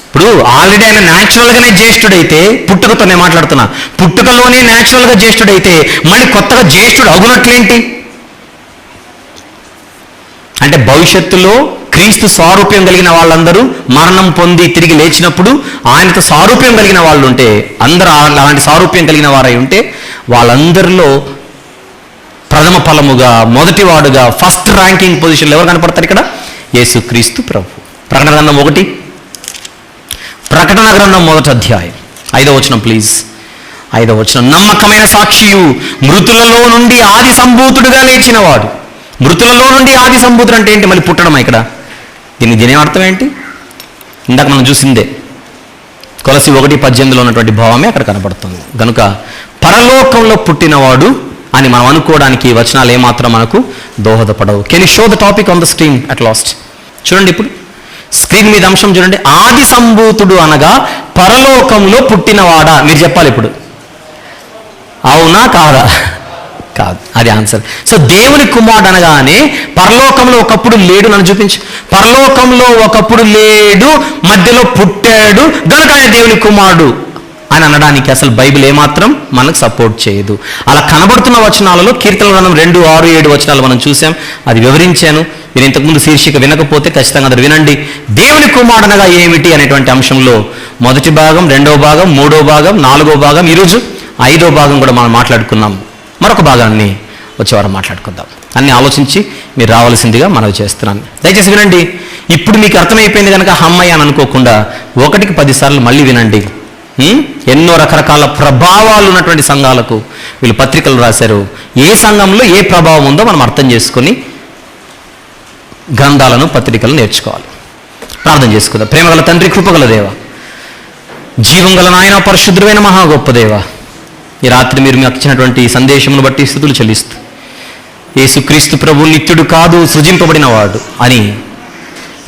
ఇప్పుడు ఆల్రెడీ ఆయన న్యాచురల్గానే జ్యేష్ఠుడైతే, పుట్టుకతో నేను మాట్లాడుతున్నా, పుట్టుకలోనే న్యాచురల్గా జ్యేష్ఠుడైతే మళ్ళీ కొత్తగా జ్యేష్ఠుడు అగునట్లేంటి అంటే, భవిష్యత్తులో క్రీస్తు సారూప్యం కలిగిన వాళ్ళందరూ మరణం పొంది తిరిగి లేచినప్పుడు ఆయనతో సారూప్యం కలిగిన వాళ్ళు ఉంటే, అందరూ అలాంటి సారూప్యం కలిగిన వారై ఉంటే, వాళ్ళందరిలో ప్రథమ ఫలముగా మొదటివాడుగా ఫస్ట్ ర్యాంకింగ్ పొజిషన్లో ఎవరు కనపడతారు ఇక్కడ? యేసుక్రీస్తు ప్రభు. ప్రకటన గ్రంథం 1, ప్రకటన గ్రంథం 1వ అధ్యాయం 5వ వచనం ప్లీజ్. 5వ వచనం, నమ్మకమైన సాక్షియు మృతులలో నుండి ఆది సంభూతుడుగా లేచినవాడు. మృతులలో నుండి ఆది సంభూతుడు అంటే ఏంటి? మళ్ళీ పుట్టడం. ఇక్కడ దీని అర్థం ఏంటి? ఇందాక మనం చూసిందే, కొలసి 1:18 ఉన్నటువంటి భావమే అక్కడ కనపడుతుంది. కనుక పరలోకంలో పుట్టినవాడు అని మనం అనుకోవడానికి ఈ వచనాలు ఏమాత్రం మనకు దోహదపడవు. Can you show the topic on the screen at last? చూడండి, ఇప్పుడు స్క్రీన్ మీద అంశం చూడండి. ఆది సంభూతుడు అనగా పరలోకంలో పుట్టినవాడా? మీరు చెప్పాలి ఇప్పుడు, అవునా కాదా? కాదు, అది ఆన్సర్. సో దేవుని కుమారుడు అనగానే పరలోకంలో ఒకప్పుడు లేడు, నన్ను చూపించు. పరలోకంలో ఒకప్పుడు లేడు, మధ్యలో పుట్టాడు, గనుక ఆయన దేవుని కుమారుడు అని అనడానికి అసలు బైబిల్ ఏమాత్రం మనకు సపోర్ట్ చేయదు. అలా కనబడుతున్న వచనాలలో కీర్తన గ్రంథం 2, 6, 7 వచనాలు మనం చూసాం, అది వివరించాను. మీరు ఇంతకుముందు శీర్షిక వినకపోతే ఖచ్చితంగా అది వినండి. దేవుని కుమారుడనగా ఏమిటి అనేటువంటి అంశంలో మొదటి భాగం, 2వ భాగం, 3వ భాగం, 4వ భాగం, ఈరోజు 5వ భాగం కూడా మనం మాట్లాడుకున్నాం. మరొక భాగాన్ని వచ్చేవారం మాట్లాడుకుందాం. అన్ని ఆలోచించి మీరు రావాల్సిందిగా మనవి చేస్తున్నాను. దయచేసి వినండి. ఇప్పుడు మీకు అర్థమైపోయింది కనుక హమ్మయ్య అని అనుకోకుండా 1కి 10 సార్లు మళ్ళీ వినండి. ఎన్నో రకరకాల ప్రభావాలు ఉన్నటువంటి సంఘాలకు వీళ్ళు పత్రికలు రాశారు. ఏ సంఘంలో ఏ ప్రభావం ఉందో మనం అర్థం చేసుకొని గ్రంథాలను, పత్రికలను నేర్చుకోవాలి. ప్రార్థన చేసుకుందాం. ప్రేమగల తండ్రి, కృపగల దేవ, జీవం గల నాయన, పరిశుద్ధుడైన మహా గొప్ప దేవ, ఈ రాత్రి మీరు మీకు ఇచ్చినటువంటి సందేశమును బట్టి స్తుతులు చెల్లిస్తూ, యేసుక్రీస్తు ప్రభు నిత్యుడు కాదు, సృజింపబడిన వాడు అని,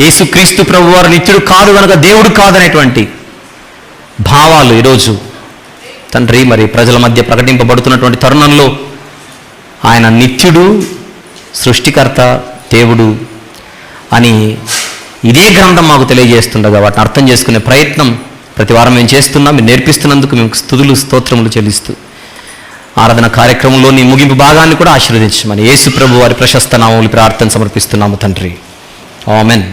యేసుక్రీస్తు ప్రభు వారు నిత్యుడు కాదు కనుక దేవుడు కాదనేటువంటి భావాలు ఈరోజు తండ్రి మరి ప్రజల మధ్య ప్రకటింపబడుతున్నటువంటి తరుణంలో ఆయన నిత్యుడు, సృష్టికర్త, దేవుడు అని ఇదే గ్రంథం మాకు తెలియజేస్తుండగా వాటిని అర్థం చేసుకునే ప్రయత్నం ప్రతి వారం మేము చేస్తున్నాం. మీరు నేర్పిస్తున్నందుకు మేము స్తుతులు, స్తోత్రములు చెల్లిస్తూ ఆరాధన కార్యక్రమంలోని ముగింపు భాగాన్ని కూడా ఆశీర్వదించమని యేసు ప్రభు వారి ప్రశస్త నామములు ప్రార్థన సమర్పిస్తున్నాము తండ్రి. ఆమెన్.